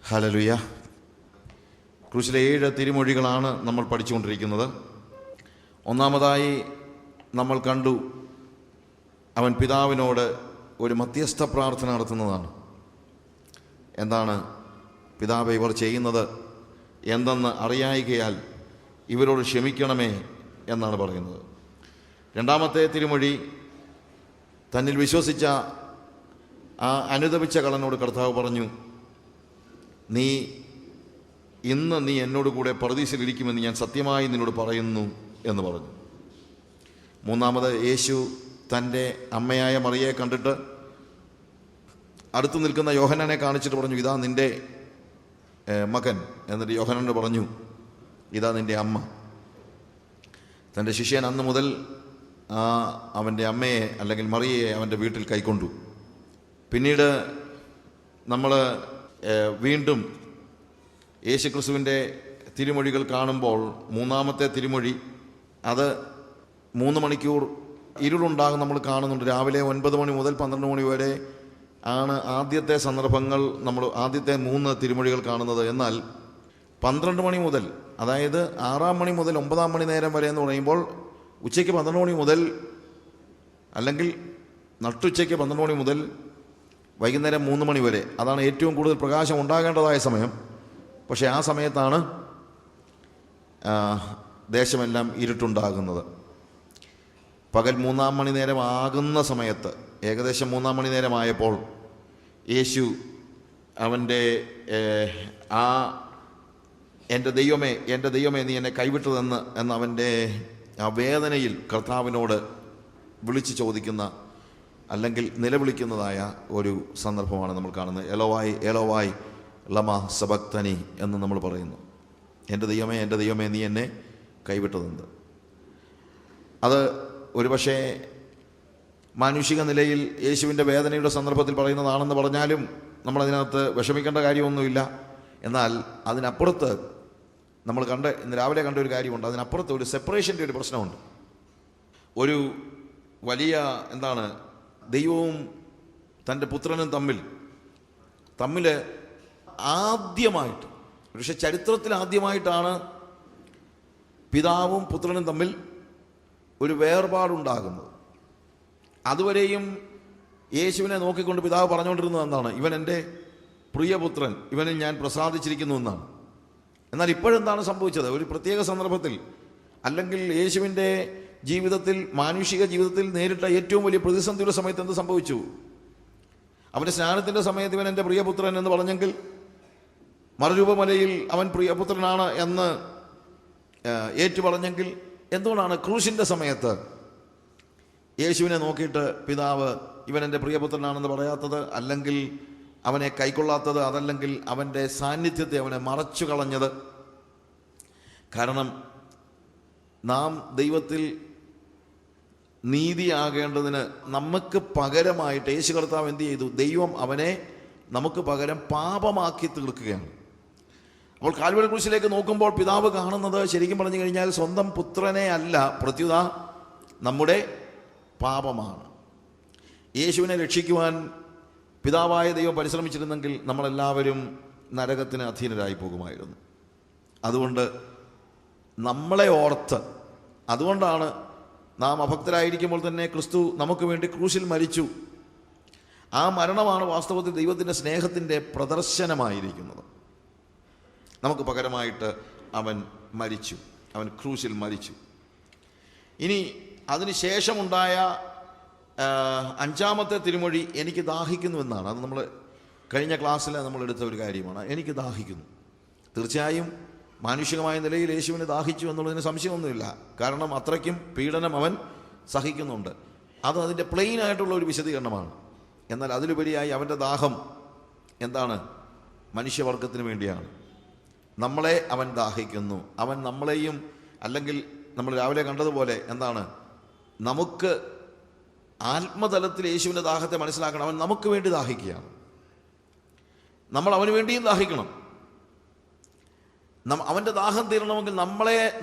Hallelujah. ക്രൂശിലെ 7 തിരുമൊഴികളാണ് നമ്മൾ പഠിച്ചുകൊണ്ടിരിക്കുന്നത്. ഒന്നാമതായി നമ്മൾ കണ്ടു, അവൻ പിതാവിനോട് ഒരു മധ്യസ്ഥ പ്രാർത്ഥന നടത്തുന്നതാണ്. എന്താണ്? പിതാവേ, ഇവർ ചെയ്യുന്നത് എന്തെന്ന് അറിയായികയാൽ ഇവരോട് ക്ഷമിക്കണമേ എന്നാണ് പറയുന്നത്. രണ്ടാമത്തെ തിരുമൊഴി, തന്നിൽ വിശ്വസിച്ച ആ അനുതപിച്ച കള്ളനോട് കർത്താവ് പറഞ്ഞു, ഇന്ന് നീ എന്നോട് കൂടെ പറുദീസയിലിരിക്കുമെന്ന് ഞാൻ സത്യമായി നിന്നോട് പറയുന്നു എന്ന് പറഞ്ഞു. മൂന്നാമത്, യേശു തൻ്റെ അമ്മയായ മറിയയെ കണ്ടിട്ട് അടുത്ത് നിൽക്കുന്ന യോഹന്നാനെ കാണിച്ചിട്ട് പറഞ്ഞു, ഇതാ നിൻ്റെ മകൻ. എന്നിട്ട് യോഹന്നാനോട് പറഞ്ഞു, ഇതാ നിൻ്റെ അമ്മ. തൻ്റെ ശിഷ്യൻ അന്ന് മുതൽ അവൻ്റെ അമ്മയെ അല്ലെങ്കിൽ മറിയയെ അവൻ്റെ വീട്ടിൽ കൈക്കൊണ്ടു. പിന്നീട് നമ്മൾ വീണ്ടും യേശുക്രിസ്തുവിൻ്റെ തിരുമൊഴികൾ കാണുമ്പോൾ മൂന്നാമത്തെ തിരുമൊഴി, അത് 3 മണിക്കൂർ ഇരുളുണ്ടാകും നമ്മൾ കാണുന്നുണ്ട്. രാവിലെ 9 മണി മുതൽ 12 മണി വരെ ആണ് ആദ്യത്തെ സന്ദർഭങ്ങൾ, നമ്മൾ ആദ്യത്തെ 3 തിരുമൊഴികൾ കാണുന്നത്. എന്നാൽ 12 മണി മുതൽ, അതായത് 6 മണി മുതൽ 9 മണി നേരം വരെ എന്ന് പറയുമ്പോൾ ഉച്ചയ്ക്ക് 12 മണി മുതൽ, അല്ലെങ്കിൽ നട്ടുച്ചയ്ക്ക് 12 മണി മുതൽ വൈകുന്നേരം 3 മണി വരെ, അതാണ് ഏറ്റവും കൂടുതൽ പ്രകാശം ഉണ്ടാകേണ്ടതായ സമയം. പക്ഷേ ആ സമയത്താണ് ദേശമെല്ലാം ഇരുട്ടുണ്ടാകുന്നത്. പകൽ 3 മണി നേരം ആകുന്ന സമയത്ത്, ഏകദേശം 3 മണി നേരമായപ്പോൾ യേശു അവൻ്റെ എൻ്റെ ദൈവമേ നീ എന്നെ കൈവിട്ടതെന്ന് അവൻ്റെ ആ വേദനയിൽ കർത്താവിനോട് വിളിച്ച് ചോദിക്കുന്ന, അല്ലെങ്കിൽ നിലവിളിക്കുന്നതായ ഒരു സന്ദർഭമാണ് നമ്മൾ കാണുന്നത്. എലോവായി എലോവായി ലമ സബക്തനി എന്ന് നമ്മൾ പറയുന്നു. എൻ്റെ ദൈവമേ നീ എന്നെ കൈവിട്ടതെന്ത്. അത് ഒരുപക്ഷേ മാനുഷിക നിലയിൽ യേശുവിൻ്റെ വേദനയുടെ സന്ദർഭത്തിൽ പറയുന്നതാണെന്ന് പറഞ്ഞാലും നമ്മളതിനകത്ത് വിഷമിക്കേണ്ട കാര്യമൊന്നുമില്ല. എന്നാൽ അതിനപ്പുറത്ത് നമ്മൾ ഇന്ന് രാവിലെ കണ്ട ഒരു കാര്യമുണ്ട്. അതിനപ്പുറത്ത് ഒരു സെപ്പറേഷൻ്റെ ഒരു പ്രശ്നമുണ്ട്. ഒരു വലിയ ദൈവവും തൻ്റെ പുത്രനും തമ്മിൽ ആദ്യമായിട്ട്, പക്ഷേ ചരിത്രത്തിൽ ആദ്യമായിട്ടാണ് പിതാവും പുത്രനും തമ്മിൽ ഒരു വേർപാടുണ്ടാകുന്നത്. അതുവരെയും യേശുവിനെ നോക്കിക്കൊണ്ട് പിതാവ് പറഞ്ഞുകൊണ്ടിരുന്നത് എന്താണ്? ഇവൻ എൻ്റെ പ്രിയപുത്രൻ, ഇവനിൽ ഞാൻ പ്രസാദിച്ചിരിക്കുന്നു എന്നാണ്. എന്നാൽ ഇപ്പോഴെന്താണ് സംഭവിച്ചത്? ഒരു പ്രത്യേക സന്ദർഭത്തിൽ, അല്ലെങ്കിൽ യേശുവിൻ്റെ ജീവിതത്തിൽ, മാനുഷിക ജീവിതത്തിൽ നേരിട്ട ഏറ്റവും വലിയ പ്രതിസന്ധിയുടെ സമയത്ത് എന്ത് സംഭവിച്ചു? അവൻ്റെ സ്നാനത്തിൻ്റെ സമയത്ത് ഇവൻ എൻ്റെ പ്രിയപുത്രൻ എന്ന് പറഞ്ഞെങ്കിൽ, മറുരൂപമലയിൽ അവൻ പ്രിയപുത്രനാണ് എന്ന് ഏറ്റുപറഞ്ഞെങ്കിൽ, എന്തുകൊണ്ടാണ് ക്രൂശിൻ്റെ സമയത്ത് യേശുവിനെ നോക്കിയിട്ട് പിതാവ് ഇവൻ എൻ്റെ പ്രിയപുത്രനാണെന്ന് പറയാത്തത്, അല്ലെങ്കിൽ അവനെ കൈക്കൊള്ളാത്തത്, അതല്ലെങ്കിൽ അവൻ്റെ സാന്നിധ്യത്തെ അവനെ മറച്ചു കളഞ്ഞത്? കാരണം നാം ദൈവത്തിൽ നീതിയാകേണ്ടതിന് നമുക്ക് പകരമായിട്ട് യേശു കർത്താവ് എന്ത് ചെയ്തു? ദൈവം അവനെ നമുക്ക് പകരം പാപമാക്കി തീർക്കുകയാണ്. അപ്പോൾ കാൽവരി ക്രൂശിലേക്ക് നോക്കുമ്പോൾ പിതാവ് കാണുന്നത്, ശരിക്കും പറഞ്ഞു കഴിഞ്ഞാൽ, സ്വന്തം പുത്രനെ അല്ല, പ്രത്യുത നമ്മുടെ പാപമാണ്. യേശുവിനെ രക്ഷിക്കുവാൻ പിതാവായ ദൈവം പരിശ്രമിച്ചിരുന്നെങ്കിൽ നമ്മളെല്ലാവരും നരകത്തിന് അധീനരായി പോകുമായിരുന്നു. അതുകൊണ്ട് നമ്മളെ ഓർത്ത്, അതുകൊണ്ടാണ് നാം അഭക്തരായിരിക്കുമ്പോൾ തന്നെ ക്രിസ്തു നമുക്ക് വേണ്ടി ക്രൂശിൽ മരിച്ചു. ആ മരണമാണ് വാസ്തവത്തിൽ ദൈവത്തിൻ്റെ സ്നേഹത്തിൻ്റെ പ്രദർശനമായിരിക്കുന്നത്. നമുക്ക് പകരമായിട്ട് അവൻ മരിച്ചു, അവൻ ക്രൂശിൽ മരിച്ചു. ഇനി അതിനുശേഷമുണ്ടായ 5-ാമത്തെ തിരുമൊഴി, എനിക്ക് ദാഹിക്കുന്നുവെന്നാണ്. അത് നമ്മൾ കഴിഞ്ഞ ക്ലാസ്സിൽ നമ്മൾ എടുത്ത ഒരു കാര്യമാണ്. എനിക്ക് ദാഹിക്കുന്നു. തീർച്ചയായും മാനുഷികമായ നിലയിൽ യേശുവിന് ദാഹിച്ചു എന്നുള്ളതിന് സംശയമൊന്നുമില്ല. കാരണം അത്രയ്ക്കും പീഡനം അവൻ സഹിക്കുന്നുണ്ട്. അത് അതിൻ്റെ പ്ലെയിനായിട്ടുള്ള ഒരു വിശദീകരണമാണ്. എന്നാൽ അതിലുപരിയായി അവൻ്റെ ദാഹം എന്താണ്? മനുഷ്യവർഗത്തിന് വേണ്ടിയാണ്. നമ്മളെ അവൻ ദാഹിക്കുന്നു. അവൻ നമ്മളെയും, അല്ലെങ്കിൽ നമ്മൾ രാവിലെ കണ്ടതുപോലെ നമുക്ക് ആത്മതലത്തിൽ യേശുവിൻ്റെ ദാഹത്തെ മനസ്സിലാക്കണം. അവൻ നമുക്ക് വേണ്ടി ദാഹിക്കുകയാണ്. നമ്മൾ അവന് വേണ്ടിയും ദാഹിക്കണം. അവൻ്റെ ദാഹം തീരണമെങ്കിൽ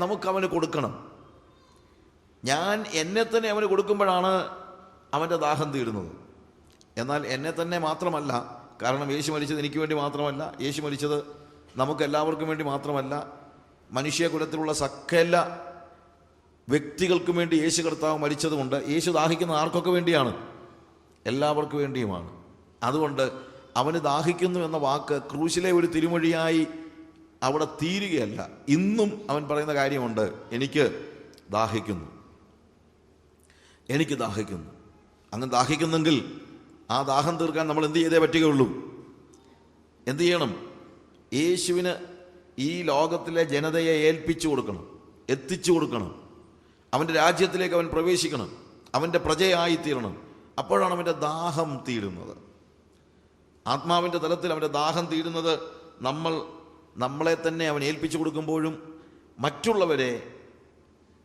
നമുക്ക് അവന് കൊടുക്കണം. ഞാൻ എന്നെ തന്നെ അവന് കൊടുക്കുമ്പോഴാണ് അവൻ്റെ ദാഹം തീരുന്നത്. എന്നാൽ എന്നെ തന്നെ മാത്രമല്ല, കാരണം യേശു മരിച്ചത് എനിക്ക് വേണ്ടി മാത്രമല്ല, യേശു മരിച്ചത് നമുക്ക് എല്ലാവർക്കും വേണ്ടി മാത്രമല്ല, മനുഷ്യകുലത്തിലുള്ള സകല വ്യക്തികൾക്കും വേണ്ടി യേശു കർത്താവ് മരിച്ചതുകൊണ്ട് യേശു ദാഹിക്കുന്ന ആർക്കൊക്കെ വേണ്ടിയാണ്? എല്ലാവർക്കും വേണ്ടിയുമാണ്. അതുകൊണ്ട് അവന് ദാഹിക്കുന്നു എന്ന വാക്ക് ക്രൂശിലെ ഒരു തിരുമൊഴിയായി അവിടെ തീരുകയല്ല. ഇന്നും അവൻ പറയുന്ന കാര്യമുണ്ട്, എനിക്ക് ദാഹിക്കുന്നു, എനിക്ക് ദാഹിക്കുന്നു. അങ്ങനെ ദാഹിക്കുന്നെങ്കിൽ ആ ദാഹം തീർക്കാൻ നമ്മൾ എന്ത് ചെയ്തേ പറ്റുകയുള്ളൂ? എന്ത് ചെയ്യണം? യേശുവിന് ഈ ലോകത്തിലെ ജനതയെ ഏൽപ്പിച്ചു കൊടുക്കണം, എത്തിച്ചു കൊടുക്കണം. അവൻ്റെ രാജ്യത്തിലേക്ക് അവൻ പ്രവേശിക്കണം, അവൻ്റെ പ്രജയായിത്തീരണം. അപ്പോഴാണ് അവൻ്റെ ദാഹം തീരുന്നത്. ആത്മാവിൻ്റെ തലത്തിൽ അവൻ്റെ ദാഹം തീരുന്നത് നമ്മളെ തന്നെ അവൻ ഏൽപ്പിച്ചു കൊടുക്കുമ്പോഴും മറ്റുള്ളവരെ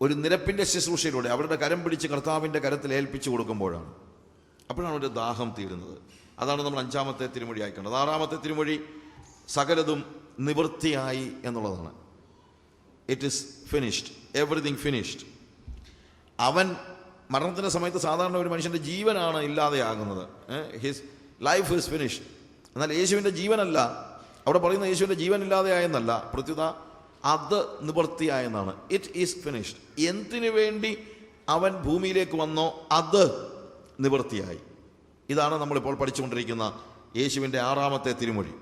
ഒരു നിരപ്പിൻ്റെ ശുശ്രൂഷയിലൂടെ അവരുടെ കരം പിടിച്ച് കർത്താവിൻ്റെ കരത്തിൽ ഏൽപ്പിച്ചു കൊടുക്കുമ്പോഴാണ്. അപ്പോഴാണ് അവൻ്റെ ദാഹം തീരുന്നത്. അതാണ് നമ്മൾ 5-ാമത്തെ തിരുമൊഴിയായി കണ്ടത്. 6-ാമത്തെ തിരുമൊഴി സകലതും നിവൃത്തിയായി എന്നുള്ളതാണ്. It is finished, everything finished. അവൻ മരണത്തിൻ്റെ സമയത്ത് സാധാരണ ഒരു മനുഷ്യൻ്റെ ജീവനാണ് ഇല്ലാതെയാകുന്നത്. His life is finished. എന്നാൽ യേശുവിൻ്റെ ജീവനല്ല അവിടെ പറയുന്ന. യേശുവിൻ്റെ ജീവൻ ഇല്ലാതെയായെന്നല്ല, പ്രത്യുത അത് നിവൃത്തിയായെന്നാണ്. It is finished. എന്തിനു വേണ്ടി അവൻ ഭൂമിയിലേക്ക് വന്നോ അത് നിവൃത്തിയായി. ഇതാണ് നമ്മളിപ്പോൾ പഠിച്ചുകൊണ്ടിരിക്കുന്ന യേശുവിൻ്റെ 6-ാമത്തെ തിരുമൊഴി.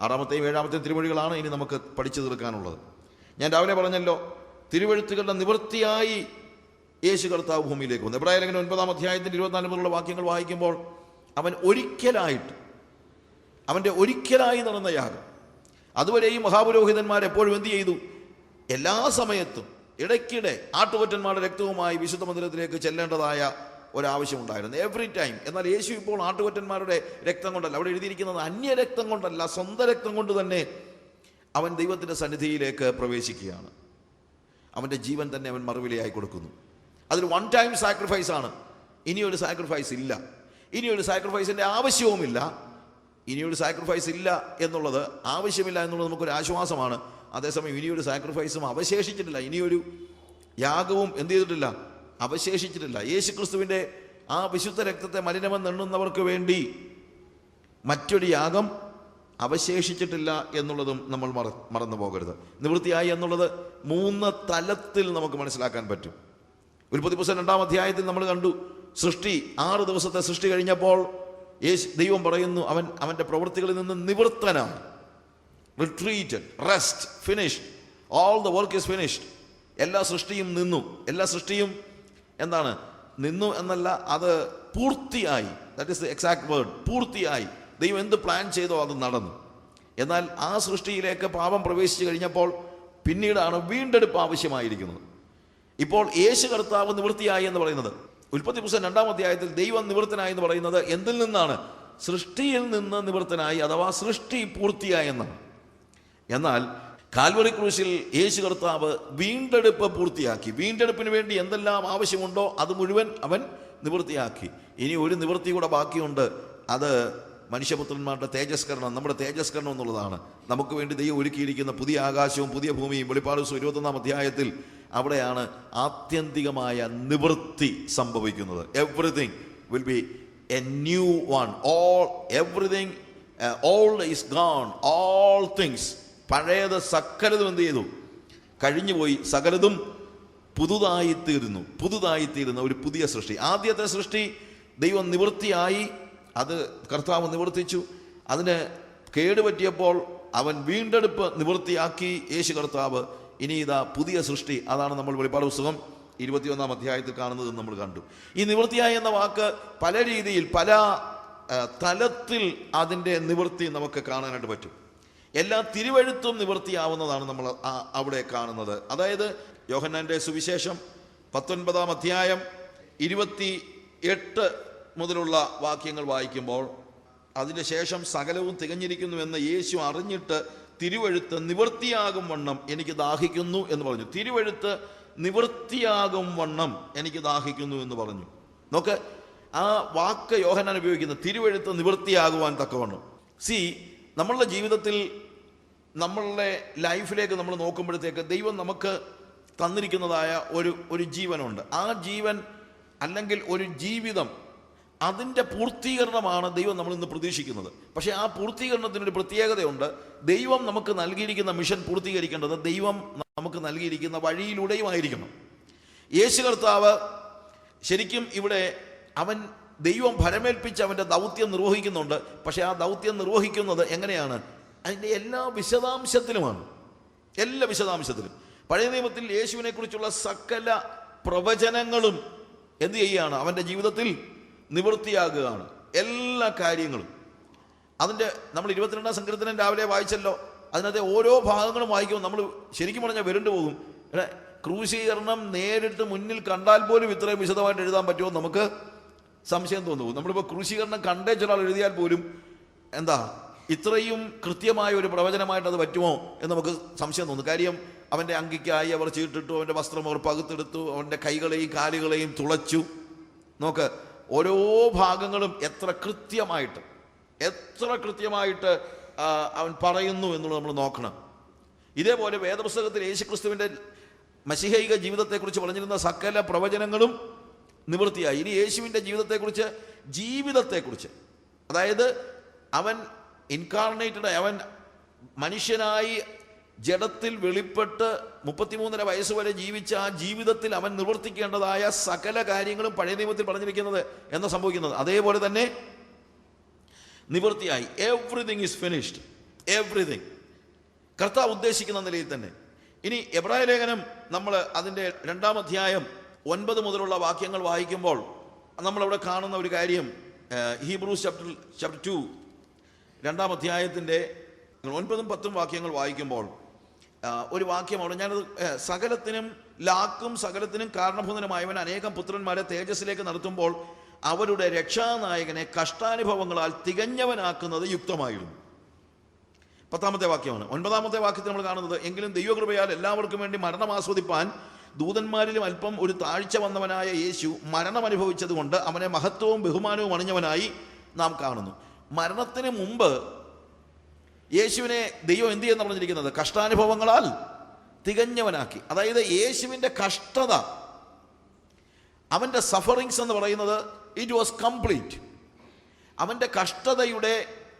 6-ാമത്തെയും 7-ാമത്തെയും തിരുമൊഴികളാണ് ഇനി നമുക്ക് പഠിച്ചു തീർക്കാനുള്ളത്. ഞാൻ രാവിലെ പറഞ്ഞല്ലോ, തിരുവെഴുത്തുകളുടെ നിവൃത്തിയായി യേശു കർത്താവ് ഭൂമിയിലേക്ക് വന്നു. എബ്രായ ലേഖനം 9-ാം അധ്യായത്തിൻ്റെ 24 മുതലുള്ള വാക്യങ്ങൾ വായിക്കുമ്പോൾ അവൻ അവൻ്റെ ഒരിക്കലായി നടന്ന യാഗം. അതുവരെ ഈ മഹാപുരോഹിതന്മാർ എപ്പോഴും എന്ത് ചെയ്തു? എല്ലാ സമയത്തും ഇടയ്ക്കിടെ ആട്ടുകൊറ്റന്മാരുടെ രക്തവുമായി വിശുദ്ധ മന്ദിരത്തിലേക്ക് ചെല്ലേണ്ടതായ ഒരാവശ്യമുണ്ടായിരുന്നു, എവറി ടൈം. എന്നാൽ യേശു ഇപ്പോൾ ആട്ടുകൊറ്റന്മാരുടെ രക്തം കൊണ്ടല്ല, അവിടെ എഴുതിയിരിക്കുന്നത് അന്യരക്തം കൊണ്ടല്ല, സ്വന്തം രക്തം കൊണ്ട് തന്നെ അവൻ ദൈവത്തിൻ്റെ സന്നിധിയിലേക്ക് പ്രവേശിക്കുകയാണ്. അവൻ്റെ ജീവൻ തന്നെ അവൻ മറുവിലയായി കൊടുക്കുന്നു. അതൊരു വൺ ടൈം സാക്രിഫൈസ് ആണ്. ഇനിയൊരു സാക്രിഫൈസ് ഇല്ല, ഇനിയൊരു സാക്രിഫൈസിൻ്റെ ആവശ്യവുമില്ല. ഇനിയൊരു സാക്രിഫൈസ് ഇല്ല എന്നുള്ളത്, ആവശ്യമില്ല എന്നുള്ളത് നമുക്കൊരു ആശ്വാസമാണ്. അതേസമയം ഇനിയൊരു സാക്രിഫൈസും അവശേഷിച്ചിട്ടില്ല, ഇനിയൊരു യാഗവും എന്ത് ചെയ്തിട്ടില്ല? അവശേഷിച്ചിട്ടില്ല. യേശു ക്രിസ്തുവിൻ്റെ ആ വിശുദ്ധ രക്തത്തെ മലിനമെന്ന് എണ്ണുന്നവർക്ക് വേണ്ടി മറ്റൊരു യാഗം അവശേഷിച്ചിട്ടില്ല എന്നുള്ളതും നമ്മൾ മറന്നു പോകരുത്. നിവൃത്തിയായി എന്നുള്ളത് 3 തലത്തിൽ നമുക്ക് മനസ്സിലാക്കാൻ പറ്റും. ഉൽപ്പത്തി പുസ്തകം 2-ാം അധ്യായത്തിൽ നമ്മൾ കണ്ടു, സൃഷ്ടി 6 ദിവസത്തെ സൃഷ്ടി കഴിഞ്ഞപ്പോൾ ദൈവം പറയുന്നു അവൻ്റെ പ്രവൃത്തികളിൽ നിന്ന് നിവൃത്തനാണ്. Retreated, rest, finished, all the work is finished. എല്ലാ സൃഷ്ടിയും നിന്നു. എല്ലാ സൃഷ്ടിയും എന്താണ്? നിന്നു എന്നല്ല, അത് പൂർത്തിയായി. That is the exact word, പൂർത്തിയായി. ദൈവം എന്ത് പ്ലാൻ ചെയ്തോ അത് നടന്നു. എന്നാൽ ആ സൃഷ്ടിയിലേക്ക് പാപം പ്രവേശിച്ചു കഴിഞ്ഞപ്പോൾ പിന്നീടാണ് വീണ്ടെടുപ്പ് ആവശ്യമായിരിക്കുന്നത്. ഇപ്പോൾ യേശു കർത്താവ് നിവൃത്തിയായി എന്ന് പറയുന്നത്, ഉൽപ്പത്തി പുസ്തകം 2-ാം അധ്യായത്തിൽ ദൈവം നിവൃത്തനായി എന്ന് പറയുന്നത് എന്തിൽ നിന്നാണ്? സൃഷ്ടിയിൽ നിന്ന് നിവൃത്തനായി, അഥവാ സൃഷ്ടി പൂർത്തിയായി എന്നാണ്. എന്നാൽ കാൽവറി ക്രൂശിൽ യേശു കർത്താവ് വീണ്ടെടുപ്പ് പൂർത്തിയാക്കി. വീണ്ടെടുപ്പിന് വേണ്ടി എന്തെല്ലാം ആവശ്യമുണ്ടോ അത് മുഴുവൻ അവൻ നിവൃത്തിയാക്കി. ഇനി ഒരു നിവൃത്തി കൂടെ ബാക്കിയുണ്ട്. അത് മനുഷ്യപുത്രന്മാരുടെ തേജസ്കരണം, നമ്മുടെ തേജസ്കരണം എന്നുള്ളതാണ്. നമുക്ക് വേണ്ടി ദൈവം ഒരുക്കിയിരിക്കുന്ന പുതിയ ആകാശവും പുതിയ ഭൂമിയും. വെളിപ്പാട് 21-ാം അധ്യായത്തിൽ അവിടെയാണ് ആത്യന്തികമായ നിവൃത്തി സംഭവിക്കുന്നത്. Everything will be a new one. Everything old is gone. All things, പഴയത് സകലതും എന്ത് ചെയ്തു? കഴിഞ്ഞുപോയി. സകലതും പുതുതായിത്തീരുന്ന ഒരു പുതിയ സൃഷ്ടി. ആദ്യത്തെ സൃഷ്ടി ദൈവം നിവൃത്തിയായി, അത് കർത്താവ് നിവർത്തിച്ചു. അതിന് കേടുപറ്റിയപ്പോൾ അവൻ വീണ്ടെടുപ്പ് നിവൃത്തിയാക്കി യേശു കർത്താവ്. ഇനി ഇതാ പുതിയ സൃഷ്ടി. അതാണ് നമ്മൾ വെളിപ്പാട് പുസ്തകം 21-ാം അധ്യായത്തിൽ കാണുന്നത് നമ്മൾ കണ്ടു. ഈ നിവൃത്തിയായി എന്ന വാക്ക് പല രീതിയിൽ, പല തലത്തിൽ അതിൻ്റെ നിവൃത്തി നമുക്ക് കാണാനായിട്ട് പറ്റും. എല്ലാ തിരുവെഴുത്തും നിവൃത്തിയാവുന്നതാണ് നമ്മൾ അവിടെ കാണുന്നത്. അതായത് യോഹന്നാൻ്റെ സുവിശേഷം 19-ാം അധ്യായം 28 മുതലുള്ള വാക്യങ്ങൾ വായിക്കുമ്പോൾ, അതിന് ശേഷം സകലവും തികഞ്ഞിരിക്കുന്നുവെന്ന് യേശു അറിഞ്ഞിട്ട് തിരുവെഴുത്ത് നിവൃത്തിയാകും വണ്ണം എനിക്ക് ദാഹിക്കുന്നു എന്ന് പറഞ്ഞു. തിരുവെഴുത്ത് നിവൃത്തിയാകും വണ്ണം എനിക്ക് ദാഹിക്കുന്നു എന്ന് പറഞ്ഞു. നോക്ക്, ആ വാക്ക് യോഹന്നാൻ ഉപയോഗിക്കുന്നത് തിരുവെഴുത്ത് നിവൃത്തിയാകുവാൻ തക്കവണ്ണം. നമ്മളുടെ ജീവിതത്തിൽ, നമ്മളുടെ ലൈഫിലേക്ക് നമ്മൾ നോക്കുമ്പോഴത്തേക്ക് ദൈവം നമുക്ക് തന്നിരിക്കുന്നതായ ഒരു ജീവനുണ്ട്. ആ ജീവൻ അല്ലെങ്കിൽ ഒരു ജീവിതം, അതിൻ്റെ പൂർത്തീകരണമാണ് ദൈവം നമ്മൾ ഇന്ന് പ്രതീക്ഷിക്കുന്നത്. പക്ഷേ ആ പൂർത്തീകരണത്തിനൊരു പ്രത്യേകതയുണ്ട്. ദൈവം നമുക്ക് നൽകിയിരിക്കുന്ന മിഷൻ പൂർത്തീകരിക്കേണ്ടത് ദൈവം നമുക്ക് നൽകിയിരിക്കുന്ന വഴിയിലൂടെയും ആയിരിക്കണം. യേശു കർത്താവ് ശരിക്കും ഇവിടെ അവൻ ദൈവം ഭരമേൽപ്പിച്ച് അവൻ്റെ ദൗത്യം നിർവഹിക്കുന്നുണ്ട്. പക്ഷേ ആ ദൗത്യം നിർവഹിക്കുന്നത് എങ്ങനെയാണ്? അതിൻ്റെ എല്ലാ വിശദാംശത്തിലുമാണ്. എല്ലാ വിശദാംശത്തിലും പഴയ നിയമത്തിൽ യേശുവിനെ കുറിച്ചുള്ള സകല പ്രവചനങ്ങളും എന്ത് ചെയ്യുകയാണ്? അവൻ്റെ ജീവിതത്തിൽ നിവൃത്തിയാകുകയാണ്. എല്ലാ കാര്യങ്ങളും അതിൻ്റെ നമ്മൾ 22-ാം സങ്കീർത്തനം രാവിലെ വായിച്ചല്ലോ. അതിനകത്തെ ഓരോ ഭാഗങ്ങളും വായിക്കുമ്പോൾ നമ്മൾ ശരിക്കും പറഞ്ഞാൽ വിരണ്ടു പോകും. ക്രൂശീകരണം നേരിട്ട് മുന്നിൽ കണ്ടാൽ പോലും ഇത്രയും വിശദമായിട്ട് എഴുതാൻ പറ്റുമോ നമുക്ക് സംശയം തോന്നുന്നു. നമ്മളിപ്പോൾ ക്രൂശീകരണം കണ്ടേ ചില ആൾ എഴുതിയാൽ പോലും എന്താ ഇത്രയും കൃത്യമായ ഒരു പ്രവചനമായിട്ട് അത് പറ്റുമോ എന്ന് നമുക്ക് സംശയം തോന്നുന്നു. കാര്യം അവൻ്റെ അങ്കിക്കായി അവർ ചീട്ടിട്ടു, അവൻ്റെ വസ്ത്രം അവർ പകുത്തെടുത്തു, അവൻ്റെ കൈകളെയും കാലുകളെയും തുളച്ചു. നോക്ക്, ഓരോ ഭാഗങ്ങളും എത്ര കൃത്യമായിട്ട് അവൻ പറയുന്നു എന്നുള്ളത് നമ്മൾ നോക്കണം. ഇതേപോലെ വേദപുസ്തകത്തിൽ യേശുക്രിസ്തുവിൻ്റെ മശിഹൈക ജീവിതത്തെക്കുറിച്ച് പറഞ്ഞിരുന്ന സകല പ്രവചനങ്ങളും നിവൃത്തിയായി. ഇനി യേശുവിൻ്റെ ജീവിതത്തെക്കുറിച്ച് അതായത് അവൻ ഇൻകാർണേറ്റഡ്, അവൻ മനുഷ്യനായി ജഡത്തിൽ വെളിപ്പെട്ട് 33.5 വയസ്സ് വരെ ജീവിച്ച ആ ജീവിതത്തിൽ അവൻ നിവർത്തിക്കേണ്ടതായ സകല കാര്യങ്ങളും പഴയ നിയമത്തിൽ പറഞ്ഞിരിക്കുന്നത് എന്ന് സംഭവിക്കുന്നത് അതേപോലെ തന്നെ നിവൃത്തിയായി. എവ്രിതിങ് ഈസ് ഫിനിഷ്ഡ്, എവ്രിതിങ് കർത്താവ് ഉദ്ദേശിക്കുന്ന നിലയിൽ തന്നെ. ഇനി എബ്രായ ലേഖനം നമ്മൾ അതിൻ്റെ 2-ാം അധ്യായം 9 മുതലുള്ള വാക്യങ്ങൾ വായിക്കുമ്പോൾ നമ്മളവിടെ കാണുന്ന ഒരു കാര്യം, ഹീബ്രൂസ് ചാപ്റ്റർ 2 2-ാം അധ്യായത്തിൻ്റെ 9-ഉം 10-ഉം വാക്യങ്ങൾ വായിക്കുമ്പോൾ ഒരു വാക്യം അവിടെ ഞാനത് സകലത്തിനും ലാക്കും സകലത്തിനും കാരണഭൂതനുമായവൻ അനേകം പുത്രന്മാരെ തേജസ്സിലേക്ക് നടത്തുമ്പോൾ അവരുടെ രക്ഷാനായകനെ കഷ്ടാനുഭവങ്ങളാൽ തികഞ്ഞവനാക്കുന്നത് യുക്തമായിരുന്നു. 10-ാമത്തെ വാക്യമാണ്. 9-ാമത്തെ വാക്യത്തിൽ നമ്മൾ കാണുന്നത്, എങ്കിലും ദൈവകൃപയാൽ എല്ലാവർക്കും വേണ്ടി മരണം ആസ്വദിപ്പാൻ ദൂതന്മാരിലും അല്പം ഒരു താഴ്ച വന്നവനായ യേശു മരണം അനുഭവിച്ചത് കൊണ്ട് അവനെ മഹത്വവും ബഹുമാനവും അണിഞ്ഞവനായി നാം കാണുന്നു. മരണത്തിന് മുമ്പ് യേശുവിനെ ദൈവം എന്ത് ചെയ്യുന്ന പറഞ്ഞിരിക്കുന്നത്? കഷ്ടാനുഭവങ്ങളാൽ തികഞ്ഞവനാക്കി. അതായത് യേശുവിൻ്റെ കഷ്ടത, അവൻ്റെ സഫറിങ്സ് എന്ന് പറയുന്നത് ഇറ്റ് വാസ് കംപ്ലീറ്റ്. അവൻ്റെ കഷ്ടതയുടെ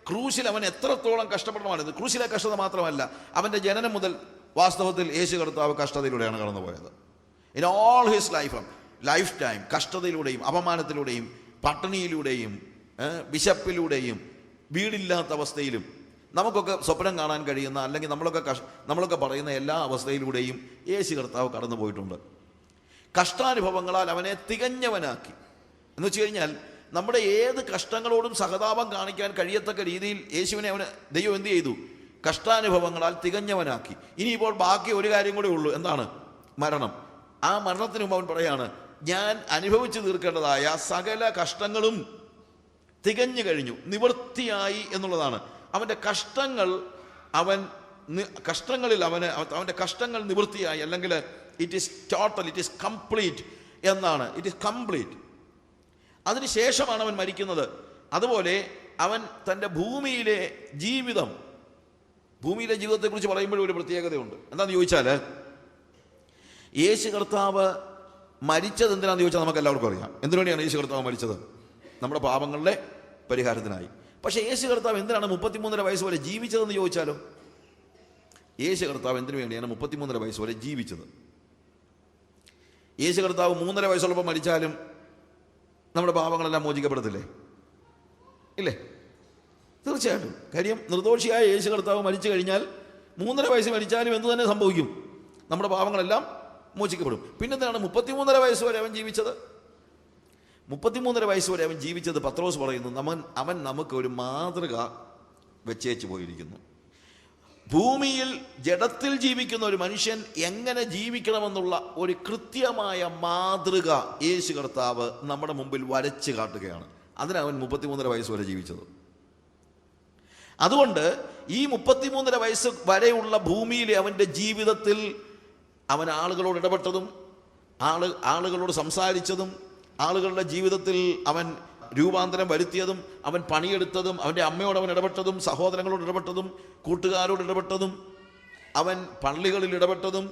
ക്രൂശിൽ അവൻ എത്രത്തോളം കഷ്ടപ്പെടണമായിരുന്നു. ക്രൂശിലെ കഷ്ടത മാത്രമല്ല, അവൻ്റെ ജനനം മുതൽ വാസ്തവത്തിൽ യേശു കർത്താവ് കഷ്ടതയിലൂടെയാണ് കടന്നുപോയത്. In all his life time കഷ്ടതയിലൂടെയും അപമാനത്തിലൂടെയും പട്ടിണിയിലൂടെയും വിശപ്പിലൂടെയും വീടില്ലാത്ത അവസ്ഥയിലും നമുക്കൊക്കെ സ്വപ്നം കാണാൻ കഴിയുന്ന അല്ലെങ്കിൽ നമ്മളൊക്കെ പറയുന്ന എല്ലാ അവസ്ഥയിലൂടെയും യേശു കർത്താവ് കടന്നു പോയിട്ടുണ്ട്. കഷ്ടാനുഭവങ്ങളാൽ അവനെ തികഞ്ഞവനാക്കി എന്ന് വെച്ച് കഴിഞ്ഞാൽ നമ്മുടെ ഏത് കഷ്ടങ്ങളോടും സഹതാപം കാണിക്കാൻ കഴിയത്തക്ക രീതിയിൽ യേശുവിനെ ദൈവം എന്ത് ചെയ്തു? കഷ്ടാനുഭവങ്ങളാൽ തികഞ്ഞവനാക്കി. ഇനിയിപ്പോൾ ബാക്കി ഒരു കാര്യം കൂടെ ഉള്ളൂ. എന്താണ്? മരണം. ആ മരണത്തിന് മുമ്പ് അവൻ പറയാണ്, ഞാൻ അനുഭവിച്ചു തീർക്കേണ്ടതായ സകല കഷ്ടങ്ങളും തികഞ്ഞു കഴിഞ്ഞു, നിവൃത്തിയായി എന്നുള്ളതാണ്. അവൻ്റെ കഷ്ടങ്ങളിൽ അവൻ്റെ കഷ്ടങ്ങൾ നിവൃത്തിയായി, അല്ലെങ്കിൽ it is total, it is complete എന്നാണ്. It is complete. അതിനുശേഷമാണ് അവൻ മരിക്കുന്നത്. അതുപോലെ അവൻ തൻ്റെ ഭൂമിയിലെ ജീവിതത്തെക്കുറിച്ച് പറയുമ്പോഴും ഒരു പ്രത്യേകതയുണ്ട്. എന്താണെന്ന് ചോദിച്ചാൽ, യേശു കർത്താവ് മരിച്ചത് എന്തിനാണെന്ന് ചോദിച്ചാൽ നമുക്ക് എല്ലാവർക്കും അറിയാം. എന്തിനു വേണ്ടിയാണ് യേശു കർത്താവ് മരിച്ചത്? നമ്മുടെ പാപങ്ങളുടെ പരിഹാരത്തിനായി. പക്ഷേ യേശു കർത്താവ് എന്തിനാണ് 33.5 വയസ്സ് വരെ ജീവിച്ചതെന്ന് ചോദിച്ചാലോ? യേശു കർത്താവ് എന്തിനു വേണ്ടിയാണ് 33.5 വയസ്സ് വരെ ജീവിച്ചത്? യേശു കർത്താവ് 3.5 വയസ്സുള്ളപ്പോൾ മരിച്ചാലും നമ്മുടെ പാപങ്ങളെല്ലാം മോചിക്കപ്പെടത്തില്ലേ? ഇല്ലേ? തീർച്ചയായിട്ടും. കാര്യം നിർദോഷിയായ യേശു കർത്താവ് മരിച്ചു കഴിഞ്ഞാൽ 3.5 വയസ്സ് മരിച്ചാലും എന്തു തന്നെ സംഭവിക്കും? നമ്മുടെ പാപങ്ങളെല്ലാം മോചിക്കപ്പെടും. പിന്നെന്താണ് 33.5 വയസ്സ് വരെ അവൻ ജീവിച്ചത്? 33.5 വയസ്സ് വരെ അവൻ ജീവിച്ചത് പത്രോസ് പറയുന്നു, അവൻ നമുക്ക് ഒരു മാതൃക വെച്ചേച്ചു പോയിരിക്കുന്നു. ഭൂമിയിൽ ജഡത്തിൽ ജീവിക്കുന്ന ഒരു മനുഷ്യൻ എങ്ങനെ ജീവിക്കണമെന്നുള്ള ഒരു കൃത്യമായ മാതൃക യേശു കർത്താവ് നമ്മുടെ മുമ്പിൽ വരച്ച് കാട്ടുകയാണ്. അതിനവൻ 33.5 വയസ്സ് വരെ ജീവിച്ചത്. അതുകൊണ്ട് ഈ 33.5 വയസ്സ് വരെയുള്ള ഭൂമിയിലെ അവൻ്റെ ജീവിതത്തിൽ അവൻ ആളുകളോട് ഇടപെട്ടതും ആളുകളോട് സംസാരിച്ചതും ആളുകളുടെ ജീവിതത്തിൽ അവൻ രൂപാന്തരം വരുത്തിയതും അവൻ പണിയെടുത്തതും അവൻ്റെ അമ്മയോട് അവൻ ഇടപെട്ടതും സഹോദരങ്ങളോട് ഇടപെട്ടതും കൂട്ടുകാരോട് ഇടപെട്ടതും അവൻ പള്ളികളിൽ ഇടപെട്ടതും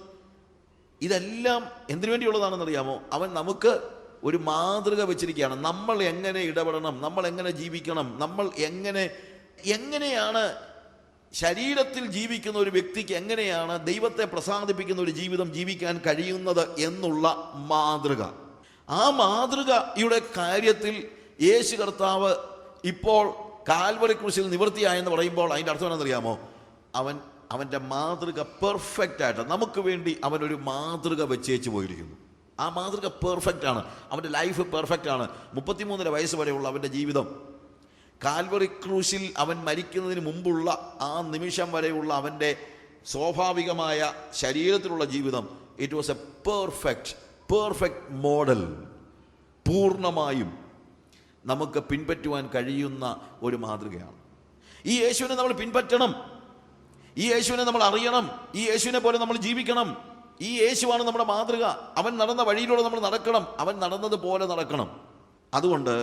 ഇതെല്ലാം എന്തിനു വേണ്ടിയുള്ളതാണെന്നറിയാമോ? അവൻ നമുക്ക് ഒരു മാതൃക വെച്ചിരിക്കുകയാണ്. നമ്മൾ എങ്ങനെ ഇടപെടണം, നമ്മൾ എങ്ങനെ ജീവിക്കണം, നമ്മൾ എങ്ങനെയാണ് ശരീരത്തിൽ ജീവിക്കുന്ന ഒരു വ്യക്തിക്ക് എങ്ങനെയാണ് ദൈവത്തെ പ്രസാദിപ്പിക്കുന്ന ഒരു ജീവിതം ജീവിക്കാൻ കഴിയുന്നത് എന്നുള്ള മാതൃക. ആ മാതൃകയുടെ കാര്യത്തിൽ യേശു കർത്താവ് ഇപ്പോൾ കാൽവറി ക്രൂശിൽ നിവൃത്തിയായെന്ന് പറയുമ്പോൾ അതിൻ്റെ അർത്ഥം എന്താണെന്നറിയാമോ? അവൻ്റെ മാതൃക പെർഫെക്റ്റ് ആയിട്ട് നമുക്ക് വേണ്ടി അവനൊരു മാതൃക വെച്ചേച്ച് പോയിരിക്കുന്നു. ആ മാതൃക പെർഫെക്റ്റ് ആണ്. അവൻ്റെ ലൈഫ് പെർഫെക്റ്റ് ആണ്. 33 വയസ്സ് വരെയുള്ള അവൻ്റെ ജീവിതം, കാൽവറി ക്രൂശിൽ അവൻ മരിക്കുന്നതിന് മുമ്പുള്ള ആ നിമിഷം വരെയുള്ള അവൻ്റെ സ്വാഭാവികമായ ശരീരത്തിലുള്ള ജീവിതം, it was A perfect model. പൂർണ്ണമായും നമുക്ക് പിൻപറ്റുവാൻ കഴിയുന്ന ഒരു മാതൃകയാണ്. ഈ യേശുവിനെ നമ്മൾ പിൻപറ്റണം, ഈ യേശുവിനെ നമ്മൾ അറിയണം, ഈ യേശുവിനെ പോലെ നമ്മൾ ജീവിക്കണം. ഈ യേശുവാണ് നമ്മുടെ മാതൃക. അവൻ നടന്ന വഴിയിലൂടെ നമ്മൾ നടക്കണം, അവൻ നടന്നതുപോലെ നടക്കണം. അതുകൊണ്ട്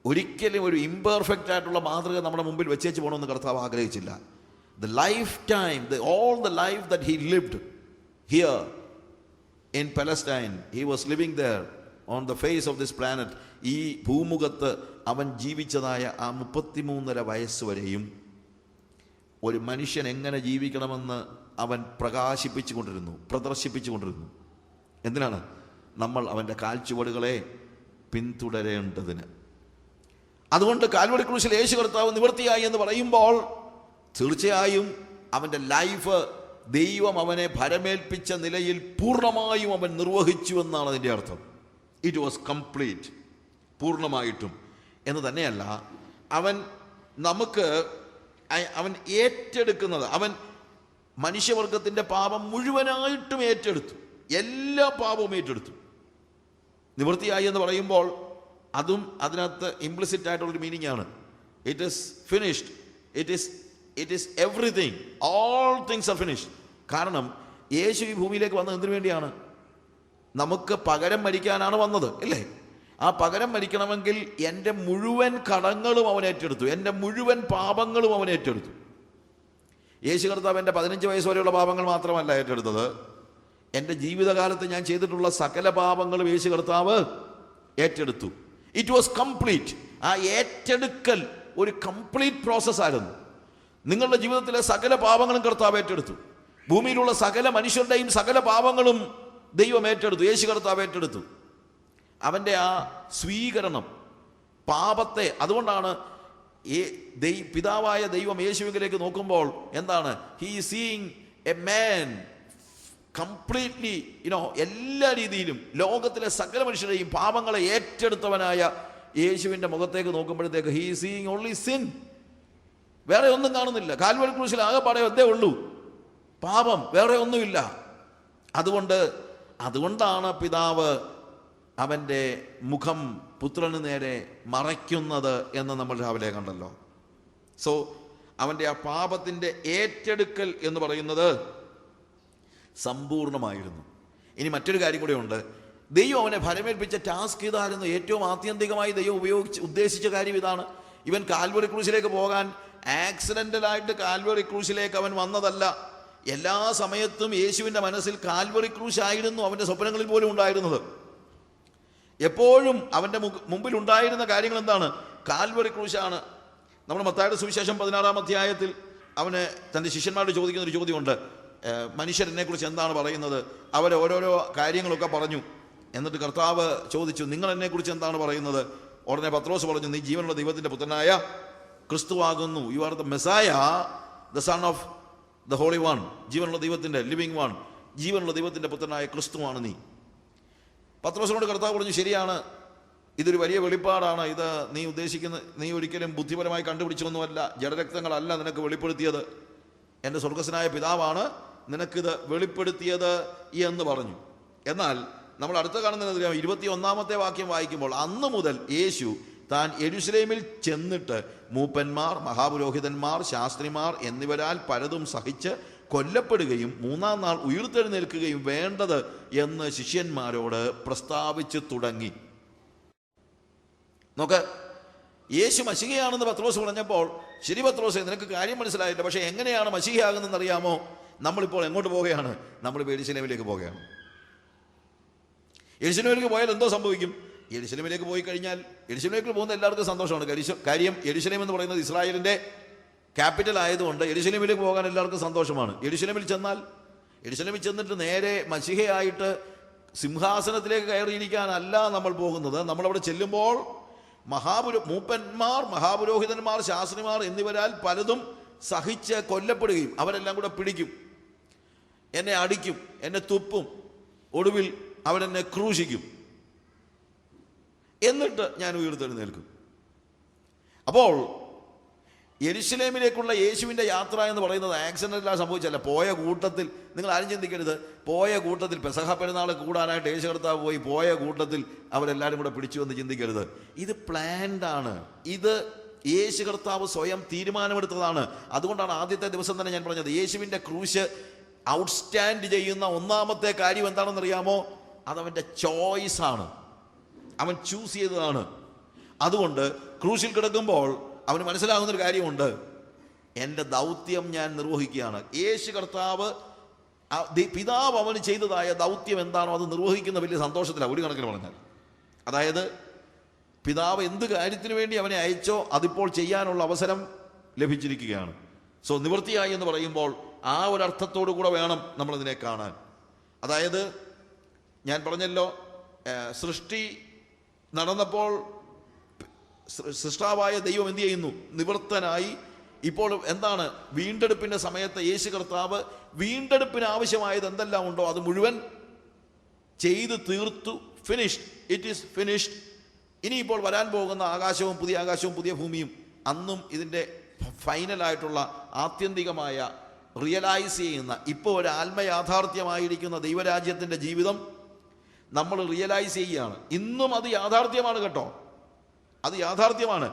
ഒരിക്കലും ഒരു ഇംപെർഫെക്റ്റ് ആയിട്ടുള്ള മാതൃക നമ്മുടെ മുമ്പിൽ വെച്ചേച്ച് പോകണമെന്ന് കർത്താവ് ആഗ്രഹിച്ചില്ല. all the life that he lived here in Palestine, he was living there on the face of this planet. ഈ ഭൂമുഖത്ത് അവൻ ജീവിച്ചതായ ആ 33.5 വയസ്സ് വരെയും ഒരു മനുഷ്യൻ എങ്ങനെ ജീവിക്കണമെന്ന് അവൻ പ്രദർശിപ്പിച്ചുകൊണ്ടിരുന്നു. എന്തിനാണ്? നമ്മൾ അവൻ്റെ കാൽച്ചുവടുകളെ പിന്തുടരേണ്ടതിന്. അതുകൊണ്ട് കാൽവറി ക്രൂശിൽ യേശു കർത്താവ് നിവൃത്തിയായി എന്ന് പറയുമ്പോൾ തീർച്ചയായും അവൻ്റെ ലൈഫ് ദൈവം അവനെ ഭരമേൽപ്പിച്ച നിലയിൽ പൂർണ്ണമായും അവൻ നിർവഹിച്ചു എന്നാണ് അതിൻ്റെ അർത്ഥം. ഇറ്റ് വാസ് കംപ്ലീറ്റ്, പൂർണ്ണമായിട്ടും എന്ന് തന്നെയല്ല, അവൻ ഏറ്റെടുക്കുന്നത്, അവൻ മനുഷ്യവർഗത്തിൻ്റെ പാപം മുഴുവനായിട്ടും ഏറ്റെടുത്തു. എല്ലാ പാപവും ഏറ്റെടുത്തു. നിവൃത്തിയായി എന്ന് പറയുമ്പോൾ അതും അതിനകത്ത് ഇംപ്ലിസിറ്റ് ആയിട്ടുള്ളൊരു മീനിങ് ആണ്. It is finished, it is everything, all things are finished. കാരണം യേശു ഈ ഭൂമിയിലേക്ക് വന്നത് എന്തിനു വേണ്ടിയാണ്? നമുക്ക് പകരം മരിക്കാനാണ് വന്നത്, അല്ലേ? ആ പകരം മരിക്കണമെങ്കിൽ എൻ്റെ മുഴുവൻ കടങ്ങളും അവൻ ഏറ്റെടുത്തു, എൻ്റെ മുഴുവൻ പാപങ്ങളും അവൻ ഏറ്റെടുത്തു. യേശു കർത്താവ് എൻ്റെ 15 വയസ്സ് വരെയുള്ള പാപങ്ങൾ മാത്രമല്ല ഏറ്റെടുത്തത്, എൻ്റെ ജീവിതകാലത്ത് ഞാൻ ചെയ്തിട്ടുള്ള സകല പാപങ്ങളും യേശു കർത്താവ് ഏറ്റെടുത്തു. It was complete. ആ ഏറ്റെടുക്കൽ ഒരു കംപ്ലീറ്റ് പ്രോസസ്സായിരുന്നു. നിങ്ങളുടെ ജീവിതത്തിലെ സകല പാപങ്ങളും കർത്താവ് ഏറ്റെടുത്തു. ഭൂമിയിലുള്ള സകല മനുഷ്യരുടെയും സകല പാപങ്ങളും ദൈവം ഏറ്റെടുത്തു, യേശു കർത്താവ് ഏറ്റെടുത്തു. അവൻ്റെ ആ സ്വീകരണം പാപത്തെ, അതുകൊണ്ടാണ് പിതാവായ ദൈവം യേശുവിലേക്ക് നോക്കുമ്പോൾ എന്താണ്? He is seeing a man completely, എല്ലാ രീതിയിലും ലോകത്തിലെ സകല മനുഷ്യരെയും പാപങ്ങളെ ഏറ്റെടുത്തവനായ യേശുവിൻ്റെ മുഖത്തേക്ക് നോക്കുമ്പോഴത്തേക്ക് he is seeing only sin. വേറെ ഒന്നും കാണുന്നില്ല. കാൽവറി ക്രൂശിൽ ആകെപ്പാടെ ഒന്നേ ഉള്ളൂ, പാപം, വേറെ ഒന്നുമില്ല. അതുകൊണ്ടാണ് പിതാവ് അവൻ്റെ മുഖം പുത്രന് നേരെ മറയ്ക്കുന്നത് എന്ന് നമ്മൾ രാവിലെ കണ്ടല്ലോ. സോ അവൻ്റെ ആ പാപത്തിൻ്റെ ഏറ്റെടുക്കൽ എന്ന് പറയുന്നത് സമ്പൂർണമായിരുന്നു. ഇനി മറ്റൊരു കാര്യം കൂടെ ഉണ്ട്. ദൈവം അവനെ ഭരമേൽപ്പിച്ച ടാസ്ക് ഇതായിരുന്നു. ഏറ്റവും ആത്യന്തികമായി ദൈവം ഉദ്ദേശിച്ച കാര്യം ഇതാണ്. ഇവൻ കാൽവറി ക്രൂശിലേക്ക് പോകാൻ ആക്സിഡൻ്റലായിട്ട് കാൽവറി ക്രൂശിലേക്ക് അവൻ വന്നതല്ല. എല്ലാ സമയത്തും യേശുവിൻ്റെ മനസ്സിൽ കാൽവറി ക്രൂശായിരുന്നു അവൻ്റെ സ്വപ്നങ്ങളിൽ പോലും ഉണ്ടായിരുന്നത്. എപ്പോഴും അവൻ്റെ മുമ്പിൽ ഉണ്ടായിരുന്ന കാര്യങ്ങൾ എന്താണ്? കാൽവറി ക്രൂശാണ്. നമ്മൾ മത്തായിയുടെ സുവിശേഷം 16-ാം അധ്യായത്തിൽ അവന് തൻ്റെ ശിഷ്യന്മാരോട് ചോദിക്കുന്ന ഒരു ചോദ്യമുണ്ട്. മനുഷ്യരെന്നെക്കുറിച്ച് എന്താണ് പറയുന്നത്? അവർ ഓരോരോ കാര്യങ്ങളൊക്കെ പറഞ്ഞു. എന്നിട്ട് കർത്താവ് ചോദിച്ചു, നിങ്ങൾ എന്നെക്കുറിച്ച് എന്താണ് പറയുന്നത്? ഉടനെ പത്രോസ് പറഞ്ഞു, നീ ജീവനുള്ള ദൈവത്തിൻ്റെ പുത്രനായ ക്രിസ്തുവാകുന്നു. You are the Messiah, the son of the holy one. ജീവനുള്ള ദൈവത്തിൻ്റെ, ലിവിങ് വൺ, ജീവനുള്ള ദൈവത്തിൻ്റെ പുത്രനായ ക്രിസ്തുവാണ് നീ. പത്രോസിനോട് കർത്താവ് പറഞ്ഞു, ശരിയാണ്, ഇതൊരു വലിയ വെളിപ്പാടാണ്. ഇത് നീ ഒരിക്കലും ബുദ്ധിപരമായി കണ്ടുപിടിച്ചൊന്നുമല്ല, ജഡരക്തങ്ങളല്ല നിനക്ക് വെളിപ്പെടുത്തിയത്, എൻ്റെ സ്വർഗസ്വനായ പിതാവാണ് നിനക്കിത് വെളിപ്പെടുത്തിയത് എന്ന് പറഞ്ഞു. എന്നാൽ നമ്മൾ അടുത്ത കാണുന്നത് 21-ാമത്തെ വാക്യം വായിക്കുമ്പോൾ, അന്ന് മുതൽ യേശു താൻ യെരൂശലേമിൽ ചെന്നിട്ട് മൂപ്പന്മാർ, മഹാപുരോഹിതന്മാർ, ശാസ്ത്രിമാർ എന്നിവരാൽ പലതും സഹിച്ച് കൊല്ലപ്പെടുകയും 3-ാം നാൾ ഉയിർത്തെഴുന്നേൽക്കുകയും വേണ്ടത് എന്ന് ശിഷ്യന്മാരോട് പ്രസ്താവിച്ചു തുടങ്ങി. നോക്ക്, യേശു മശിഹയാണെന്ന് പത്രോസ് പറഞ്ഞപ്പോൾ, ശരി പത്രോസേ, നിനക്ക് കാര്യം മനസ്സിലായില്ല, പക്ഷേ എങ്ങനെയാണ് മശിഹയാകുന്നതെന്ന് അറിയാമോ? നമ്മളിപ്പോൾ എങ്ങോട്ട് പോവുകയാണ്? നമ്മൾ യെരൂശലേമിലേക്ക് പോവുകയാണ്. യെരൂശലേമിലേക്ക് പോയാൽ എന്തോ സംഭവിക്കും? യെരുശലേമിലേക്ക് പോയി കഴിഞ്ഞാൽ, യെരുശലേമിലേക്ക് പോകുന്ന എല്ലാവർക്കും സന്തോഷമാണ്. കാര്യം യെരുശലേം എന്ന് പറയുന്നത് ഇസ്രായേലിൻ്റെ ക്യാപിറ്റൽ ആയതുകൊണ്ട് യെരുശലേമിലേക്ക് പോകാൻ എല്ലാവർക്കും സന്തോഷമാണ്. യെരുശലേമിൽ ചെന്നിട്ട് നേരെ മശിഹയായിട്ട് സിംഹാസനത്തിലേക്ക് കയറിയിരിക്കാനല്ല നമ്മൾ പോകുന്നത്. നമ്മളവിടെ ചെല്ലുമ്പോൾ മൂപ്പന്മാർ, മഹാപുരോഹിതന്മാർ, ശാസ്ത്രിമാർ എന്നിവരാൽ പലതും സഹിച്ച് കൊല്ലപ്പെടുകയും അവരെല്ലാം കൂടെ പിടിക്കും, എന്നെ അടിക്കും, എന്നെ തുപ്പും, ഒടുവിൽ അവരെന്നെ ക്രൂശിക്കും, എന്നിട്ട് ഞാൻ ഉയർത്തെഴുന്നേൽക്കും. അപ്പോൾ യെരുശലേമിലേക്കുള്ള യേശുവിൻ്റെ യാത്ര എന്ന് പറയുന്നത് ആക്സിഡൻ്റെല്ലാം സംഭവിച്ചല്ല. പോയ കൂട്ടത്തിൽ, നിങ്ങൾ ആരും ചിന്തിക്കരുത്, പോയ കൂട്ടത്തിൽ പെസഹ പെരുന്നാൾ കൂടാനായിട്ട് യേശു കർത്താവ് പോയ കൂട്ടത്തിൽ അവരെല്ലാവരും കൂടെ പിടിച്ചു എന്ന് ചിന്തിക്കരുത്. ഇത് പ്ലാൻഡ് ആണ്. ഇത് യേശു കർത്താവ് സ്വയം തീരുമാനമെടുത്തതാണ്. അതുകൊണ്ടാണ് ആദ്യത്തെ ദിവസം തന്നെ ഞാൻ പറഞ്ഞത്, യേശുവിൻ്റെ ക്രൂശ് ഔട്ട്സ്റ്റാൻഡ് ചെയ്യുന്ന ഒന്നാമത്തെ കാര്യം എന്താണെന്നറിയാമോ? അതവൻ്റെ ചോയ്സാണ്. അവൻ ചൂസ് ചെയ്തതാണ്. അതുകൊണ്ട് ക്രൂശിൽ കിടക്കുമ്പോൾ അവന് മനസ്സിലാകുന്നൊരു കാര്യമുണ്ട്, എൻ്റെ ദൗത്യം ഞാൻ നിർവഹിക്കുകയാണ്. യേശു കർത്താവ് പിതാവ് അവന് ചെയ്തതായ ദൗത്യം എന്താണോ അത് നിർവഹിക്കുന്ന വലിയ സന്തോഷത്തിലാണ്, ഒരു കണക്കിന് പറഞ്ഞാൽ. അതായത് പിതാവ് എന്ത് കാര്യത്തിന് വേണ്ടി അവനെ അയച്ചോ അതിപ്പോൾ ചെയ്യാനുള്ള അവസരം ലഭിച്ചിരിക്കുകയാണ്. സോ നിവൃത്തിയായി എന്ന് പറയുമ്പോൾ ആ ഒരർത്ഥത്തോടു കൂടെ വേണം നമ്മളതിനെ കാണാൻ. അതായത് ഞാൻ പറഞ്ഞല്ലോ, സൃഷ്ടി നടന്നപ്പോൾ സൃഷ്ടാവായ ദൈവം എന്ത് ചെയ്യുന്നു? നിവൃത്തനായി. ഇപ്പോൾ എന്താണ്? വീണ്ടെടുപ്പിൻ്റെ സമയത്ത് യേശു കർത്താവ് വീണ്ടെടുപ്പിന് ആവശ്യമായത് എന്തെല്ലാം ഉണ്ടോ അത് മുഴുവൻ ചെയ്ത് തീർത്തു. Finished, it is finished. ഇനിയിപ്പോൾ വരാൻ പോകുന്ന ആകാശവും പുതിയ ഭൂമിയും അന്നും ഇതിൻ്റെ ഫൈനലായിട്ടുള്ള ആത്യന്തികമായ റിയലൈസ് ചെയ്യുന്ന, ഇപ്പോൾ ഒരു ആത്മയാഥാർത്ഥ്യമായിരിക്കുന്ന ദൈവരാജ്യത്തിൻ്റെ ജീവിതം നമ്മൾ റിയലൈസ് ചെയ്യുകയാണ്. ഇന്നും അത് യാഥാർത്ഥ്യമാണ് കേട്ടോ, അത് യാഥാർത്ഥ്യമാണ്.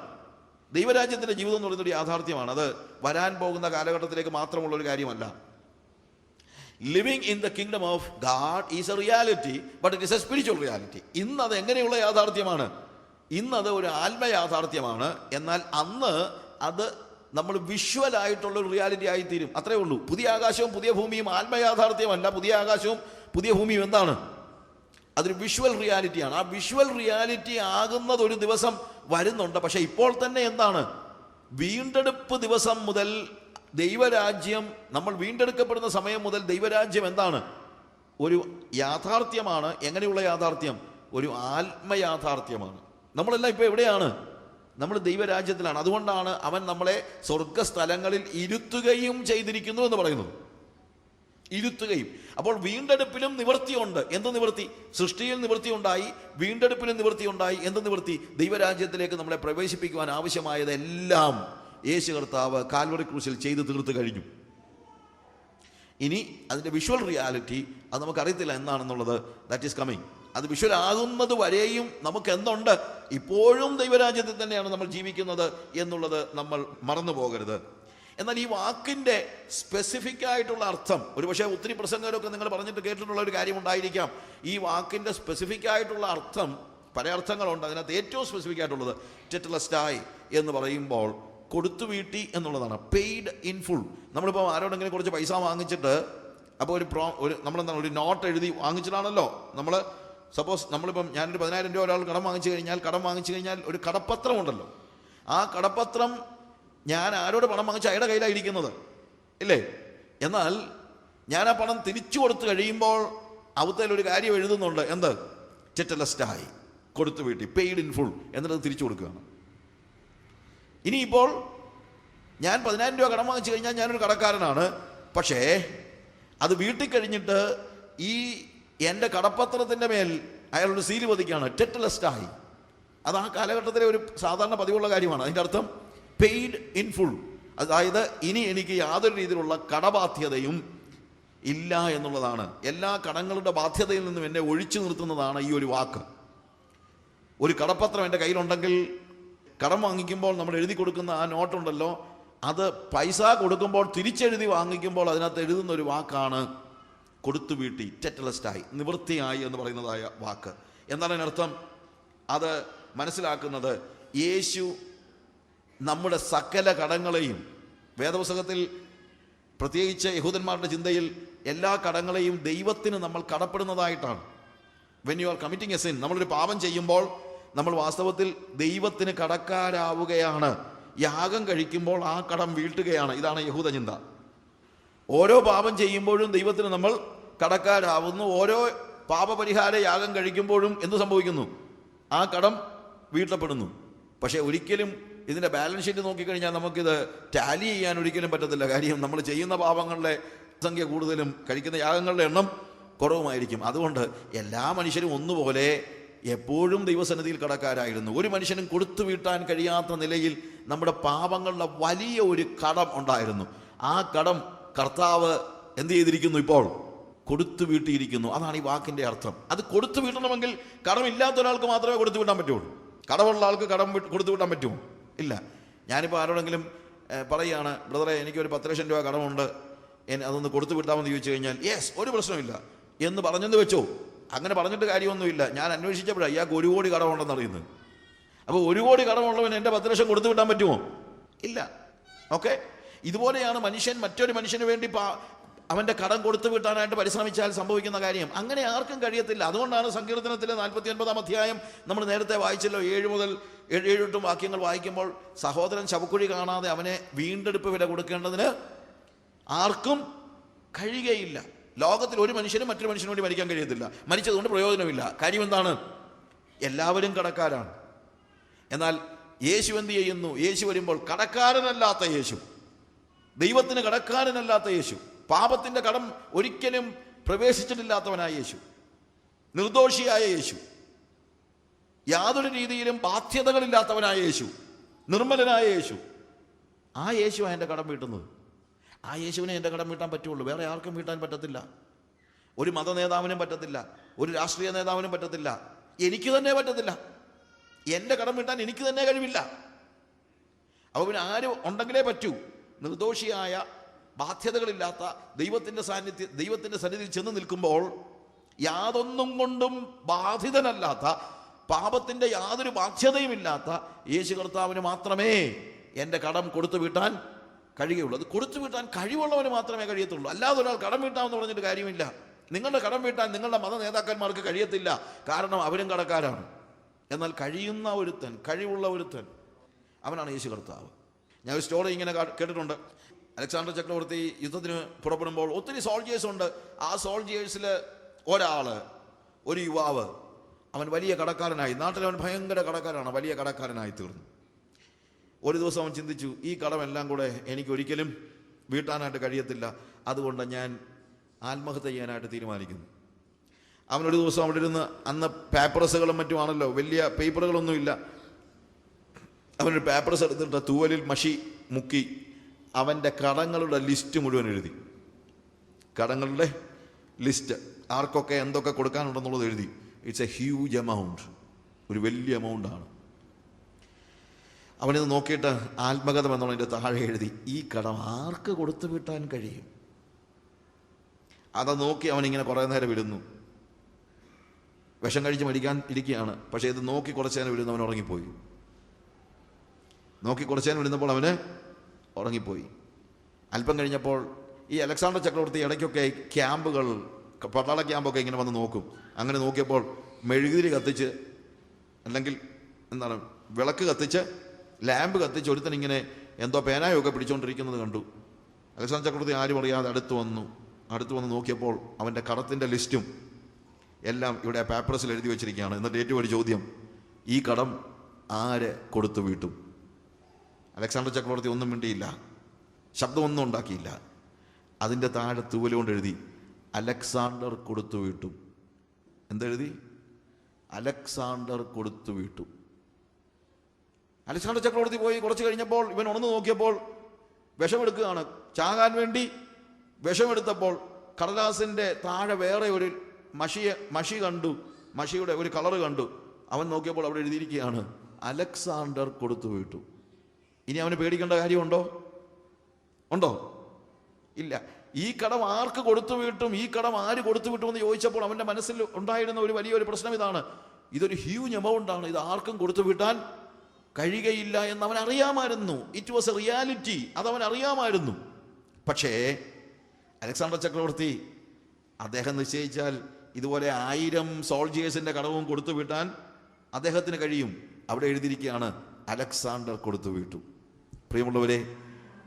ദൈവരാജ്യത്തിൻ്റെ ജീവിതം എന്ന് പറയുന്നൊരു യാഥാർത്ഥ്യമാണ്. അത് വരാൻ പോകുന്ന കാലഘട്ടത്തിലേക്ക് മാത്രമുള്ളൊരു കാര്യമല്ല. Living in the kingdom of God is A reality, but it is A spiritual reality. ഇന്നത് എങ്ങനെയുള്ള യാഥാർത്ഥ്യമാണ്? ഇന്നത് ഒരു ആത്മയാഥാർത്ഥ്യമാണ്. എന്നാൽ അന്ന് അത് നമ്മൾ വിഷ്വലായിട്ടുള്ളൊരു റിയാലിറ്റി ആയിത്തീരും. അത്രേ ഉള്ളൂ. പുതിയ ആകാശവും പുതിയ ഭൂമിയും ആത്മയാഥാർത്ഥ്യമല്ല. പുതിയ ആകാശവും പുതിയ ഭൂമിയും എന്താണ്? അതൊരു വിഷ്വൽ റിയാലിറ്റിയാണ്. ആ വിഷ്വൽ റിയാലിറ്റി ആകുന്നത് ഒരു ദിവസം വരുന്നുണ്ട്. പക്ഷെ ഇപ്പോൾ തന്നെ എന്താണ്? വീണ്ടെടുപ്പ് ദിവസം മുതൽ ദൈവരാജ്യം, നമ്മൾ വീണ്ടെടുക്കപ്പെടുന്ന സമയം മുതൽ ദൈവരാജ്യം എന്താണ്? ഒരു യാഥാർത്ഥ്യമാണ്. എങ്ങനെയുള്ള യാഥാർത്ഥ്യം? ഒരു ആത്മയാഥാർത്ഥ്യമാണ്. നമ്മളെല്ലാം ഇപ്പോൾ എവിടെയാണ്? നമ്മൾ ദൈവരാജ്യത്തിലാണ്. അതുകൊണ്ടാണ് അവൻ നമ്മളെ സ്വർഗസ്ഥലങ്ങളിൽ ഇരുത്തുകയും ചെയ്തിരിക്കുന്നു എന്ന് പറയുന്നത്. ഇരുത്തുകയും. അപ്പോൾ വീണ്ടെടുപ്പിലും നിവൃത്തിയുണ്ട്. എന്ത് നിവൃത്തി? സൃഷ്ടിയിൽ നിവൃത്തി ഉണ്ടായി, വീണ്ടെടുപ്പിലും നിവൃത്തി ഉണ്ടായി. എന്ത് നിവൃത്തി? ദൈവരാജ്യത്തിലേക്ക് നമ്മളെ പ്രവേശിപ്പിക്കുവാൻ ആവശ്യമായതെല്ലാം യേശു കർത്താവ് കാൽവറി ക്രൂശിൽ ചെയ്ത് തീർത്ത് കഴിഞ്ഞു. ഇനി അതിൻ്റെ വിഷ്വൽ റിയാലിറ്റി അത് നമുക്കറിയത്തില്ല എന്താണെന്നുള്ളത്. That is coming. അത് വിഷ്വൽ ആകുന്നത് വരെയും നമുക്ക് എന്തുണ്ട്? ഇപ്പോഴും ദൈവരാജ്യത്തിൽ തന്നെയാണ് നമ്മൾ ജീവിക്കുന്നത് എന്നുള്ളത് നമ്മൾ മറന്നു പോകരുത്. എന്നാൽ ഈ വാക്കിൻ്റെ സ്പെസിഫിക് ആയിട്ടുള്ള അർത്ഥം, ഒരുപക്ഷെ ഒത്തിരി പ്രസംഗരൊക്കെ നിങ്ങൾ പറഞ്ഞിട്ട് കേട്ടിട്ടുള്ള ഒരു കാര്യം ഉണ്ടായിരിക്കാം. ഈ വാക്കിൻ്റെ സ്പെസിഫിക് ആയിട്ടുള്ള അർത്ഥം പല അർത്ഥങ്ങളുണ്ട്. അതിനകത്ത് ഏറ്റവും സ്പെസിഫിക് ആയിട്ടുള്ളത് ടെറ്റലസ്റ്റായി എന്ന് പറയുമ്പോൾ കൊടുത്തു വീട്ടി എന്നുള്ളതാണ്. Paid in full. നമ്മളിപ്പോൾ ആരോടെങ്കിലും കുറച്ച് പൈസ വാങ്ങിച്ചിട്ട്, അപ്പോൾ നമ്മളെന്താണ് ഒരു നോട്ട് എഴുതി വാങ്ങിച്ചിട്ടാണല്ലോ നമ്മൾ. സപ്പോസ് നമ്മളിപ്പം ഞാനൊരു 10,000 രൂപ ഒരാൾ കടം വാങ്ങിച്ചു കഴിഞ്ഞാൽ ഒരു കടപ്പത്രം ഉണ്ടല്ലോ. ആ കടപ്പത്രം ഞാൻ ആരോട് പണം വാങ്ങിച്ച അയാളുടെ കയ്യിലാണ് ഇരിക്കുന്നത്, ഇല്ലേ? എന്നാൽ ഞാൻ ആ പണം തിരിച്ചു കൊടുത്തു കഴിയുമ്പോൾ അവത്തേലൊരു കാര്യം എഴുതുന്നുണ്ട്. എന്ത്? ടെറ്റലസ്റ്റായി, കൊടുത്തു വീട്ടി, പെയ്ഡ് ഇൻ ഫുൾ എന്നിട്ട് തിരിച്ചു കൊടുക്കുകയാണ്. ഇനിയിപ്പോൾ ഞാൻ 10,000 രൂപ കടം വാങ്ങിച്ചു കഴിഞ്ഞാൽ ഞാനൊരു കടക്കാരനാണ്. പക്ഷേ അത് വീട്ടിൽ കഴിഞ്ഞിട്ട് ഈ എൻ്റെ കടപ്പത്രത്തിൻ്റെ മേൽ അയാളൊരു സീല് പതിക്കുകയാണ്, ടെറ്റലസ്റ്റായി. അത് ആ കാലഘട്ടത്തിലെ ഒരു സാധാരണ പതിവുള്ള കാര്യമാണ്. അതിൻ്റെ അർത്ഥം പെയ്ഡ് ഇൻ ഫുൾ. അതായത് ഇനി എനിക്ക് യാതൊരു രീതിയിലുള്ള കടബാധ്യതയും ഇല്ല എന്നുള്ളതാണ്. എല്ലാ കടങ്ങളുടെ ബാധ്യതയിൽ നിന്നും എന്നെ ഒഴിച്ചു നിർത്തുന്നതാണ് ഈ ഒരു വാക്ക്. ഒരു കടപ്പത്രം എൻ്റെ കയ്യിലുണ്ടെങ്കിൽ കടം വാങ്ങിക്കുമ്പോൾ നമ്മൾ എഴുതി കൊടുക്കുന്ന ആ നോട്ടുണ്ടല്ലോ, അത് പൈസ കൊടുക്കുമ്പോൾ തിരിച്ചെഴുതി വാങ്ങിക്കുമ്പോൾ അതിനകത്ത് എഴുതുന്ന ഒരു വാക്കാണ് കൊടുത്തു വീട്ടി, ടെറ്റലസ്റ്റായി, നിവൃത്തിയായി എന്ന് പറയുന്നതായ വാക്ക്. എന്താണ് അതിനർത്ഥം? അത് മനസ്സിലാക്കുന്നത് യേശു നമ്മുടെ സകല കടങ്ങളെയും, വേദപുസ്തകത്തിൽ പ്രത്യേകിച്ച് യഹൂദന്മാരുടെ ചിന്തയിൽ എല്ലാ കടങ്ങളെയും ദൈവത്തിന് നമ്മൾ കടപ്പെടുന്നതായിട്ടാണ്. When you are committing a sin, നമ്മളൊരു പാപം ചെയ്യുമ്പോൾ നമ്മൾ വാസ്തവത്തിൽ ദൈവത്തിന് കടക്കാരാവുകയാണ്. യാഗം കഴിക്കുമ്പോൾ ആ കടം വീട്ടുകയാണ്. ഇതാണ് യഹൂദ ചിന്ത. ഓരോ പാപം ചെയ്യുമ്പോഴും ദൈവത്തിന് നമ്മൾ കടക്കാരാവുന്നു. ഓരോ പാപപരിഹാര യാഗം കഴിക്കുമ്പോഴും എന്ത് സംഭവിക്കുന്നു? ആ കടം വീട്ടപ്പെടുന്നു. പക്ഷേ ഒരിക്കലും ഇതിൻ്റെ ബാലൻസ് ഷീറ്റ് നോക്കിക്കഴിഞ്ഞാൽ നമുക്കിത് ടാലി ചെയ്യാൻ ഒരിക്കലും പറ്റത്തില്ല. കാര്യം നമ്മൾ ചെയ്യുന്ന പാപങ്ങളുടെ സംഖ്യ കൂടുതലും കഴിക്കുന്ന യാഗങ്ങളുടെ എണ്ണം കുറവുമായിരിക്കും. അതുകൊണ്ട് എല്ലാ മനുഷ്യരും ഒന്നുപോലെ എപ്പോഴും ദൈവസന്നിധിയിൽ കടക്കാരായിരുന്നു. ഒരു മനുഷ്യനും കൊടുത്തു വീട്ടാൻ കഴിയാത്ത നിലയിൽ നമ്മുടെ പാപങ്ങളുടെ വലിയ ഒരു കടം ഉണ്ടായിരുന്നു. ആ കടം കർത്താവ് എന്ത് ചെയ്തിരിക്കുന്നു? ഇപ്പോൾ കൊടുത്തു വീട്ടിയിരിക്കുന്നു. അതാണ് ഈ വാക്കിൻ്റെ അർത്ഥം. അത് കൊടുത്തു വീട്ടണമെങ്കിൽ കടമില്ലാത്ത ഒരാൾക്ക് മാത്രമേ കൊടുത്തു വീട്ടാൻ പറ്റുള്ളൂ. കടമുള്ള ആൾക്ക് കടം കൊടുത്തു വീട്ടാൻ പറ്റുമോ? ഇല്ല. ഞാനിപ്പോൾ ആരോടെങ്കിലും പറയുകയാണ്, ബ്രദറെ എനിക്കൊരു 10 ലക്ഷം രൂപ കടമുണ്ട്, അതൊന്ന് കൊടുത്തു വിട്ടാമെന്ന് ചോദിച്ചു കഴിഞ്ഞാൽ യെസ്, ഒരു പ്രശ്നമില്ല എന്ന് പറഞ്ഞെന്ന് വെച്ചോ. അങ്ങനെ പറഞ്ഞിട്ട് കാര്യമൊന്നുമില്ല. ഞാൻ അന്വേഷിച്ചപ്പോഴാണ് ഇയാൾക്ക് 1 കോടി കടമുണ്ടെന്ന് അറിയുന്നത്. അപ്പോൾ 1 കോടി കടമുള്ളവന് എൻ്റെ 10 ലക്ഷം കൊടുത്തു വിട്ടാൻ പറ്റുമോ? ഇല്ല. ഓക്കെ, ഇതുപോലെയാണ് മനുഷ്യൻ മറ്റൊരു മനുഷ്യന് വേണ്ടി അവൻ്റെ കടം കൊടുത്തു വിട്ടാനായിട്ട് പരിശ്രമിച്ചാൽ സംഭവിക്കുന്ന കാര്യം. അങ്ങനെ ആർക്കും കഴിയത്തില്ല. അതുകൊണ്ടാണ് സങ്കീർത്തനത്തിലെ 49-ാം അധ്യായം നമ്മൾ നേരത്തെ വായിച്ചല്ലോ, 7 മുതൽ 7-8 വാക്യങ്ങൾ വായിക്കുമ്പോൾ, സഹോദരൻ ശവക്കുഴി കാണാതെ അവനെ വീണ്ടെടുപ്പ് വില കൊടുക്കേണ്ടതിന് ആർക്കും കഴിയുകയില്ല. ലോകത്തിൽ ഒരു മനുഷ്യനും മറ്റൊരു മനുഷ്യന് വേണ്ടി മരിക്കാൻ കഴിയത്തില്ല. മരിച്ചതുകൊണ്ട് പ്രയോജനമില്ല. കാര്യം എന്താണ്? എല്ലാവരും കടക്കാരാണ്. എന്നാൽ യേശു എന്ത് ചെയ്യുന്നു? യേശു വരുമ്പോൾ കടക്കാരനല്ലാത്ത യേശു, ദൈവത്തിന് കടക്കാരനല്ലാത്ത യേശു, പാപത്തിൻ്റെ കടം ഒരിക്കലും പ്രവേശിച്ചിട്ടില്ലാത്തവനായ യേശു, നിർദോഷിയായ യേശു, യാതൊരു രീതിയിലും ബാധ്യതകളില്ലാത്തവനായ യേശു, നിർമ്മലനായ യേശു, ആ യേശുവാണ് എൻ്റെ കടം വീട്ടുന്നത്. ആ യേശുവിനെ എൻ്റെ കടം വീട്ടാൻ പറ്റുള്ളൂ. വേറെ ആർക്കും വീട്ടാൻ പറ്റത്തില്ല. ഒരു മത നേതാവിനും പറ്റത്തില്ല, ഒരു രാഷ്ട്രീയ നേതാവിനും പറ്റത്തില്ല, എനിക്ക് തന്നെ പറ്റത്തില്ല. എൻ്റെ കടം വീട്ടാൻ എനിക്ക് തന്നെ കഴിവില്ല. അപ്പോൾ പിന്നെ ആര് ഉണ്ടെങ്കിലേ പറ്റൂ? നിർദോഷിയായ, ബാധ്യതകളില്ലാത്ത, ദൈവത്തിൻ്റെ സന്നിധിയിൽ ചെന്ന് നിൽക്കുമ്പോൾ യാതൊന്നും കൊണ്ടും ബാധിതനല്ലാത്ത, പാപത്തിൻ്റെ യാതൊരു ബാധ്യതയുമില്ലാത്ത യേശു കർത്താവിന് മാത്രമേ എൻ്റെ കടം കൊടുത്തു വീട്ടാൻ കഴിയുള്ളൂ. അത് കൊടുത്തു വീട്ടാൻ കഴിവുള്ളവന് മാത്രമേ കഴിയത്തുള്ളൂ. അല്ലാതെ ഒരാൾ കടം വീട്ടാമെന്ന് പറഞ്ഞിട്ട് കാര്യമില്ല. നിങ്ങളുടെ കടം വീട്ടാൻ നിങ്ങളുടെ മത നേതാക്കന്മാർക്ക് കഴിയത്തില്ല. കാരണം അവരും കടക്കാരാണ്. എന്നാൽ കഴിയുന്ന ഒരുത്തൻ, കഴിവുള്ള ഒരുത്തൻ, അവനാണ് യേശു കർത്താവ്. ഞാൻ ഒരു സ്റ്റോറി ഇങ്ങനെ കേട്ടിട്ടുണ്ട്. അലക്സാണ്ടർ ചക്രവർത്തി യുദ്ധത്തിന് പുറപ്പെടുമ്പോൾ ഒത്തിരി സോൾജിയേഴ്സ് ഉണ്ട്. ആ സോൾജിയേഴ്സിൽ ഒരു യുവാവ്, അവൻ വലിയ കടക്കാരനായി. നാട്ടിൽ അവൻ ഭയങ്കര കടക്കാരാണ്, വലിയ കടക്കാരനായി തീർന്നു. ഒരു ദിവസം അവൻ ചിന്തിച്ചു, ഈ കടമെല്ലാം കൂടെ എനിക്ക് ഒരിക്കലും വീട്ടാനായിട്ട് കഴിയത്തില്ല, അതുകൊണ്ട് ഞാൻ ആത്മഹത്യ ചെയ്യാനായിട്ട് തീരുമാനിക്കുന്നു. അവനൊരു ദിവസം അവിടെ ഇരുന്ന്, അന്ന് പേപ്പർസുകളും മറ്റുമാണല്ലോ, വലിയ പേപ്പറുകളൊന്നുമില്ല. അവനൊരു പേപ്പർസ് എടുത്തിട്ട് തൂവലിൽ മഷി മുക്കി അവൻ്റെ കടങ്ങളുടെ ലിസ്റ്റ് മുഴുവൻ എഴുതി. കടങ്ങളുടെ ലിസ്റ്റ്, ആർക്കൊക്കെ എന്തൊക്കെ കൊടുക്കാനുണ്ടെന്നുള്ളത് എഴുതി. ഇറ്റ്സ് എ ഹ്യൂജ് എമൗണ്ട്, ഒരു വലിയ എമൗണ്ടാണ്. അവനിത് നോക്കിയിട്ട് ആത്മകഥം എന്നുള്ളതിൻ്റെ താഴെ എഴുതി, ഈ കടം ആർക്ക് കൊടുത്തു വീട്ടാൻ കഴിയും? അത് നോക്കി അവനിങ്ങനെ കുറേ നേരം ഇരുന്നു. വിഷം കഴിച്ച് മരിക്കാൻ ഇരിക്കുകയാണ്. പക്ഷേ ഇത് നോക്കി കുറച്ച് നേരം ഇരുന്ന് അവൻ ഉറങ്ങിപ്പോയി. നോക്കി കുറച്ച് നേരം ഇരുന്നപ്പോൾ അവന് ഉറങ്ങിപ്പോയി. അല്പം കഴിഞ്ഞപ്പോൾ ഈ അലക്സാണ്ടർ ചക്രവർത്തി ഇടയ്ക്കൊക്കെ ക്യാമ്പുകൾ, പട്ടാള ക്യാമ്പൊക്കെ ഇങ്ങനെ വന്ന് നോക്കും. അങ്ങനെ നോക്കിയപ്പോൾ മെഴുകുതിരി കത്തിച്ച്, അല്ലെങ്കിൽ എന്താണ്, വിളക്ക് കത്തിച്ച്, ലാമ്പ് കത്തിച്ച് ഒരുത്തൻ ഇങ്ങനെ എന്തോ പേനായൊക്കെ പിടിച്ചുകൊണ്ടിരിക്കുന്നത് കണ്ടു. അലക്സാണ്ടർ ചക്രവർത്തി ആരും അറിയാതെ അടുത്ത് വന്ന് നോക്കിയപ്പോൾ അവൻ്റെ കടത്തിൻ്റെ ലിസ്റ്റും എല്ലാം ഇവിടെ പേപ്പർസിൽ എഴുതി വെച്ചിരിക്കുകയാണ്. എന്നിട്ട് ഏറ്റവും ഒരു ചോദ്യം, ഈ കടം ആര് കൊടുത്തു വീട്ടും? അലക്സാണ്ടർ ചക്രവർത്തി ഒന്നും മിണ്ടിയില്ല, ശബ്ദമൊന്നും ഉണ്ടാക്കിയില്ല. അതിൻ്റെ താഴെ തൂവലുകൊണ്ട് എഴുതി, അലക്സാണ്ടർ കൊടുത്തു വീട്ടും. എന്തെഴുതി? അലക്സാണ്ടർ കൊടുത്തു വീട്ടും. അലക്സാണ്ടർ ചക്രവർത്തി പോയി കുറച്ച് കഴിഞ്ഞപ്പോൾ ഇവൻ ഉണർന്നു നോക്കിയപ്പോൾ വിഷമെടുക്കുകയാണ്. ചാകാൻ വേണ്ടി വിഷമെടുത്തപ്പോൾ കടലാസിൻ്റെ താഴെ വേറെ ഒരു മഷി കണ്ടു, മഷിയുടെ ഒരു കളറ് കണ്ടു. അവൻ നോക്കിയപ്പോൾ അവിടെ എഴുതിയിരിക്കുകയാണ്, അലക്സാണ്ടർ കൊടുത്തു വീട്ടു. ഇനി അവന് പേടിക്കേണ്ട കാര്യമുണ്ടോ? ഉണ്ടോ? ഇല്ല. ഈ കടം ആർക്ക് കൊടുത്തു വീട്ടും, ഈ കടം ആര് കൊടുത്തു വിട്ടുമെന്ന് ചോദിച്ചപ്പോൾ അവൻ്റെ മനസ്സിൽ ഉണ്ടായിരുന്ന ഒരു വലിയൊരു പ്രശ്നം ഇതാണ്, ഇതൊരു ഹ്യൂജ് എമൗണ്ടാണ്, ഇത് ആർക്കും കൊടുത്തു വീട്ടാൻ കഴിയുകയില്ല എന്ന് അവൻ അറിയാമായിരുന്നു. ഇറ്റ് വാസ് എ റിയാലിറ്റി, അതവൻ അറിയാമായിരുന്നു. പക്ഷേ അലക്സാണ്ടർ ചക്രവർത്തി അദ്ദേഹം നിശ്ചയിച്ചാൽ ഇതുപോലെ 1000 സോൾജിയേഴ്സിൻ്റെ കടവും കൊടുത്തു വീട്ടാൻ അദ്ദേഹത്തിന് കഴിയും. അവിടെ എഴുതിയിരിക്കുകയാണ്, അലക്സാണ്ടർ കൊടുത്തു വിട്ടു. പ്രിയമുള്ളവരെ,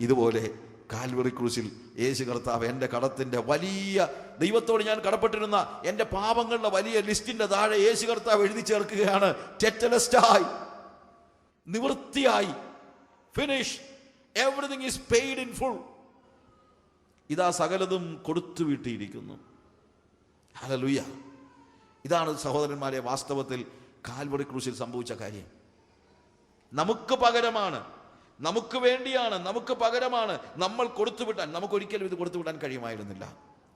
ഇതുപോലെ കാൽവറി ക്രൂശിൽ യേശു കർത്താവ് എൻ്റെ കടത്തിൻ്റെ വലിയ, ദൈവത്തോട് ഞാൻ കടപ്പെട്ടിരുന്ന എൻ്റെ പാപങ്ങളുടെ വലിയ ലിസ്റ്റിൻ്റെ താഴെ യേശു കർത്താവ് എഴുതി ചേർക്കുകയാണ്, ടെറ്റലസ്റ്റായി, നിവൃത്തിയായി, finish, everything is paid in full. ഇതാ സകലതും കൊടുത്തു വീട്ടിയിരിക്കുന്നു. ഹല്ലേലൂയ. ഇതാണ് സഹോദരന്മാരെ വാസ്തവത്തിൽ കാൽവറി ക്രൂശിൽ സംഭവിച്ച കാര്യം. നമുക്ക് പകരമാണ്, നമുക്ക് വേണ്ടിയാണ്, നമുക്ക് പകരമാണ് നമ്മൾ കൊടുത്തുവിട്ടാൻ. നമുക്കൊരിക്കലും ഇത് കൊടുത്തുവിടാൻ കഴിയുമായിരുന്നില്ല.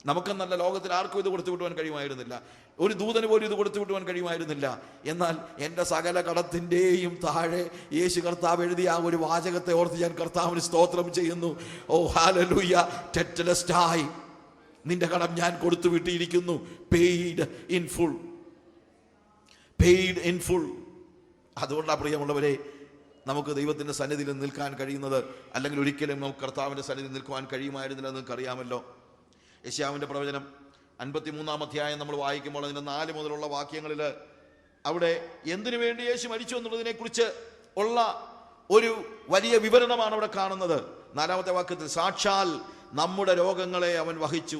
നമുക്കെന്നല്ല, ലോകത്തിൽ ആർക്കും ഇത് കൊടുത്തു വിട്ടുവാൻ കഴിയുമായിരുന്നില്ല. ഒരു ദൂതന് പോലും ഇത് കൊടുത്തു വിട്ടുവാൻ കഴിയുമായിരുന്നില്ല. എന്നാൽ എൻ്റെ സകല കടത്തിൻ്റെയും താഴെ യേശു കർത്താവ് എഴുതിയ ആ ഒരു വാചകത്തെ ഓർത്ത് ഞാൻ കർത്താവിന് സ്തോത്രം ചെയ്യുന്നു. ഓ ഹല്ലേലൂയ. ടെറ്റലസ്റ്റായി, നിന്റെ കടം ഞാൻ കൊടുത്തു വിട്ടിരിക്കുന്നു. Paid in full, paid in full. അതുകൊണ്ടാണ് പ്രിയമുള്ളവരെ നമുക്ക് ദൈവത്തിൻ്റെ സന്നിധിയിൽ നിൽക്കാൻ കഴിയുന്നത്. അല്ലെങ്കിൽ ഒരിക്കലും നമുക്ക് കർത്താവിൻ്റെ സന്നിധിയിൽ നിൽക്കുവാൻ കഴിയുമായിരുന്നില്ല. നിങ്ങൾക്ക് അറിയാമല്ലോ, യെശയ്യാവിൻ്റെ പ്രവചനം 53-ാം അധ്യായം നമ്മൾ വായിക്കുമ്പോൾ അതിൻ്റെ 4 മുതലുള്ള വാക്യങ്ങളിൽ അവിടെ എന്തിനു വേണ്ടി യേശു മരിച്ചു എന്നുള്ളതിനെ കുറിച്ച് ഉള്ള ഒരു വലിയ വിവരണമാണ് അവിടെ കാണുന്നത്. 4-ാമത്തെ വാക്യത്തിൽ, സാക്ഷാൽ നമ്മുടെ രോഗങ്ങളെ അവൻ വഹിച്ചു,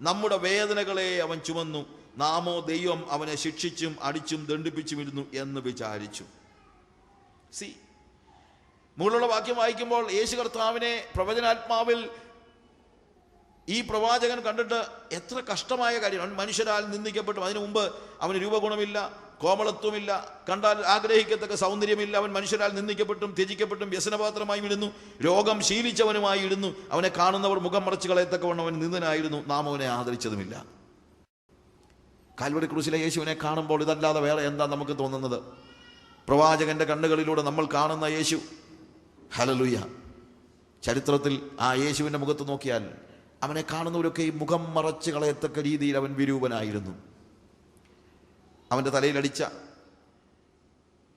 നമ്മുടെ വേദനകളെ അവൻ ചുമന്നു, നാമോ ദൈവം അവനെ ശിക്ഷിച്ചും അടിച്ചും ദണ്ഡിപ്പിച്ചുമിരുന്നു എന്ന് വിചാരിച്ചു. സി, മുകളിലുള്ള വാക്യം വായിക്കുമ്പോൾ യേശു കർത്താവിനെ പ്രവചനാത്മാവിൽ ഈ പ്രവാചകൻ കണ്ടിട്ട് എത്ര കഷ്ടമായ കാര്യം. അവൻ മനുഷ്യരാൽ നിന്ദിക്കപ്പെട്ടു. അതിനു മുമ്പ് അവന് രൂപഗുണമില്ല, കോമളത്വമില്ല, കണ്ടാൽ ആഗ്രഹിക്കത്തക്ക സൗന്ദര്യമില്ല. അവൻ മനുഷ്യരാൽ നിന്ദിക്കപ്പെട്ടും ത്യജിക്കപ്പെട്ടും വ്യസനപാത്രമായി ഇടുന്നു, രോഗം ശീലിച്ചവനുമായി ഇടുന്നു. അവനെ കാണുന്നവർ മുഖം മറച്ചു കളയത്തക്കവണ്ണം അവൻ നിന്ദനായിരുന്നു, നാം അവനെ ആദരിച്ചതുമില്ല. കാൽവറി ക്രൂശിലെ യേശുവിനെ കാണുമ്പോൾ ഇതല്ലാതെ വേറെ എന്താ നമുക്ക് തോന്നുന്നത്? പ്രവാചകന്റെ കണ്ണുകളിലൂടെ നമ്മൾ കാണുന്ന യേശു, ഹല്ലേലൂയ. ചരിത്രത്തിൽ ആ യേശുവിൻ്റെ മുഖത്ത് നോക്കിയാൽ അവനെ കാണുന്നവരൊക്കെ ഈ മുഖം മറച്ച് കളയത്തക്ക രീതിയിൽ അവൻ വിരൂപനായിരുന്നു. അവൻ്റെ തലയിലടിച്ച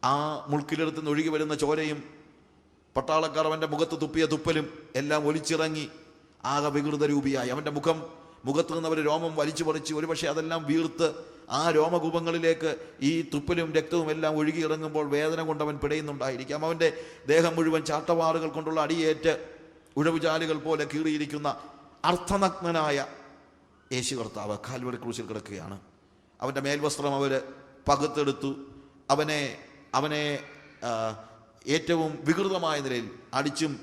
ആ മുൾക്കിലെടുത്ത് നിന്ന് ഒഴുകി വരുന്ന ചോരയും പട്ടാളക്കാർ അവൻ്റെ മുഖത്ത് തുപ്പിയ തുപ്പലും എല്ലാം ഒലിച്ചിറങ്ങി ആകെ വികൃത രൂപിയായി. അവൻ്റെ മുഖത്ത് നിന്ന് അവർ രോമം വലിച്ചു പറിച്ച്, ഒരുപക്ഷെ അതെല്ലാം വീർത്ത് ആ രോമകൂപങ്ങളിലേക്ക് ഈ തുപ്പലും രക്തവും എല്ലാം ഒഴുകി ഇറങ്ങുമ്പോൾ വേദന കൊണ്ട് അവൻ പിടയുന്നുണ്ടായിരിക്കാം. അവൻ്റെ ദേഹം മുഴുവൻ ചാട്ടവാറുകൾ കൊണ്ടുള്ള അടിയേറ്റ് ഉഴവുചാലുകൾ പോലെ കീറിയിരിക്കുന്ന അർത്ഥനഗ്നനായ യേശു കർത്താവ് കാൽവറി ക്രൂശിൽ കിടക്കുകയാണ്. അവൻ്റെ മേൽവസ്ത്രം അവർ പകുത്തെടുത്തു. അവനെ ഏറ്റവും വികൃതമായ നിലയിൽ അടിച്ചും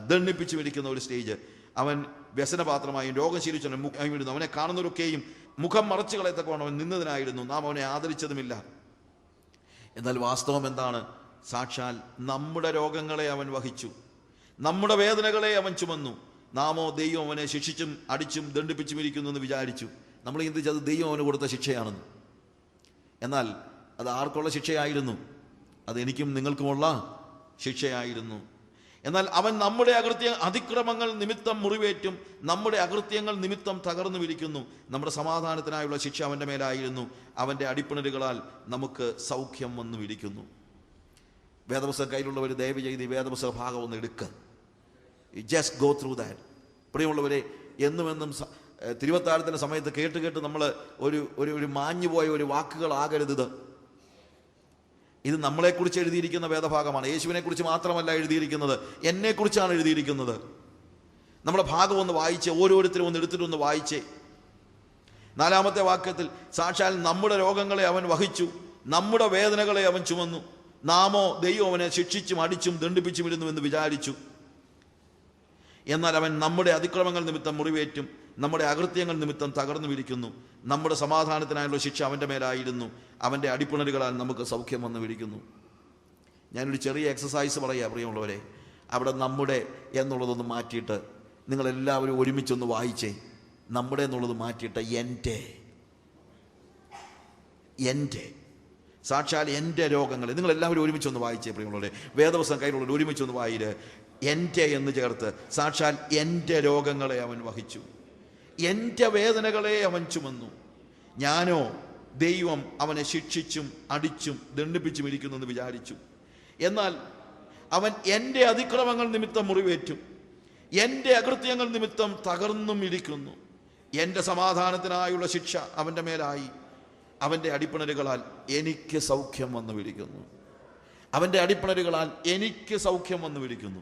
ദണ്ഡിപ്പിച്ചും ഇരിക്കുന്ന ഒരു സ്റ്റേജ്. അവൻ വ്യസനപാത്രമായും രോഗം ശീലിച്ചു അവനെ കാണുന്നവരൊക്കെയും മുഖം മറച്ചു കളയത്തക്കവണ്ണം അവൻ നിന്നതിനായിരുന്നു, നാം അവനെ ആദരിച്ചതുമില്ല. എന്നാൽ വാസ്തവം എന്താണ്? സാക്ഷാൽ നമ്മുടെ രോഗങ്ങളെ അവൻ വഹിച്ചു, നമ്മുടെ വേദനകളെ അവൻ ചുമന്നു, നാമോ ദൈവം അവനെ ശിക്ഷിച്ചും അടിച്ചും ദണ്ഡിപ്പിച്ചും ഇരിക്കുന്നു എന്ന് വിചാരിച്ചു. നമ്മൾ ചിന്തിച്ചത് ദൈവം അവന് കൊടുത്ത ശിക്ഷയാണെന്ന്. എന്നാൽ അത് ആർക്കുള്ള ശിക്ഷയായിരുന്നു? അത് എനിക്കും നിങ്ങൾക്കുമുള്ള ശിക്ഷയായിരുന്നു. എന്നാൽ അവൻ നമ്മുടെ അതിക്രമങ്ങൾ നിമിത്തം മുറിവേറ്റും നമ്മുടെ അകൃത്യങ്ങൾ നിമിത്തം തകർന്നു വിരിക്കുന്നു. നമ്മുടെ സമാധാനത്തിനായുള്ള ശിക്ഷ അവൻ്റെ മേലായിരുന്നു, അവൻ്റെ അടിപ്പിണരുകളാൽ നമുക്ക് സൗഖ്യം വന്നു വിരിക്കുന്നു. വേദപുസ്തകം കയ്യിലുള്ളവർ ദയവ് ചെയ്ത് ഈ വേദപുസ്തക ഭാഗം ഒന്ന് എടുക്കുക. Just go through that. പ്രിയമുള്ളവരെ, എന്നും തിരുവത്താഴത്തിൻ്റെ സമയത്ത് കേട്ട് നമ്മൾ ഒരു മാഞ്ഞുപോയ ഒരു വാക്കുകളാകരുത്. ഇത് നമ്മളെക്കുറിച്ച് എഴുതിയിരിക്കുന്ന വേദഭാഗമാണ്. യേശുവിനെക്കുറിച്ച് മാത്രമല്ല എഴുതിയിരിക്കുന്നത്, എന്നെക്കുറിച്ചാണ് എഴുതിയിരിക്കുന്നത്. നമ്മുടെ ഭാഗം ഒന്ന് വായിച്ചേ, ഓരോരുത്തരും ഒന്ന് എടുത്തിട്ടൊന്ന് വായിച്ചേ. 4-ാമത്തെ വാക്യത്തിൽ, സാക്ഷാൽ നമ്മുടെ രോഗങ്ങളെ അവൻ വഹിച്ചു, നമ്മുടെ വേദനകളെ അവൻ ചുമന്നു, നാമോ ദൈവം അവനെ ശിക്ഷിച്ചും അടിച്ചും ദണ്ഡിപ്പിച്ചും ഇടുന്നു എന്ന് വിചാരിച്ചു. എന്നാൽ അവൻ നമ്മുടെ അതിക്രമങ്ങൾ നിമിത്തം മുറിവേറ്റും നമ്മുടെ അകൃത്യങ്ങൾ നിമിത്തം തകർന്നു വിരിക്കുന്നു. നമ്മുടെ സമാധാനത്തിനായുള്ള ശിക്ഷ അവൻ്റെ മേലായിരുന്നു, അവൻ്റെ അടിപ്പിണരുകളാൽ നമുക്ക് സൗഖ്യം വന്നു വിരിക്കുന്നു. ഞാനൊരു ചെറിയ എക്സസൈസ് പറയാം പ്രിയമുള്ളവരെ. അവിടെ നമ്മുടെ എന്നുള്ളതൊന്ന് മാറ്റിയിട്ട് നിങ്ങളെല്ലാവരും ഒരുമിച്ചൊന്ന് വായിച്ചേ. നമ്മുടെ എന്നുള്ളത് മാറ്റിയിട്ട് എൻ്റെ സാക്ഷാൽ എൻ്റെ രോഗങ്ങൾ, നിങ്ങളെല്ലാവരും ഒരുമിച്ചൊന്ന് വായിച്ചേ പ്രിയമുള്ളവരെ. വേദപുസ്തകം കയ്യിലുള്ളവർ ഒരുമിച്ചൊന്ന് വായിര്. എൻ്റെ എന്ന് ചേർത്ത്, സാക്ഷാൽ എൻ്റെ രോഗങ്ങളെ അവൻ വഹിച്ചു, എൻ്റെ വേദനകളെ അവൻ ചുമന്നു, ഞാനോ ദൈവം അവനെ ശിക്ഷിച്ചും അടിച്ചും ദണ്ഡിപ്പിച്ചും ഇരിക്കുന്നു എന്ന് വിചാരിച്ചു. എന്നാൽ അവൻ എൻ്റെ അതിക്രമങ്ങൾ നിമിത്തം മുറിവേറ്റും എൻ്റെ അകൃത്യങ്ങൾ നിമിത്തം തകർന്നും ഇരിക്കുന്നു. എൻ്റെ സമാധാനത്തിനായുള്ള ശിക്ഷ അവൻ്റെ മേലായി, അവൻ്റെ അടിപ്പിണരുകളാൽ എനിക്ക് സൗഖ്യം വന്നു വിളിക്കുന്നു. അവൻ്റെ അടിപ്പിണരുകളാൽ എനിക്ക് സൗഖ്യം വന്നു വിളിക്കുന്നു.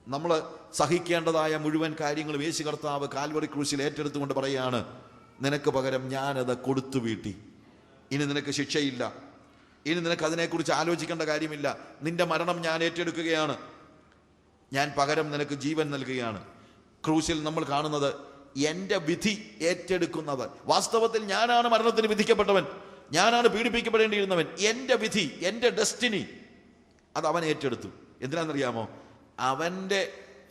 നമ്മൾ സഹിക്കേണ്ടതായ മുഴുവൻ കാര്യങ്ങളും യേശു കർത്താവ് കാൽവറി ക്രൂശിൽ ഏറ്റെടുത്തുകൊണ്ട് പറയുകയാണ്, നിനക്ക് പകരം ഞാനത് കൊടുത്തു വീട്ടി. ഇനി നിനക്ക് ശിക്ഷയില്ല, ഇനി നിനക്ക് അതിനെക്കുറിച്ച് ആലോചിക്കേണ്ട കാര്യമില്ല. നിന്റെ മരണം ഞാൻ ഏറ്റെടുക്കുകയാണ്, ഞാൻ പകരം നിനക്ക് ജീവൻ നൽകുകയാണ്. ക്രൂശിൽ നമ്മൾ കാണുന്നത് എൻ്റെ വിധി ഏറ്റെടുക്കുന്നത്. വാസ്തവത്തിൽ ഞാനാണ് മരണത്തിന് വിധിക്കപ്പെട്ടവൻ, ഞാനാണ് പീഡിപ്പിക്കപ്പെടേണ്ടിയിരുന്നവൻ. എൻ്റെ വിധി, എൻ്റെ ഡെസ്റ്റിനി അത് അവൻ ഏറ്റെടുത്തു. എന്തിനാണെന്നറിയാമോ? അവൻ്റെ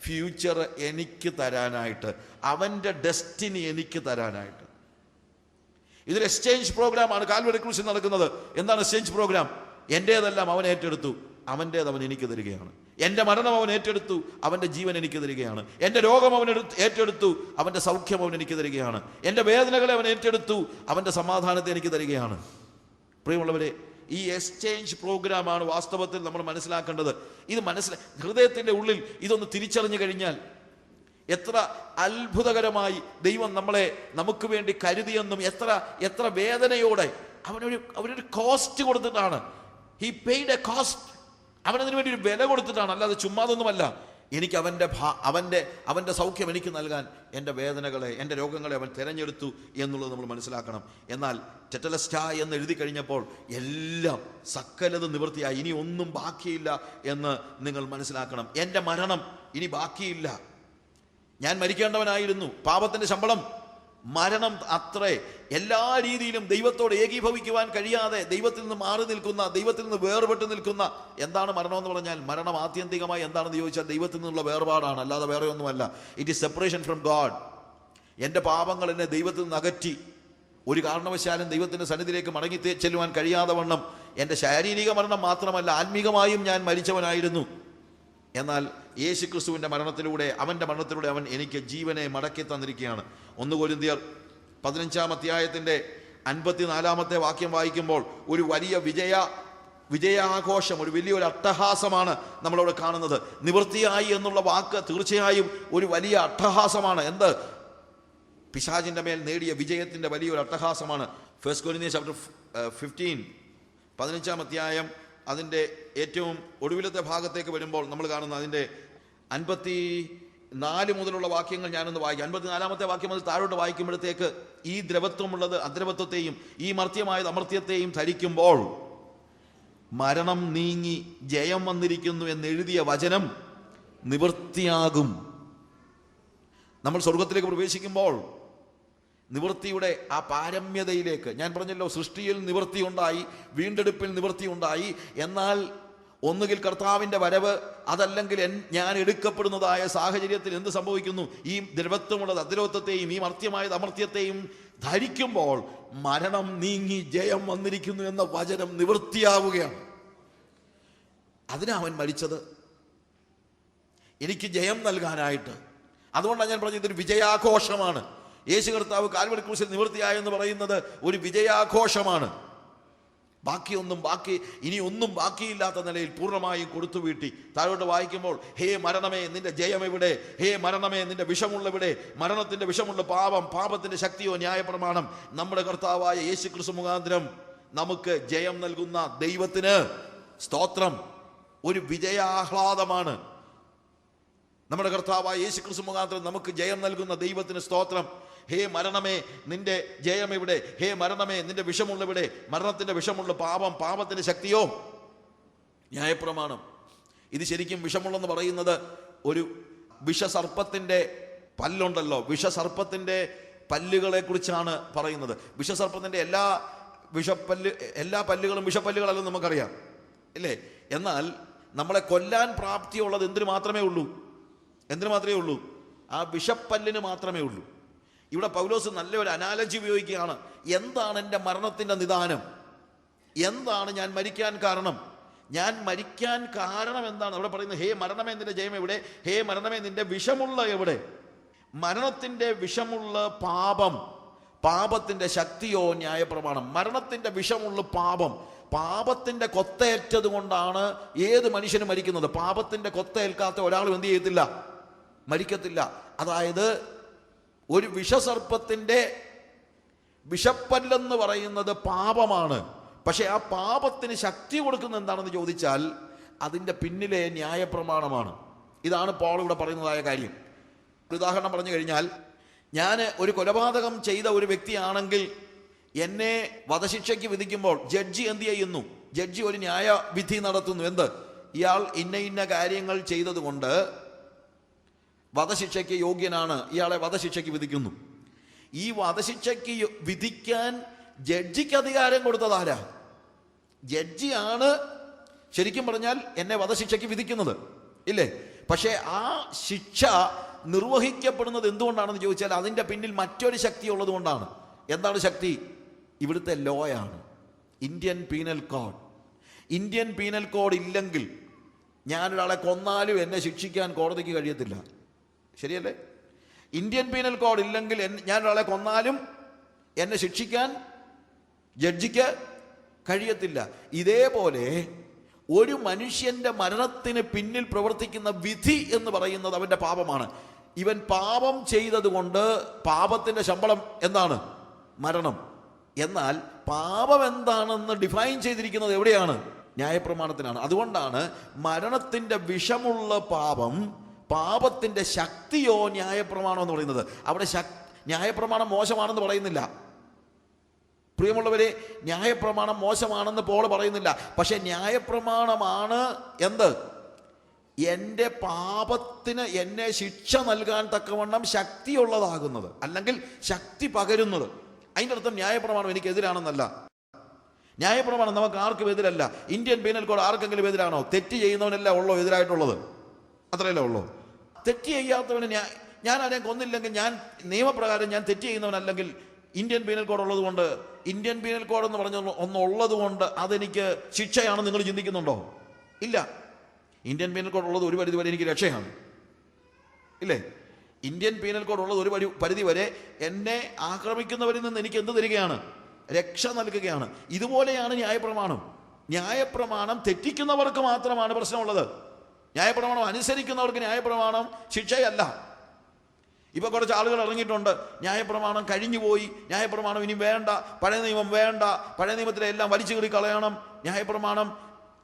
ഫ്യൂച്ചർ എനിക്ക് തരാനായിട്ട്, അവൻ്റെ ഡെസ്റ്റിനി എനിക്ക് തരാനായിട്ട്. ഇതൊരു എക്സ്ചേഞ്ച് പ്രോഗ്രാമാണ് കാൽവറി ക്രൂശിൽ നടക്കുന്നത്. എന്താണ് എക്സ്ചേഞ്ച് പ്രോഗ്രാം? എൻ്റേതെല്ലാം അവൻ ഏറ്റെടുത്തു, അവൻ്റേത് അവൻ എനിക്ക് തരികയാണ്. എൻ്റെ മരണം അവൻ ഏറ്റെടുത്തു, അവൻ്റെ ജീവൻ എനിക്ക് തരികയാണ്. എൻ്റെ രോഗം അവൻ ഏറ്റെടുത്തു, അവൻ്റെ സൗഖ്യം അവൻ എനിക്ക് തരികയാണ്. എൻ്റെ വേദനകളെ അവൻ ഏറ്റെടുത്തു, അവൻ്റെ സമാധാനത്തെ എനിക്ക് തരികയാണ്. പ്രിയമുള്ളവരെ, ഈ എക്സ്ചേഞ്ച് പ്രോഗ്രാമാണ് വാസ്തവത്തിൽ നമ്മൾ മനസ്സിലാക്കേണ്ടത്. ഇത് ഹൃദയത്തിൻ്റെ ഉള്ളിൽ ഇതൊന്ന് തിരിച്ചറിഞ്ഞു കഴിഞ്ഞാൽ എത്ര അത്ഭുതകരമായി ദൈവം നമുക്ക് വേണ്ടി കരുതിയെന്നും എത്ര വേദനയോടെ അവനൊരു കോസ്റ്റ് കൊടുത്തിട്ടാണ്. He paid a cost. അവനതിനു വേണ്ടി ഒരു വില കൊടുത്തിട്ടാണ്, അല്ലാതെ ചുമ്മാതൊന്നുമല്ല. എനിക്ക് അവൻ്റെ സൗഖ്യം എനിക്ക് നൽകാൻ എൻ്റെ വേദനകളെ, എൻ്റെ രോഗങ്ങളെ അവൻ തിരഞ്ഞെടുത്തു എന്നുള്ളത് നമ്മൾ മനസ്സിലാക്കണം. എന്നാൽ ടെറ്റലസ്റ്റായ് എന്ന് എഴുതി കഴിഞ്ഞപ്പോൾ എല്ലാം സകലത് നിവൃത്തിയായി, ഇനി ഒന്നും ബാക്കിയില്ല എന്ന് നിങ്ങൾ മനസ്സിലാക്കണം. എൻ്റെ മരണം ഇനി ബാക്കിയില്ല. ഞാൻ മരിക്കേണ്ടവനായിരുന്നു. പാപത്തിൻ്റെ ശമ്പളം മരണം അത്രേ. എല്ലാ രീതിയിലും ദൈവത്തോട് ഏകീഭവിക്കുവാൻ കഴിയാതെ ദൈവത്തിൽ നിന്ന് മാറി നിൽക്കുന്ന, ദൈവത്തിൽ നിന്ന് വേർപെട്ട് നിൽക്കുന്ന. എന്താണ് മരണം എന്ന് പറഞ്ഞാൽ? മരണം ആത്യന്തികമായി എന്താണെന്ന് ചോദിച്ചാൽ ദൈവത്തിൽ നിന്നുള്ള വേർപാടാണ്, അല്ലാതെ വേറെ ഒന്നുമല്ല. It is separation from God. എൻ്റെ പാപങ്ങൾ എന്നെ ദൈവത്തിൽ നിന്ന് അകറ്റി. ഒരു കാരണവശാലും ദൈവത്തിൻ്റെ സന്നിധിയിലേക്ക് മടങ്ങി ചെല്ലുവാൻ കഴിയാതെ വണ്ണം എൻ്റെ ശാരീരിക മരണം മാത്രമല്ല, ആത്മീകമായും ഞാൻ മരിച്ചവനായിരുന്നു. എന്നാൽ യേശു ക്രിസ്തുവിൻ്റെ മരണത്തിലൂടെ, അവൻ്റെ മരണത്തിലൂടെ അവൻ എനിക്ക് ജീവനെ മടക്കി തന്നിരിക്കുകയാണ്. 1 കൊരിന്ത്യർ 15-ാം അധ്യായത്തിൻ്റെ 54-ാമത്തെ വാക്യം വായിക്കുമ്പോൾ ഒരു വലിയ വിജയാഘോഷം, ഒരു വലിയൊരു അട്ടഹാസമാണ് നമ്മളവിടെ കാണുന്നത്. നിവൃത്തിയായി എന്നുള്ള വാക്ക് തീർച്ചയായും ഒരു വലിയ അട്ടഹാസമാണ്. എന്ത്? പിശാചിൻ്റെ മേൽ നേടിയ വിജയത്തിൻ്റെ വലിയൊരു അട്ടഹാസമാണ്. 1 കൊരിന്ത്യർ ചാപ്റ്റർ 15, 15-ാം അധ്യായം അതിൻ്റെ ഏറ്റവും ഒടുവിലത്തെ ഭാഗത്തേക്ക് വരുമ്പോൾ നമ്മൾ കാണുന്ന അതിൻ്റെ 54 മുതലുള്ള വാക്യങ്ങൾ ഞാനൊന്ന് വായിക്കാം. 54-ാമത്തെ വാക്യം മുതൽ താഴോട്ട് വായിക്കുമ്പോഴത്തേക്ക്, ഈ ദ്രവത്വമുള്ളത് അദ്രവത്വത്തെയും ഈ മർത്യമായത് അമർത്യത്തെയും ധരിക്കുമ്പോൾ മരണം നീങ്ങി ജയം വന്നിരിക്കുന്നു എന്നെഴുതിയ വചനം നിവൃത്തിയാകും. നമ്മൾ സ്വർഗത്തിലേക്ക് പ്രവേശിക്കുമ്പോൾ നിവൃത്തിയുടെ ആ പാരമ്യതയിലേക്ക്, ഞാൻ പറഞ്ഞല്ലോ, സൃഷ്ടിയിൽ നിവൃത്തി ഉണ്ടായി, വീണ്ടെടുപ്പിൽ നിവൃത്തി ഉണ്ടായി. എന്നാൽ ഒന്നുകിൽ കർത്താവിൻ്റെ വരവ്, അതല്ലെങ്കിൽ ഞാൻ എടുക്കപ്പെടുന്നതായ സാഹചര്യത്തിൽ എന്ത് സംഭവിക്കുന്നു? ഈ ദ്രവത്വമുള്ളത് അദ്രവത്വത്തെയും ഈ മർത്യമായത് അമർത്യത്തെയും ധരിക്കുമ്പോൾ മരണം നീങ്ങി ജയം വന്നിരിക്കുന്നു എന്ന വചനം നിവൃത്തിയാവുകയാണ്. അതിനാ അവൻ മരിച്ചത്, എനിക്ക് ജയം നൽകാനായിട്ട്. അതുകൊണ്ടാണ് ഞാൻ പറഞ്ഞത് ഇതൊരു വിജയാഘോഷമാണ്. യേശു കർത്താവ് കാൽവരി ക്രൂശിൽ നിവൃത്തിയായെന്ന് പറയുന്നത് ഒരു വിജയാഘോഷമാണ്. ഇനി ഒന്നും ബാക്കിയില്ലാത്ത നിലയിൽ പൂർണ്ണമായും കൊടുത്തു വീട്ടി. താഴോട്ട് വായിക്കുമ്പോൾ, ഹേ മരണമേ നിന്റെ ജയം എവിടെ? ഹേ മരണമേ നിന്റെ വിഷമുള്ളവിടെ? മരണത്തിന്റെ വിഷമുള്ള പാപത്തിന്റെ ശക്തിയോ ന്യായപ്രമാണം. നമ്മുടെ കർത്താവായ യേശു ക്രിസ്തു മുഖാന്തരം നമുക്ക് ജയം നൽകുന്ന ദൈവത്തിന് സ്തോത്രം. ഒരു വിജയാഹ്ലാദമാണ്. നമ്മുടെ കർത്താവായ യേശു ക്രിസ്തു മുഖാന്തരം നമുക്ക് ജയം നൽകുന്ന ദൈവത്തിന് സ്തോത്രം. ഹേ മരണമേ നിന്റെ ജയം എവിടെ? ഹേ മരണമേ നിന്റെ വിഷമുള്ളവിടെ? മരണത്തിന്റെ വിഷമുള്ള പാപത്തിന്റെ ശക്തിയോ ന്യായപ്രമാണം. ഇത് ശരിക്കും വിഷമുള്ളെന്ന് പറയുന്നത് ഒരു വിഷസർപ്പത്തിന്റെ പല്ലുണ്ടല്ലോ, വിഷസർപ്പത്തിന്റെ പല്ലുകളെ കുറിച്ചാണ് പറയുന്നത്. വിഷസർപ്പത്തിന്റെ എല്ലാ പല്ലുകളും വിഷപ്പല്ലുകളല്ലെന്ന് നമുക്കറിയാം, ഇല്ലേ? എന്നാൽ നമ്മളെ കൊല്ലാൻ പ്രാപ്തിയുള്ളത് എന്തിനു മാത്രമേ ഉള്ളൂ? ആ വിഷപ്പല്ലിന് മാത്രമേ ഉള്ളൂ. ഇവിടെ പൗലോസ് നല്ലൊരു അനാലജി ഉപയോഗിക്കുകയാണ്. എന്താണ് എൻ്റെ മരണത്തിൻ്റെ നിദാനം? എന്താണ് ഞാൻ മരിക്കാൻ കാരണം? ഞാൻ മരിക്കാൻ കാരണം എന്താണ്? അവിടെ പറയുന്നത്, ഹേ മരണമേ നിന്റെ ജയം എവിടെ? ഹേ മരണമേ നിന്റെ വിഷമുള്ള എവിടെ? മരണത്തിൻ്റെ വിഷമുള്ള പാപത്തിൻ്റെ ശക്തിയോ ന്യായപ്രമാണം. മരണത്തിൻ്റെ വിഷമുള്ള പാപത്തിൻ്റെ കൊത്തേറ്റത് കൊണ്ടാണ് ഏത് മനുഷ്യനും മരിക്കുന്നത്. പാപത്തിൻ്റെ കൊത്തേൽക്കാത്ത ഒരാളും എന്ത് ചെയ്യത്തില്ല? മരിക്കത്തില്ല. അതായത് ഒരു വിഷസർപ്പത്തിൻ്റെ വിഷപ്പല്ലെന്ന് പറയുന്നത് പാപമാണ്. പക്ഷെ ആ പാപത്തിന് ശക്തി കൊടുക്കുന്ന എന്താണെന്ന് ചോദിച്ചാൽ അതിൻ്റെ പിന്നിലെ ന്യായപ്രമാണമാണ്. ഇതാണ് പോൾ ഇവിടെ പറയുന്നതായ കാര്യം. ഉദാഹരണം പറഞ്ഞു കഴിഞ്ഞാൽ, ഞാൻ ഒരു കൊലപാതകം ചെയ്ത ഒരു വ്യക്തിയാണെങ്കിൽ എന്നെ വധശിക്ഷയ്ക്ക് വിധിക്കുമ്പോൾ ജഡ്ജി എന്ത് ചെയ്യുന്നു? ജഡ്ജി ഒരു ന്യായവിധി നടത്തുന്നു. എന്ത്? ഇയാൾ ഇന്ന കാര്യങ്ങൾ ചെയ്തതുകൊണ്ട് വധശിക്ഷയ്ക്ക് യോഗ്യനാണ്, ഇയാളെ വധശിക്ഷയ്ക്ക് വിധിക്കുന്നു. ഈ വധശിക്ഷയ്ക്ക് വിധിക്കാൻ ജഡ്ജിക്ക് അധികാരം കൊടുത്തതാരാ? ജഡ്ജിയാണ് ശരിക്കും പറഞ്ഞാൽ എന്നെ വധശിക്ഷയ്ക്ക് വിധിക്കുന്നത്, ഇല്ലേ? പക്ഷേ ആ ശിക്ഷ നിർവഹിക്കപ്പെടുന്നത് എന്തുകൊണ്ടാണെന്ന് ചോദിച്ചാൽ അതിൻ്റെ പിന്നിൽ മറ്റൊരു ശക്തി ഉള്ളത് കൊണ്ടാണ്. എന്താണ് ശക്തി? ഇവിടുത്തെ ലോയാണ്, Indian penal code. Indian penal code ഇല്ലെങ്കിൽ ഞാനൊരാളെ കൊന്നാലും എന്നെ ശിക്ഷിക്കാൻ കോടതിക്ക് കഴിയത്തില്ല. ശരിയല്ലേ? ഇന്ത്യൻ പീനൽ കോഡ് ഇല്ലെങ്കിൽ ഞാനൊരാളെ കൊന്നാലും എന്നെ ശിക്ഷിക്കാൻ ജഡ്ജിക്ക് കഴിയത്തില്ല. ഇതേപോലെ ഒരു മനുഷ്യന്റെ മരണത്തിന് പിന്നിൽ പ്രവർത്തിക്കുന്ന വിധി എന്ന് പറയുന്നത് അവന്റെ പാപമാണ്. ഇവൻ പാപം ചെയ്തതുകൊണ്ട് പാപത്തിന്റെ ശമ്പളം എന്താണ്? മരണം. എന്നാൽ പാപം എന്താണെന്ന് ഡിഫൈൻ ചെയ്തിരിക്കുന്നത് എവിടെയാണ്? ന്യായപ്രമാണത്തിനാണ്. അതുകൊണ്ടാണ് മരണത്തിന്റെ വിഷമുള്ള പാപം, പാപത്തിന്റെ ശക്തിയോ ന്യായപ്രമാണം എന്ന് പറയുന്നത്. അവിടെ ന്യായപ്രമാണം മോശമാണെന്ന് പറയുന്നില്ല പ്രിയമുള്ളവരെ, ന്യായപ്രമാണം മോശമാണെന്ന് പോൾ പറയുന്നില്ല. പക്ഷെ ന്യായപ്രമാണമാണ് എന്ത്? എൻ്റെ പാപത്തിന് എന്നെ ശിക്ഷ നൽകാൻ തക്കവണ്ണം ശക്തിയുള്ളതാകുന്നത്, അല്ലെങ്കിൽ ശക്തി പകരുന്നത്. അതിൻ്റെ അർത്ഥം ന്യായപ്രമാണം എനിക്കെതിരാണെന്നല്ല. ന്യായപ്രമാണം നമുക്ക് ആർക്കും എതിരല്ല. ഇന്ത്യൻ പീനൽ കോഡ് ആർക്കെങ്കിലും എതിരാണോ? തെറ്റ് ചെയ്യുന്നവനല്ല ഉള്ളോ എതിരായിട്ടുള്ളത്? അത്രയല്ലേ ഉള്ളൂ. തെറ്റ് ചെയ്യാത്തവന് ഞാൻ ആരെയും കൊന്നില്ലെങ്കിൽ, ഞാൻ നിയമപ്രകാരം ഞാൻ തെറ്റ് ചെയ്യുന്നവനല്ലെങ്കിൽ ഇന്ത്യൻ പീനൽ കോഡ് ഉള്ളത് കൊണ്ട്, ഇന്ത്യൻ പീനൽ കോഡ് എന്ന് പറഞ്ഞ ഒന്നുള്ളത് കൊണ്ട് അതെനിക്ക് ശിക്ഷയാണെന്ന് നിങ്ങൾ ചിന്തിക്കുന്നുണ്ടോ? ഇല്ല. ഇന്ത്യൻ പീനൽ കോഡ് ഉള്ളത് ഒരു പരിധി വരെ എനിക്ക് രക്ഷയാണ്, ഇല്ലേ? ഇന്ത്യൻ പീനൽ കോഡ് ഉള്ളത് ഒരു പരിധി വരെ എന്നെ ആക്രമിക്കുന്നവരിൽ നിന്ന് എനിക്ക് എന്ത് തരികയാണ്? രക്ഷ നൽകുകയാണ്. ഇതുപോലെയാണ് ന്യായപ്രമാണം. ന്യായപ്രമാണം തെറ്റിക്കുന്നവർക്ക് മാത്രമാണ് പ്രശ്നമുള്ളത്. ന്യായപ്രമാണം അനുസരിക്കുന്നവർക്ക് ന്യായപ്രമാണം ശിക്ഷയല്ല. ഇപ്പൊ കുറച്ച് ആളുകൾ ഇറങ്ങിയിട്ടുണ്ട്, ന്യായപ്രമാണം കഴിഞ്ഞുപോയി, ന്യായപ്രമാണം ഇനി വേണ്ട, പഴയ നിയമം വേണ്ട, പഴയ നിയമത്തിലെ എല്ലാം വലിച്ചു കീറി കളയണം, ന്യായപ്രമാണം.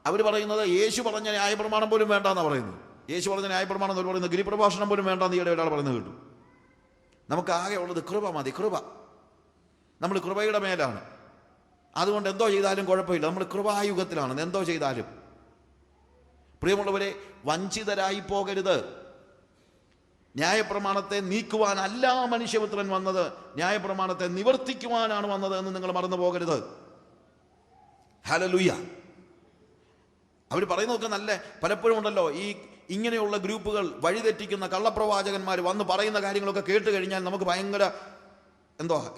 അവർ പറയുന്നത് യേശു പറഞ്ഞ ന്യായപ്രമാണം പോലും വേണ്ടെന്നാണ് പറയുന്നത്. യേശു പറഞ്ഞ ന്യായപ്രമാണം എന്ന് പറയുന്നത് ഗിരിപ്രഭാഷണം പോലും വേണ്ടെന്ന് ഈയിടെ ഒരാൾ പറയുന്നത് കേട്ടു. നമുക്ക് ആകെ ഉള്ളത് കൃപ മതി, കൃപ. നമ്മൾ കൃപയുടെ മേലാണ്, അതുകൊണ്ട് എന്തോ ചെയ്താലും കുഴപ്പമില്ല. നമ്മൾ കൃപായുഗത്തിലാണ്, എന്തോ ചെയ്താലും. പ്രിയമുള്ളവരെ, വഞ്ചിതരായി പോകരുത്. ന്യായപ്രമാണത്തെ നീക്കുവാനല്ല മനുഷ്യപുത്രൻ വന്നത്, ന്യായപ്രമാണത്തെ നിവർത്തിക്കുവാനാണ് വന്നത് എന്ന് നിങ്ങൾ മറന്നു പോകരുത്. ഹല്ലേലൂയ. അവർ പറയുന്നതൊക്കെ നല്ല, പലപ്പോഴും ഉണ്ടല്ലോ ഈ ഇങ്ങനെയുള്ള ഗ്രൂപ്പുകൾ, വഴിതെറ്റിക്കുന്ന കള്ളപ്രവാചകന്മാർ വന്ന് പറയുന്ന കാര്യങ്ങളൊക്കെ കേട്ട് കഴിഞ്ഞാൽ നമുക്ക് ഭയങ്കര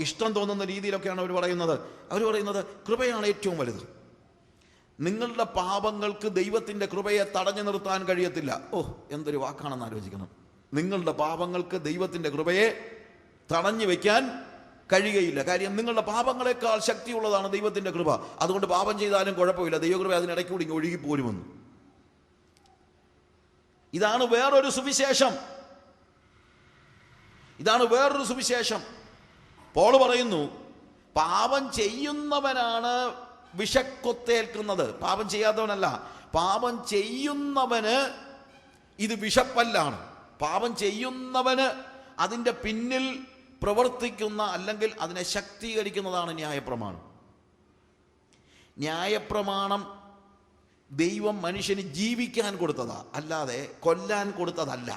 ഇഷ്ടം തോന്നുന്ന രീതിയിലൊക്കെയാണ് അവർ പറയുന്നത്. അവർ പറയുന്നത് കൃപയാണ് ഏറ്റവും വലുത്. നിങ്ങളുടെ പാപങ്ങൾക്ക് ദൈവത്തിൻ്റെ കൃപയെ തടഞ്ഞു നിർത്താൻ കഴിയത്തില്ല. എന്തൊരു വാക്കാണെന്ന് ആലോചിക്കണം. നിങ്ങളുടെ പാപങ്ങൾക്ക് ദൈവത്തിൻ്റെ കൃപയെ തടഞ്ഞു വയ്ക്കാൻ കഴിയുകയില്ല. കാര്യം നിങ്ങളുടെ പാപങ്ങളെക്കാൾ ശക്തിയുള്ളതാണ് ദൈവത്തിൻ്റെ കൃപ. അതുകൊണ്ട് പാപം ചെയ്താലും കുഴപ്പമില്ല, ദൈവകൃപ അതിനിടയ്ക്ക് കൂടി ഒഴുകിപ്പോരുമെന്ന്. ഇതാണ് വേറൊരു സുവിശേഷം. ഇതാണ് വേറൊരു സുവിശേഷം. പോൾ പറയുന്നു, പാപം ചെയ്യുന്നവനാണ് വിഷക്കൊത്തേൽക്കുന്നത്, പാപം ചെയ്യാത്തവനല്ല. പാപം ചെയ്യുന്നവന് ഇത് വിഷപ്പല്ലാണ്. പാപം ചെയ്യുന്നവന് അതിൻ്റെ പിന്നിൽ പ്രവർത്തിക്കുന്ന, അല്ലെങ്കിൽ അതിനെ ശക്തീകരിക്കുന്നതാണ് ന്യായപ്രമാണം. ന്യായപ്രമാണം ദൈവം മനുഷ്യന് ജീവിക്കാൻ കൊടുത്തതാ, അല്ലാതെ കൊല്ലാൻ കൊടുത്തതല്ല.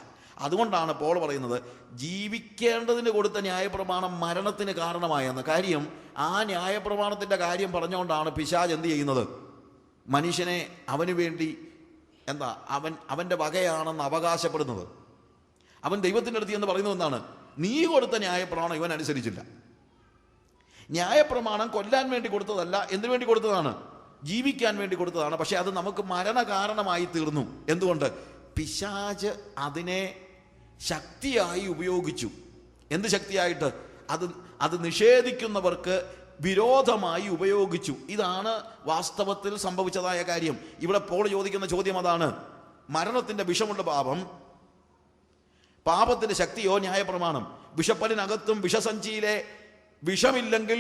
അതുകൊണ്ടാണ് പോൾ പറയുന്നത് ജീവിക്കേണ്ടതിന് കൊടുത്ത ന്യായപ്രമാണം മരണത്തിന് കാരണമായെന്ന്. കാര്യം ആ ന്യായപ്രമാണത്തിൻ്റെ കാര്യം പറഞ്ഞുകൊണ്ടാണ് പിശാച് എന്ത് ചെയ്യുന്നത്? മനുഷ്യനെ അവന് വേണ്ടി അവൻ്റെ വകയാണെന്ന് അവകാശപ്പെടുന്നത്. അവൻ ദൈവത്തിൻ്റെ അടുത്ത് എന്ന് പറയുന്നത് എന്താണ്? നീ കൊടുത്ത ന്യായപ്രമാണം ഇവൻ അനുസരിച്ചില്ല. ന്യായപ്രമാണം കൊല്ലാൻ വേണ്ടി കൊടുത്തതല്ല, എന്തിനു വേണ്ടി കൊടുത്തതാണ്? ജീവിക്കാൻ വേണ്ടി കൊടുത്തതാണ്. പക്ഷെ അത് നമുക്ക് മരണകാരണമായി തീർന്നു. എന്തുകൊണ്ട്? പിശാച് അതിനെ ശക്തിയായി ഉപയോഗിച്ചു. എന്ത് ശക്തിയായിട്ട്? അത് നിഷേധിക്കുന്നവർക്ക് വിരോധമായി ഉപയോഗിച്ചു. ഇതാണ് വാസ്തവത്തിൽ സംഭവിച്ചതായ കാര്യം. ഇവിടെ പോൾ ചോദിക്കുന്ന ചോദ്യം അതാണ്. മരണത്തിന്റെ വിഷമുള്ള പാപത്തിന്റെ ശക്തിയോ ന്യായപ്രമാണം? വിഷപ്പലിനകത്തും വിഷസഞ്ചിയിലെ വിഷമില്ലെങ്കിൽ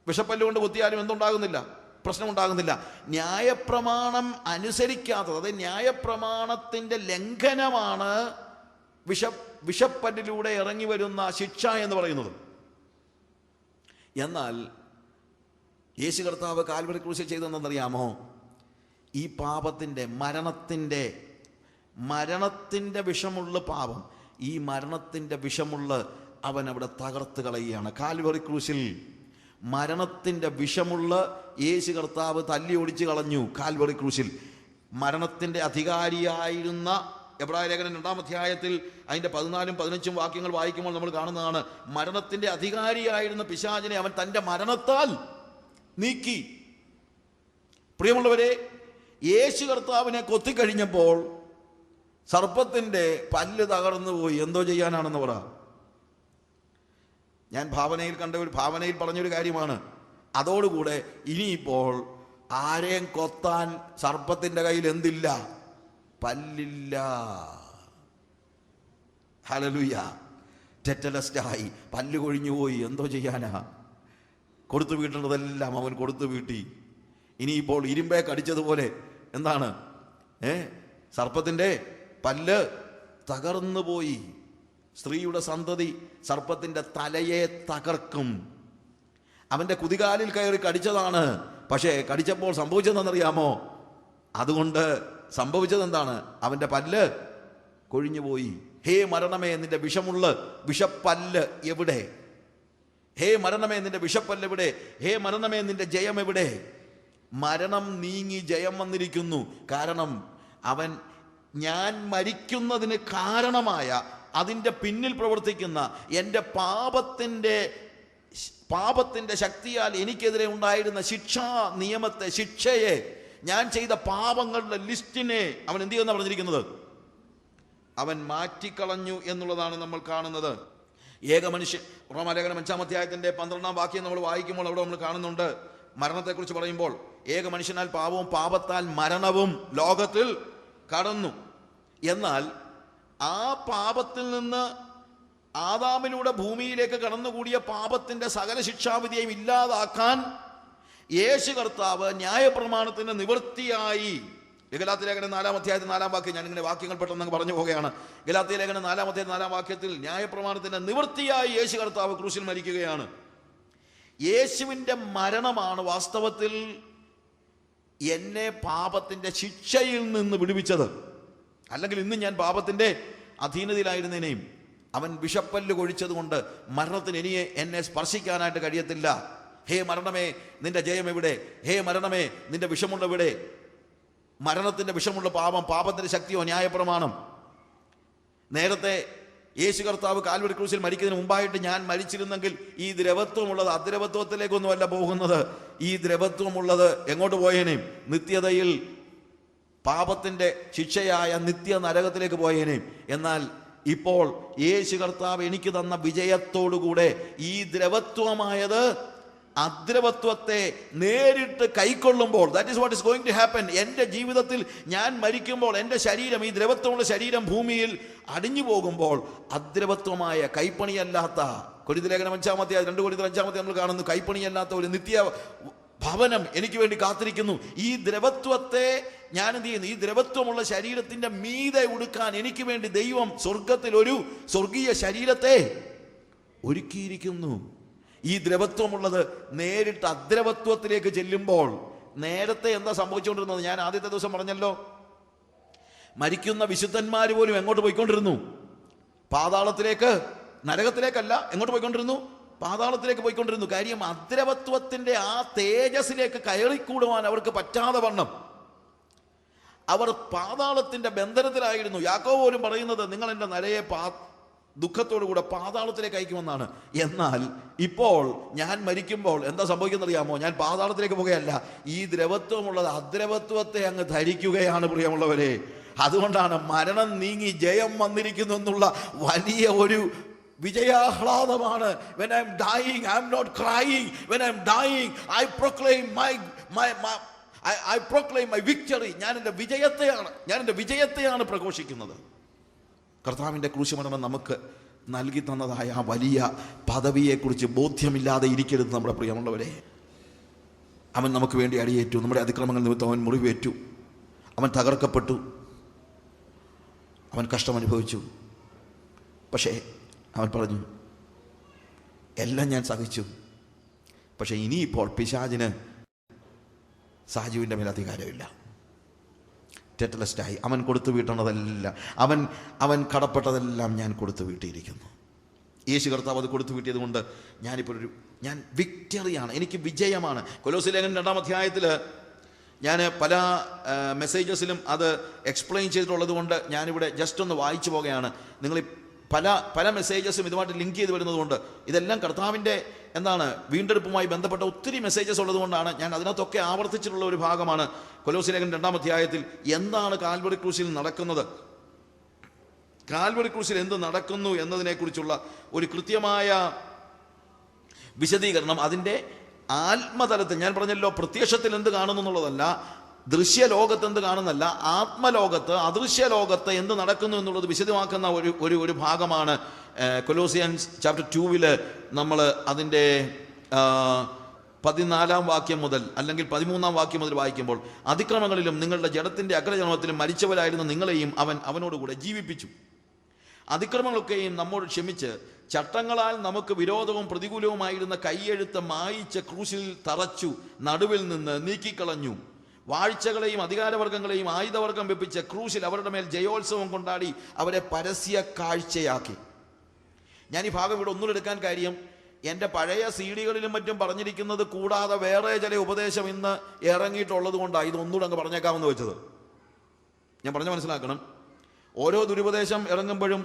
വിഷപ്പല്ലുകൊണ്ട് കുത്തിയാലും എന്തുണ്ടാകുന്നില്ല? പ്രശ്നമുണ്ടാകുന്നില്ല. ന്യായപ്രമാണം അനുസരിക്കാത്തത്, അത് ന്യായപ്രമാണത്തിൻ്റെ ലംഘനമാണ് വിഷപ്പല്ലിലൂടെ ഇറങ്ങി വരുന്ന ശിക്ഷ എന്ന് പറയുന്നത്. എന്നാൽ യേശു കർത്താവ് കാൽവരി ക്രൂശിൽ ചെയ്തതെന്നറിയാമോ? ഈ പാപത്തിൻ്റെ മരണത്തിൻ്റെ വിഷമുള്ള പാപം, ഈ മരണത്തിൻ്റെ വിഷമുള്ള അവൻ അവിടെ തകർത്ത് കളയുകയാണ്. കാൽവറി ക്രൂശിൽ മരണത്തിൻ്റെ വിഷമുള്ള യേശു കർത്താവ് തല്ലി ഒടിച്ച് കളഞ്ഞു. കാൽവറി ക്രൂശിൽ മരണത്തിൻ്റെ അധികാരിയായിരുന്ന എബ്രായ ലേഖനം 2-ാം അധ്യായത്തിൽ അതിൻ്റെ 14-15 വാക്യങ്ങൾ വായിക്കുമ്പോൾ നമ്മൾ കാണുന്നതാണ്, മരണത്തിൻ്റെ അധികാരിയായിരുന്ന പിശാചിനെ അവൻ തൻ്റെ മരണത്താൽ നീക്കി. പ്രിയമുള്ളവരെ, യേശു കർത്താവിനെ കൊത്തിക്കഴിഞ്ഞപ്പോൾ സർപ്പത്തിൻ്റെ പല്ല് തകർന്നു പോയി. എന്തോ ചെയ്യാനാണെന്ന് പറ. ഞാൻ ഭാവനയിൽ പറഞ്ഞൊരു കാര്യമാണ്. അതോടുകൂടെ ഇനിയിപ്പോൾ ആരെയും കൊത്താൻ സർപ്പത്തിൻ്റെ കയ്യിൽ എന്തില്ല? പല്ലില്ല. ഹല്ലേലൂയ. ടെറ്റലസ്റ്റായി, പല്ല് കൊഴിഞ്ഞു പോയി. എന്തോ ചെയ്യാനാ? കൊടുത്തു വീട്ടേണ്ടതെല്ലാം അവൻ കൊടുത്തു വീട്ടി. ഇനിയിപ്പോൾ ഇരുമ്പേ കടിച്ചതുപോലെ എന്താണ്? സർപ്പത്തിൻ്റെ പല്ല് തകർന്നു പോയി. സ്ത്രീയുടെ സന്തതി സർപ്പത്തിൻ്റെ തലയെ തകർക്കും. അവൻ്റെ കുതികാലിൽ കയറി കടിച്ചതാണ്. പക്ഷേ കടിച്ചപ്പോൾ സംഭവിച്ചതെന്നറിയാമോ? അതുകൊണ്ട് സംഭവിച്ചത് എന്താണ്? അവൻ്റെ പല്ല് കൊഴിഞ്ഞുപോയി. ഹേ മരണമേ, നിന്റെ വിഷപ്പല്ല് എവിടെ? ഹേ മരണമേ, നിന്റെ വിഷപ്പല്ല് എവിടെ? ഹേ മരണമേ, നിന്റെ ജയം എവിടെ? മരണം നീങ്ങി ജയം വന്നിരിക്കുന്നു. കാരണം അവൻ ഞാൻ മരിക്കുന്നതിന് കാരണമായ, അതിൻ്റെ പിന്നിൽ പ്രവർത്തിക്കുന്ന എൻ്റെ പാപത്തിൻ്റെ ശക്തിയാൽ എനിക്കെതിരെ ഉണ്ടായിരുന്ന ശിക്ഷയെ, ഞാൻ ചെയ്ത പാപങ്ങളുടെ ലിസ്റ്റിനെ അവൻ എന്ത് ചെയ്യുമെന്ന് പറഞ്ഞിരിക്കുന്നത്? അവൻ മാറ്റിക്കളഞ്ഞു എന്നുള്ളതാണ് നമ്മൾ കാണുന്നത്. ഏകമനുഷ്യൻ, റോമാലേഖനം 5-ാം അധ്യായത്തിൻ്റെ 12-ാം വാക്യം നമ്മൾ വായിക്കുമ്പോൾ അവിടെ നമ്മൾ കാണുന്നുണ്ട്, മരണത്തെക്കുറിച്ച് പറയുമ്പോൾ, ഏക മനുഷ്യനാൽ പാപവും പാപത്താൽ മരണവും ലോകത്തിൽ കടന്നു. എന്നാൽ ആ പാപത്തിൽ നിന്ന് ആദാമിലൂടെ ഭൂമിയിലേക്ക് കടന്നുകൂടിയ പാപത്തിൻ്റെ സകല ശിക്ഷാവിധിയെയും ഇല്ലാതാക്കാൻ യേശു കർത്താവ് ന്യായപ്രമാണത്തിന് നിവൃത്തിയായി. ഗലാത്യ ലേഖനം 4-ാം അധ്യായത്തിൽ 4-ാം വാക്യം, ഞാനിങ്ങനെ വാക്യങ്ങൾ പെട്ടെന്ന് പറഞ്ഞു പോവുകയാണ്. ഗലാത്യ ലേഖനം 4-ാം അധ്യായം 4-ാം വാക്യത്തിൽ ന്യായപ്രമാണത്തിൻ്റെ നിവൃത്തിയായി യേശു കർത്താവ് ക്രൂശിൽ മരിക്കുകയാണ്. യേശുവിൻ്റെ മരണമാണ് വാസ്തവത്തിൽ എന്നെ പാപത്തിൻ്റെ ശിക്ഷയിൽ നിന്ന് വിടുവിച്ചത്. അല്ലെങ്കിൽ ഇന്ന് ഞാൻ പാപത്തിൻ്റെ അധീനതയിലായിരുന്നേനെയും അവൻ വിഷപ്പല്ല് കൊഴിച്ചത് കൊണ്ട് മരണത്തിന് എന്നെ സ്പർശിക്കാനായിട്ട് കഴിയത്തില്ല. ഹേ മരണമേ, നിന്റെ ജയം എവിടെ? ഹേ മരണമേ, നിന്റെ വിഷമുള്ള എവിടെ? മരണത്തിൻ്റെ വിഷമുള്ള പാപത്തിൻ്റെ ശക്തിയോ ന്യായപ്രമാണം. നേരത്തെ യേശു കർത്താവ് കാൽവരി ക്രൂശിൽ മരിക്കുന്നതിന് മുമ്പായിട്ട് ഞാൻ മരിച്ചിരുന്നെങ്കിൽ ഈ ദ്രവത്വമുള്ളത് അദ്രവത്വത്തിലേക്കൊന്നുമല്ല പോകുന്നത്. ഈ ദ്രവത്വമുള്ളത് എങ്ങോട്ട് പോയേനേയും? നിത്യതയിൽ പാപത്തിൻ്റെ ശിക്ഷയായ നിത്യ നരകത്തിലേക്ക് പോയേനേയും. എന്നാൽ ഇപ്പോൾ യേശു കർത്താവ് എനിക്ക് തന്ന വിജയത്തോടുകൂടെ ഈ ദ്രവത്വമായത് അദ്രവത്വത്തെ നേരിട്ട് കൈക്കൊള്ളുമ്പോൾ, that is what is going to happen. എൻ്റെ ജീവിതത്തിൽ ഞാൻ മരിക്കുമ്പോൾ എൻ്റെ ശരീരം, ഈ ദ്രവത്വമുള്ള ശരീരം ഭൂമിയിൽ അടിഞ്ഞു പോകുമ്പോൾ അദ്രവത്വമായ കൈപ്പണിയല്ലാത്ത, കൊരിന്ത്യലേഖനം 5-ാം അധ്യായം 2 കൊരിന്ത്യർ 5-ാം അധ്യായം നമ്മൾ കാണുന്നു, കൈപ്പണിയല്ലാത്ത ഒരു നിത്യ ഭവനം എനിക്ക് വേണ്ടി കാത്തിരിക്കുന്നു. ഈ ദ്രവത്വത്തെ ഞാൻ എന്ത് ചെയ്യുന്നു? ഈ ദ്രവത്വമുള്ള ശരീരത്തിൻ്റെ മീതെ ഉടുക്കാൻ എനിക്ക് വേണ്ടി ദൈവം സ്വർഗത്തിൽ ഒരു സ്വർഗീയ ശരീരത്തെ ഒരുക്കിയിരിക്കുന്നു. ഈ ദ്രവത്വമുള്ളത് നേരിട്ട് അദ്രവത്വത്തിലേക്ക് ചെല്ലുമ്പോൾ, നേരത്തെ എന്താ സംഭവിച്ചുകൊണ്ടിരുന്നത്? ഞാൻ ആദ്യത്തെ ദിവസം പറഞ്ഞല്ലോ, മരിക്കുന്ന വിശുദ്ധന്മാർ പോലും എങ്ങോട്ട് പോയിക്കൊണ്ടിരുന്നു? പാതാളത്തിലേക്ക്, നരകത്തിലേക്കല്ല. എങ്ങോട്ട് പോയിക്കൊണ്ടിരുന്നു? പാതാളത്തിലേക്ക് പോയിക്കൊണ്ടിരുന്നു. കാര്യം അദ്രവത്വത്തിൻ്റെ ആ തേജസ്സിലേക്ക് കയറിക്കൂടുവാൻ അവർക്ക് പറ്റാതെ വണ്ണം അവർ പാതാളത്തിൻ്റെ ബന്ധനത്തിലായിരുന്നു. യാക്കോബ് പോലും പറയുന്നത്, നിങ്ങൾ എൻ്റെ നരയെ ദുഃഖത്തോടു കൂടെ പാതാളത്തിലേക്ക് അയക്കുമെന്നാണ്. എന്നാൽ ഇപ്പോൾ ഞാൻ മരിക്കുമ്പോൾ എന്താ സംഭവിക്കുന്നറിയാമോ? ഞാൻ പാതാളത്തിലേക്ക് പോകുകയല്ല, ഈ ദ്രവത്വമുള്ളത് അദ്രവത്വത്തെ അങ്ങ് ധരിക്കുകയാണ് പ്രിയമുള്ളവരെ. അതുകൊണ്ടാണ് മരണം നീങ്ങി ജയം വന്നിരിക്കുന്നു എന്നുള്ള വലിയ ഒരു വിജയാഹ്ലാദമാണ്. When I am dying, I am not crying. When I am dying, I proclaim I proclaim my victory. ഞാൻ എൻ്റെ വിജയത്തെയാണ് പ്രഘോഷിക്കുന്നത്. കർത്താവിൻ്റെ ക്രൂശമരണം നമുക്ക് നൽകി തന്നതായ ആ വലിയ പദവിയെക്കുറിച്ച് ബോധ്യമില്ലാതെ ഇരിക്കരുത് നമ്മുടെ പ്രിയമുള്ളവരെ. അവൻ നമുക്ക് വേണ്ടി അടിയേറ്റു, നമ്മുടെ അതിക്രമങ്ങൾ നിമിത്തം അവൻ മുറിവേറ്റു, അവൻ തകർക്കപ്പെട്ടു, അവൻ കഷ്ടമനുഭവിച്ചു. പക്ഷേ അവൻ പറഞ്ഞു, എല്ലാം ഞാൻ സഹിച്ചു, പക്ഷേ ഇനിയിപ്പോൾ പിശാചിന് സാജുവിൻ്റെ മേൽ അധികാരമില്ല. ടെറ്റലസ്റ്റായി അവൻ കൊടുത്തു വീട്ടണതെല്ലാം, അവൻ കടപ്പെട്ടതെല്ലാം ഞാൻ കൊടുത്തു വീട്ടിയിരിക്കുന്നു. യേശു കർത്താവ് അത് കൊടുത്തു വീട്ടിയത് കൊണ്ട് ഞാൻ വിക്ടറിയാണ്, എനിക്ക് വിജയമാണ്. കൊലോസ്യ ലേഖനം 2-ാം അധ്യായത്തിൽ ഞാൻ പല മെസ്സേജസിലും അത് എക്സ്പ്ലെയിൻ ചെയ്തിട്ടുള്ളത് കൊണ്ട് ഞാനിവിടെ ജസ്റ്റ് ഒന്ന് വായിച്ചു പോകുകയാണ്. നിങ്ങൾ പല മെസ്സേജസും ഇതുമായിട്ട് ലിങ്ക് ചെയ്ത് വരുന്നതുകൊണ്ട്, ഇതെല്ലാം കർത്താവിൻ്റെ വീണ്ടെടുപ്പുമായി ബന്ധപ്പെട്ട ഒത്തിരി മെസ്സേജസ് ഉള്ളതുകൊണ്ടാണ് ഞാൻ അതിനകത്തൊക്കെ ആവർത്തിച്ചിട്ടുള്ള ഒരു ഭാഗമാണ്. കൊലോസ്യ ലേഖനം 2-ാം അധ്യായത്തിൽ എന്താണ് കാൽവറി ക്രൂശിൽ നടക്കുന്നത്, കാൽവറി ക്രൂശിൽ എന്ത് നടക്കുന്നു എന്നതിനെക്കുറിച്ചുള്ള ഒരു കൃത്യമായ വിശദീകരണം. അതിൻ്റെ ആത്മതലത്തിൽ ഞാൻ പറഞ്ഞല്ലോ, പ്രത്യക്ഷത്തിൽ എന്ത് കാണുന്നു എന്നുള്ളതല്ല, ദൃശ്യലോകത്ത് എന്ത് കാണുന്നല്ല, ആത്മലോകത്ത് അദൃശ്യ ലോകത്ത് എന്ത് നടക്കുന്നു എന്നുള്ളത് വിശദമാക്കുന്ന ഒരു ഭാഗമാണ് കൊലോസിയൻസ് ചാപ്റ്റർ 2 നമ്മൾ അതിൻ്റെ 14-ാം വാക്യം മുതൽ അല്ലെങ്കിൽ 13-ാം വാക്യം മുതൽ വായിക്കുമ്പോൾ, അതിക്രമങ്ങളിലും നിങ്ങളുടെ ജഡത്തിൻ്റെ അഗ്രജനത്തിലും മരിച്ചവരായിരുന്ന നിങ്ങളെയും അവനോടുകൂടെ ജീവിപ്പിച്ചു. അതിക്രമങ്ങളൊക്കെയും നമ്മോട് ക്ഷമിച്ച് ചട്ടങ്ങളാൽ നമുക്ക് വിരോധവും പ്രതികൂലവുമായിരുന്ന കൈയെഴുത്ത് മായിച്ച ക്രൂശിൽ തറച്ചു നടുവിൽ നിന്ന് നീക്കിക്കളഞ്ഞു. വാഴ്ചകളെയും അധികാരവർഗങ്ങളെയും ആയുധവർഗം വെപ്പിച്ച ക്രൂശിൽ അവരുടെ മേൽ ജയോത്സവം കൊണ്ടാടി അവരെ പരസ്യ കാഴ്ചയാക്കി. ഞാൻ ഈ ഭാഗം ഇവിടെ ഒന്നുകൂടെ എടുക്കാൻ കാര്യം, എൻ്റെ പഴയ CD-കളിലും മറ്റും പറഞ്ഞിരിക്കുന്നത് കൂടാതെ വേറെ ചില ഉപദേശം ഇന്ന് ഇറങ്ങിയിട്ടുള്ളത് കൊണ്ടാണ് ഇതൊന്നുകൂടെ അങ്ങ് പറഞ്ഞേക്കാമെന്ന് വെച്ചത്. ഞാൻ പറഞ്ഞ മനസ്സിലാക്കണം. ഓരോ ദുരുപദേശം ഇറങ്ങുമ്പോഴും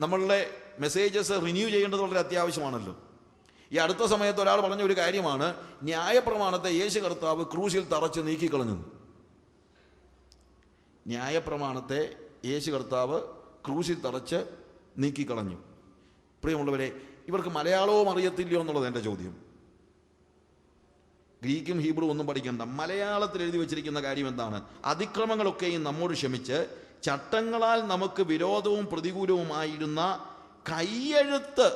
നമ്മളുടെ മെസ്സേജസ് റിന്യൂ ചെയ്യേണ്ടത് വളരെ അത്യാവശ്യമാണല്ലോ. ഈ അടുത്ത സമയത്ത് ഒരാൾ പറഞ്ഞ ഒരു കാര്യമാണ്, ന്യായപ്രമാണത്തെ യേശു കർത്താവ് ക്രൂശിൽ തറച്ച് നീക്കിക്കളഞ്ഞു. ന്യായപ്രമാണത്തെ യേശു കർത്താവ് ക്രൂശിൽ തറച്ച് നീക്കിക്കളഞ്ഞു. പ്രിയമുള്ളവരെ, ഇവർക്ക് മലയാളവും അറിയത്തില്ലയോ എന്നുള്ളത് എൻ്റെ ചോദ്യം. ഗ്രീക്കും ഹീബ്രു ഒന്നും പഠിക്കണ്ട, മലയാളത്തിൽ എഴുതി വച്ചിരിക്കുന്ന കാര്യം എന്താണ്? അതിക്രമങ്ങളൊക്കെയും നമ്മോട് ക്ഷമിച്ച് ചട്ടങ്ങളാൽ നമുക്ക് വിരോധവും പ്രതികൂലവുമായിരുന്ന കൈയെഴുത്ത്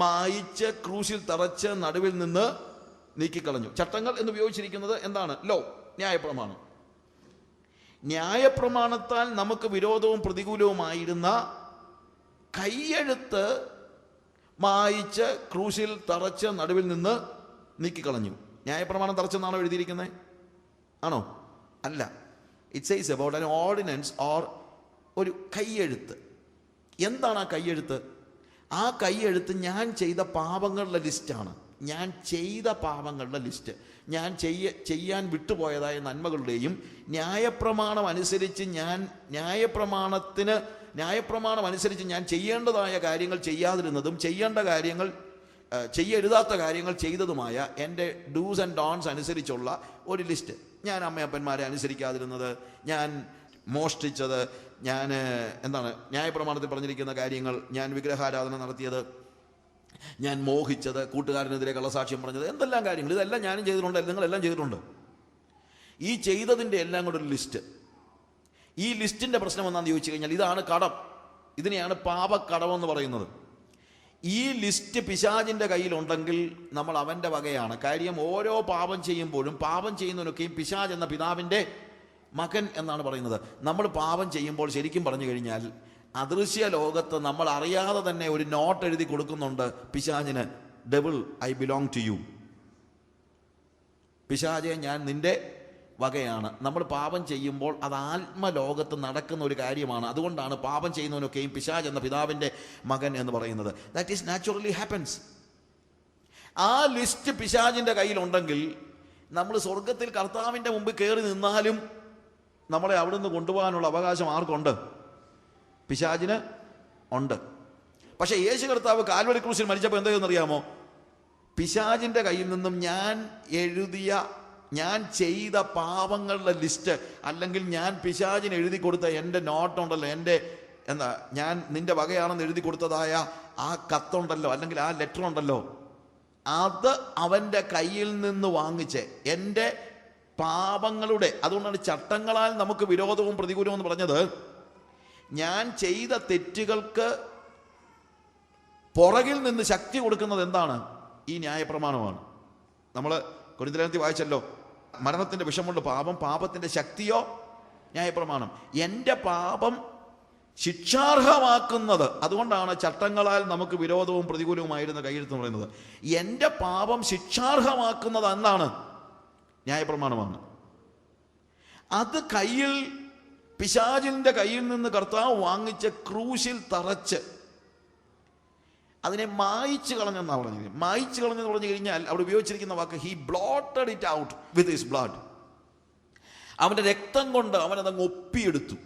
മായിച്ച് ക്രൂശിൽ തറച്ച് നടുവിൽ നിന്ന് നീക്കിക്കളഞ്ഞു. ചട്ടങ്ങൾ എന്ന് ഉപയോഗിച്ചിരിക്കുന്നത് എന്താണ്? ലോ, ന്യായപ്രമാണം. ന്യായപ്രമാണത്താൽ നമുക്ക് വിരോധവും പ്രതികൂലവുമായിരുന്ന കൈയെഴുത്ത് മായിച്ച് ക്രൂശിൽ തറച്ച് നടുവിൽ നിന്ന് നീക്കിക്കളഞ്ഞു. ന്യായപ്രമാണം തറച്ചെന്നാണോ എഴുതിയിരിക്കുന്നത്? ആണോ? അല്ല. It says about an ordinance or ഒരു കൈയെഴുത്ത്. എന്താണ് ആ കൈയെഴുത്ത്? ആ കൈയെഴുത്ത് ഞാൻ ചെയ്ത പാപങ്ങളുടെ ലിസ്റ്റാണ്. ഞാൻ ചെയ്ത പാപങ്ങളുടെ ലിസ്റ്റ്, ഞാൻ ചെയ്യാൻ വിട്ടുപോയതായ നന്മകളുടെയും ന്യായപ്രമാണം അനുസരിച്ച് ഞാൻ ചെയ്യേണ്ടതായ കാര്യങ്ങൾ ചെയ്യാതിരുന്നതും ചെയ്യേണ്ട കാര്യങ്ങൾ ചെയ്യരുതാത്ത കാര്യങ്ങൾ ചെയ്തതുമായ എൻ്റെ ഡൂസ് ആൻഡ് ഡോൺസ് അനുസരിച്ചുള്ള ഒരു ലിസ്റ്റ്. ഞാൻ അമ്മയപ്പന്മാരെ അനുസരിക്കാതിരുന്നത്, ഞാൻ മോഷ്ടിച്ചത്, ഞാൻ ന്യായപ്രമാണത്തിൽ പറഞ്ഞിരിക്കുന്ന കാര്യങ്ങൾ, ഞാൻ വിഗ്രഹാരാധന നടത്തിയത്, ഞാൻ മോഹിച്ചത്, കൂട്ടുകാരനെതിരെ കള്ളസാക്ഷ്യം പറഞ്ഞത്, എന്തെല്ലാം കാര്യങ്ങൾ, ഇതെല്ലാം ഞാനും ചെയ്തിട്ടുണ്ട്, നിങ്ങളെല്ലാം ചെയ്തിട്ടുണ്ട്. ഈ ചെയ്തതിൻ്റെ എല്ലാം കൂടെ ഒരു ലിസ്റ്റ്. ഈ ലിസ്റ്റിൻ്റെ പ്രശ്നം എന്താണെന്ന് ചോദിച്ചു കഴിഞ്ഞാൽ, ഇതാണ് കടം. ഇതിനെയാണ് പാപക്കടമെന്ന് പറയുന്നത്. ഈ ലിസ്റ്റ് പിശാചിൻ്റെ കയ്യിലുണ്ടെങ്കിൽ നമ്മൾ അവൻ്റെ വകയാണ്. കാര്യം, ഓരോ പാപം ചെയ്യുമ്പോഴും പാപം ചെയ്യുന്നവനൊക്കെയും പിശാച് എന്ന പിതാവിൻ്റെ മകൻ എന്നാണ് പറയുന്നത്. നമ്മൾ പാപം ചെയ്യുമ്പോൾ ശരിക്കും പറഞ്ഞു കഴിഞ്ഞാൽ അദൃശ്യ ലോകത്ത് നമ്മൾ അറിയാതെ തന്നെ ഒരു നോട്ട് എഴുതി കൊടുക്കുന്നുണ്ട് പിശാചിന്. Devil, I belong to you. പിശാചെ, ഞാൻ നിൻ്റെ വകയാണ്. നമ്മൾ പാപം ചെയ്യുമ്പോൾ അത് ആത്മലോകത്ത് നടക്കുന്ന ഒരു കാര്യമാണ്. അതുകൊണ്ടാണ് പാപം ചെയ്യുന്നവനൊക്കെയും പിശാച് എന്ന പിതാവിൻ്റെ മകൻ എന്ന് പറയുന്നത്. That is naturally happens. ആ ലിസ്റ്റ് പിശാചിൻ്റെ കയ്യിലുണ്ടെങ്കിൽ നമ്മൾ സ്വർഗത്തിൽ കർത്താവിൻ്റെ മുമ്പ് കയറി നിന്നാലും നമ്മളെ അവിടുന്ന് കൊണ്ടുപോകാനുള്ള അവകാശം ആർക്കുണ്ട്? പിശാചിന് ഉണ്ട്. പക്ഷേ യേശു കർത്താവ് കാൽവരി ക്രൂശിൽ മരിച്ചപ്പോൾ എന്താണെന്നറിയാമോ? പിശാചിൻ്റെ കയ്യിൽ നിന്നും ഞാൻ ചെയ്ത പാപങ്ങളുടെ ലിസ്റ്റ്, അല്ലെങ്കിൽ ഞാൻ പിശാചിന് എഴുതി കൊടുത്ത എൻ്റെ നോട്ടുണ്ടല്ലോ, ഞാൻ നിൻ്റെ വകയാണെന്ന് എഴുതി കൊടുത്തതായ ആ കത്തുണ്ടല്ലോ, അല്ലെങ്കിൽ ആ ലെറ്റർ ഉണ്ടല്ലോ, അത് അവൻ്റെ കയ്യിൽ നിന്ന് വാങ്ങിച്ച് എൻ്റെ പാപങ്ങളുടെ, അതുകൊണ്ടാണ് ചട്ടങ്ങളാൽ നമുക്ക് വിരോധവും പ്രതികൂലവും എന്ന് പറഞ്ഞത്. ഞാൻ ചെയ്ത തെറ്റുകൾക്ക് പുറകിൽ നിന്ന് ശക്തി കൊടുക്കുന്നത് എന്താണ്? ഈ ന്യായപ്രമാണമാണ്. നമ്മൾ കൊരിന്ത്യർ വായിച്ചല്ലോ, മരണത്തിൻ്റെ വിഷമുള്ള പാപം, പാപത്തിൻ്റെ ശക്തിയോ ന്യായപ്രമാണം. എൻ്റെ പാപം ശിക്ഷാർഹമാക്കുന്നത്, അതുകൊണ്ടാണ് ചട്ടങ്ങളാൽ നമുക്ക് വിരോധവും പ്രതികൂലവുമായിരുന്ന കയ്യെഴുത്ത് പറയുന്നത്. എൻ്റെ പാപം ശിക്ഷാർഹമാക്കുന്നത് എന്താണ്? ന്യായപ്രമാണമാണ്. അത് കയ്യിൽ, പിശാചിൻ്റെ കയ്യിൽ നിന്ന് കർത്താവ് വാങ്ങിച്ച ക്രൂശിൽ തറച്ച് അതിനെ മായിച്ചു കളഞ്ഞെന്നാണ് പറഞ്ഞത്. മായിച്ചു കളഞ്ഞെന്ന് പറഞ്ഞു കഴിഞ്ഞാൽ അവിടെ ഉപയോഗിച്ചിരിക്കുന്ന വാക്ക് he blotted it out with his blood. അവൻ്റെ രക്തം കൊണ്ട് അവനതങ്ങ് ഒപ്പിയെടുത്തു.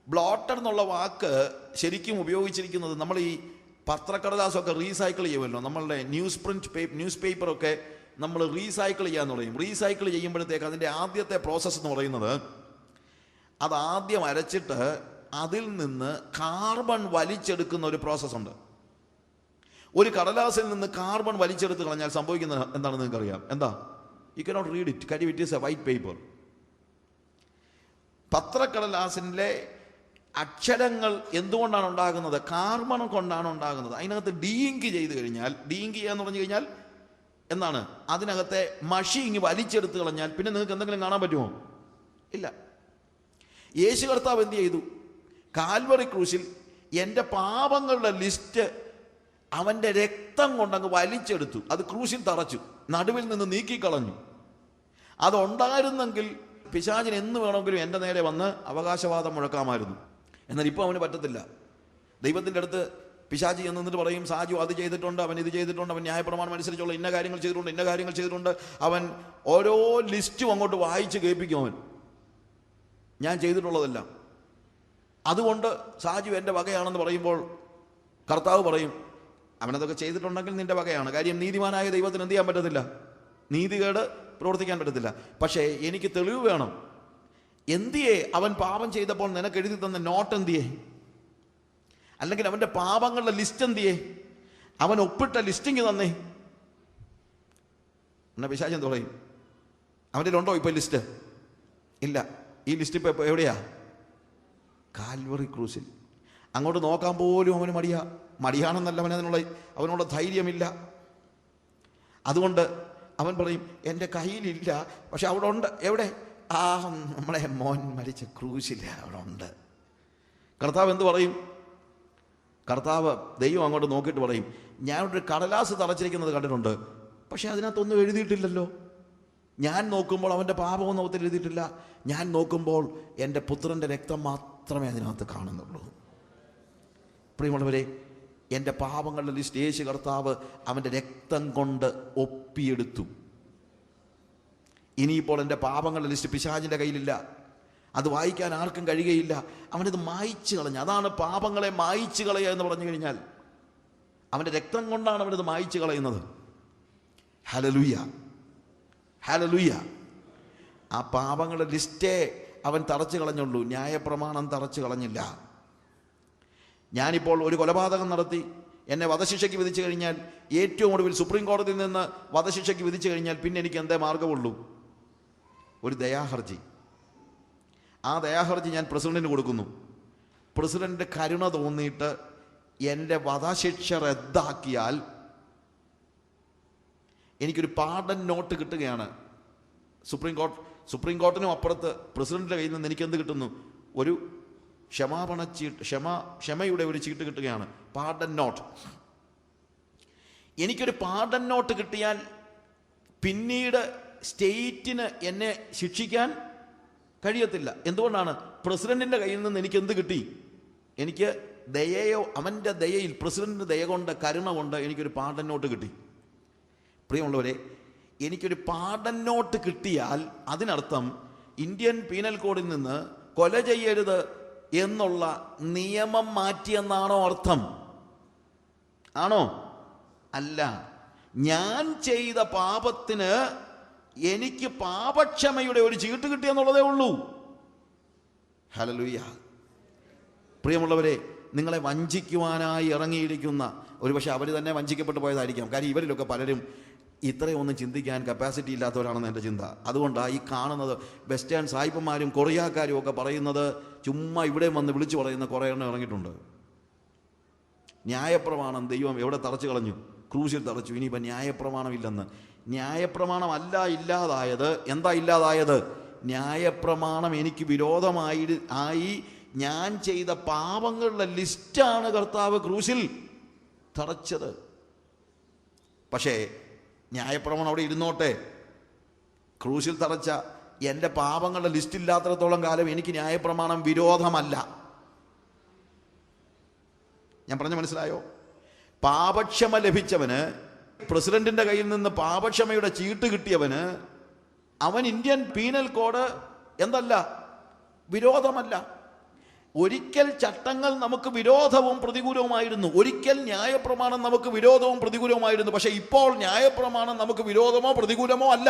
ബ്ലോട്ടഡ് എന്നുള്ള വാക്ക് ശരിക്കും ഉപയോഗിച്ചിരിക്കുന്നത്, നമ്മൾ ഈ പത്രക്കടലാസൊക്കെ റീസൈക്കിൾ ചെയ്യുമല്ലോ, നമ്മളുടെ ന്യൂസ് പേപ്പറൊക്കെ നമ്മൾ റീസൈക്കിൾ ചെയ്യാന്ന് പറയും. റീസൈക്കിൾ ചെയ്യുമ്പോഴത്തേക്ക് അതിൻ്റെ ആദ്യത്തെ പ്രോസസ്സ് എന്ന് പറയുന്നത്, അത് ആദ്യം അരച്ചിട്ട് അതിൽ നിന്ന് കാർബൺ വലിച്ചെടുക്കുന്ന ഒരു പ്രോസസ്സുണ്ട്. ഒരു കടലാസിൽ നിന്ന് കാർബൺ വലിച്ചെടുത്ത് കളഞ്ഞാൽ സംഭവിക്കുന്നത് എന്താണെന്ന് നിങ്ങൾക്കറിയാം. എന്താ? യു കനോട്ട് റീഡ് ഇറ്റ്, കാര്യം it is a white paper. പത്രക്കടലാസിൻ്റെ അക്ഷരങ്ങൾ എന്തുകൊണ്ടാണ് ഉണ്ടാകുന്നത്? കാർബൺ കൊണ്ടാണ് ഉണ്ടാകുന്നത്. അതിനകത്ത് ഡീയിങ്ക് ചെയ്ത് കഴിഞ്ഞാൽ, ഡീയിങ്ക് ചെയ്യാന്ന് പറഞ്ഞു കഴിഞ്ഞാൽ എന്താണ്? അതിനകത്തെ മഷി ഇങ്ങ് വലിച്ചെടുത്ത് കളഞ്ഞാൽ പിന്നെ നിങ്ങൾക്ക് എന്തെങ്കിലും കാണാൻ പറ്റുമോ? ഇല്ല. യേശു കർത്താവ് എന്ത് ചെയ്തു? കാൽവറി ക്രൂശിൽ എൻ്റെ പാപങ്ങളുടെ ലിസ്റ്റ് അവൻ്റെ രക്തം കൊണ്ടങ്ങ് വലിച്ചെടുത്തു. അത് ക്രൂശിൽ തറച്ചു, നടുവിൽ നിന്ന് നീക്കിക്കളഞ്ഞു. അതുണ്ടായിരുന്നെങ്കിൽ പിശാചിന് എന്ന് വേണമെങ്കിലും എൻ്റെ നേരെ വന്ന് അവകാശവാദം മുഴക്കാമായിരുന്നു. എന്നാൽ ഇപ്പോൾ അവന് പറ്റത്തില്ല. ദൈവത്തിൻ്റെ അടുത്ത് പിശാചി എന്നിട്ട് പറയും, സാജു അത് ചെയ്തിട്ടുണ്ട്, അവൻ ഇത് ചെയ്തിട്ടുണ്ട്, അവൻ ന്യായപ്രമാണം അനുസരിച്ചുള്ള ഇന്ന കാര്യങ്ങൾ ചെയ്തിട്ടുണ്ട്, ഇന്ന കാര്യങ്ങൾ ചെയ്തിട്ടുണ്ട്. അവൻ ഓരോ ലിസ്റ്റും അങ്ങോട്ട് വായിച്ച് കേൾപ്പിക്കും. അവൻ ഞാൻ ചെയ്തിട്ടുള്ളതെല്ലാം. അതുകൊണ്ട് സാജു എൻ്റെ വകയാണെന്ന് പറയുമ്പോൾ കർത്താവ് പറയും, അവനതൊക്കെ ചെയ്തിട്ടുണ്ടെങ്കിൽ നിന്റെ വകയാണ്. കാര്യം നീതിമാനായ ദൈവത്തിന് എന്ത് ചെയ്യാൻ പറ്റത്തില്ല? നീതികേട് പ്രവർത്തിക്കാൻ പറ്റത്തില്ല. പക്ഷേ എനിക്ക് തെളിവ് വേണം. എന്തിയേ അവൻ പാപം ചെയ്തപ്പോൾ നിനക്ക് എഴുതി തന്ന നോട്ട് എന്തിയേ? അല്ലെങ്കിൽ അവൻ്റെ പാപങ്ങളുടെ ലിസ്റ്റ് എന്തിയേ? അവൻ ഒപ്പിട്ട ലിസ്റ്റിങ് തന്നേ. എന്നാ പിശാചൻ പറയും, അവൻ്റെ ഉണ്ടോ ഇപ്പോൾ ലിസ്റ്റ്? ഇല്ല. ഈ ലിസ്റ്റ് ഇപ്പോൾ എവിടെയാ? കാൽവറി ക്രൂസിൽ. അങ്ങോട്ട് നോക്കാൻ പോലും അവന് മടിയാണെന്നല്ല, അവനുള്ള ധൈര്യമില്ല. അതുകൊണ്ട് അവൻ പറയും, എൻ്റെ കയ്യിലില്ല, പക്ഷെ അവിടെ ഉണ്ട്. എവിടെ? ആ നമ്മളെ മോൻ മരിച്ച ക്രൂശില്ല, അവിടെ ഉണ്ട്. കർത്താവ് എന്ത് പറയും? കർത്താവ്, ദൈവം അങ്ങോട്ട് നോക്കിയിട്ട് പറയും, ഞാനൊരു കടലാസ് തറച്ചിരിക്കുന്നത് കണ്ടിട്ടുണ്ട്, പക്ഷെ അതിനകത്തൊന്നും എഴുതിയിട്ടില്ലല്ലോ. ഞാൻ നോക്കുമ്പോൾ അവൻ്റെ പാപമൊന്നും അവത്തിൽ എഴുതിയിട്ടില്ല. ഞാൻ നോക്കുമ്പോൾ എൻ്റെ പുത്രൻ്റെ രക്തം മാത്രമേ അതിനകത്ത് കാണുന്നുള്ളൂ. പ്രിയമുള്ളവരെ, എൻ്റെ പാപങ്ങളുടെ ലിസ്റ്റ് യേശു കർത്താവ് അവൻ്റെ രക്തം കൊണ്ട് ഒപ്പിയെടുത്തു. ഇനിയിപ്പോൾ എൻ്റെ പാപങ്ങളുടെ ലിസ്റ്റ് പിശാചിൻ്റെ കയ്യിലില്ല. അത് വായിക്കാൻ ആർക്കും കഴിയുകയില്ല. അവനത് മായിച്ചു കളഞ്ഞു. അതാണ് പാപങ്ങളെ മായിച്ചു കളയുക എന്ന് പറഞ്ഞു കഴിഞ്ഞാൽ. അവൻ്റെ രക്തം കൊണ്ടാണ് അവനത് മായിച്ചു കളയുന്നത്. Hallelujah, hallelujah. ആ പാപങ്ങളുടെ ലിസ്റ്റേ അവൻ തറച്ചു കളഞ്ഞുള്ളൂ, ന്യായപ്രമാണം തറച്ചു കളഞ്ഞില്ല. ഞാനിപ്പോൾ ഒരു കൊലപാതകം നടത്തി എന്നെ വധശിക്ഷയ്ക്ക് വിധിച്ചു കഴിഞ്ഞാൽ, ഏറ്റവും ഒടുവിൽ സുപ്രീം കോടതിയിൽ നിന്ന് വധശിക്ഷയ്ക്ക് വിധിച്ചു കഴിഞ്ഞാൽ പിന്നെ എനിക്ക് എന്തേ മാർഗമുള്ളൂ? ഒരു ദയാഹർജി. ആ ദയാഹർജി ഞാൻ പ്രസിഡന്റിന് കൊടുക്കുന്നു. പ്രസിഡന്റ് കരുണ തോന്നിയിട്ട് എൻ്റെ വധശിക്ഷ റദ്ദാക്കിയാൽ എനിക്കൊരു പാർഡൻ നോട്ട് കിട്ടുകയാണ്. സുപ്രീം കോർട്ടിനും അപ്പുറത്ത് പ്രസിഡന്റിൻ്റെ കയ്യിൽ നിന്ന് എനിക്ക് എന്ത് കിട്ടുന്നു? ഒരു ക്ഷമാപണ ചീട്ട്, ക്ഷമയുടെ ഒരു ചീട്ട് കിട്ടുകയാണ്, പാർഡൻ നോട്ട്. എനിക്കൊരു പാർഡൻ നോട്ട് കിട്ടിയാൽ പിന്നീട് സ്റ്റേറ്റിന് എന്നെ ശിക്ഷിക്കാൻ കഴിയത്തില്ല. എന്തുകൊണ്ടാണ്? പ്രസിഡന്റിൻ്റെ കയ്യിൽ നിന്ന് എനിക്ക് എന്ത് കിട്ടി? എനിക്ക് ദയയോ, അവൻ്റെ ദയയിൽ, പ്രസിഡന്റിൻ്റെ ദയ കൊണ്ട്, കരുണ കൊണ്ട് എനിക്കൊരു പാർഡൻ നോട്ട് കിട്ടി. പ്രിയമുള്ളവരെ, എനിക്കൊരു പാർഡൻ നോട്ട് കിട്ടിയാൽ അതിനർത്ഥം ഇന്ത്യൻ പീനൽ കോഡിൽ നിന്ന് കൊല ചെയ്യരുത് എന്നുള്ള നിയമം മാറ്റിയെന്നാണോ അർത്ഥം? ആണോ? അല്ല. ഞാൻ ചെയ്ത പാപത്തിന് എനിക്ക് പാപക്ഷമയുടെ ഒരു ചീട്ട് കിട്ടിയെന്നുള്ളതേ ഉള്ളൂ. ഹല്ലേലൂയ. പ്രിയമുള്ളവരെ, നിങ്ങളെ വഞ്ചിക്കുവാനായി ഇറങ്ങിയിരിക്കുന്ന, ഒരുപക്ഷെ അവർ തന്നെ വഞ്ചിക്കപ്പെട്ടു പോയതായിരിക്കാം. കാര്യം ഇവരിലൊക്കെ പലരും ഇത്രയൊന്നും ചിന്തിക്കാൻ കപ്പാസിറ്റി ഇല്ലാത്തവരാണെന്ന് എൻ്റെ ചിന്ത. അതുകൊണ്ടാണ് ഈ കാണുന്നത് വെസ്റ്റേൺ സായിപ്പന്മാരും കൊറിയാക്കാരും ഒക്കെ പറയുന്നത്, ചുമ്മാ ഇവിടെ വന്ന് വിളിച്ചു പറയുന്ന കുറേ എണ്ണം ഇറങ്ങിയിട്ടുണ്ട്. ന്യായപ്രമാണം ദൈവം എവിടെ തറച്ചു കളഞ്ഞു? ക്രൂശിൽ തറച്ചു. ഇനിയിപ്പോൾ ന്യായപ്രമാണമില്ലെന്ന്. ന്യായപ്രമാണമല്ല ഇല്ലാതായത്. എന്താ ഇല്ലാതായത്? ന്യായപ്രമാണം എനിക്ക് വിരോധമായി ഞാൻ ചെയ്ത പാപങ്ങളുടെ ലിസ്റ്റാണ് കർത്താവ് ക്രൂശിൽ തറച്ചത്. പക്ഷേ ന്യായപ്രമാണം അവിടെ ഇരുന്നോട്ടെ, ക്രൂശിൽ തറച്ച എൻ്റെ പാപങ്ങളുടെ ലിസ്റ്റ് ഇല്ലാത്തിടത്തോളം കാലം എനിക്ക് ന്യായപ്രമാണം വിരോധമല്ല. ഞാൻ പറഞ്ഞ മനസ്സിലായോ? പാപക്ഷമ ലഭിച്ചവന്, പ്രസിഡന്റിന്റെ കയ്യിൽ നിന്ന് പാപക്ഷമയുടെ ചീട്ട് കിട്ടിയവന്, അവൻ ഇന്ത്യൻ പീനൽ കോഡ് എന്തല്ല, വിരോധമല്ല. ഒരിക്കൽ ചട്ടങ്ങൾ നമുക്ക് വിരോധവും പ്രതികൂലവുമായിരുന്നു. ഒരിക്കൽ ന്യായപ്രമാണം നമുക്ക് വിരോധവും പ്രതികൂലവുമായിരുന്നു. പക്ഷെ ഇപ്പോൾ ന്യായപ്രമാണം നമുക്ക് വിരോധമോ പ്രതികൂലമോ അല്ല.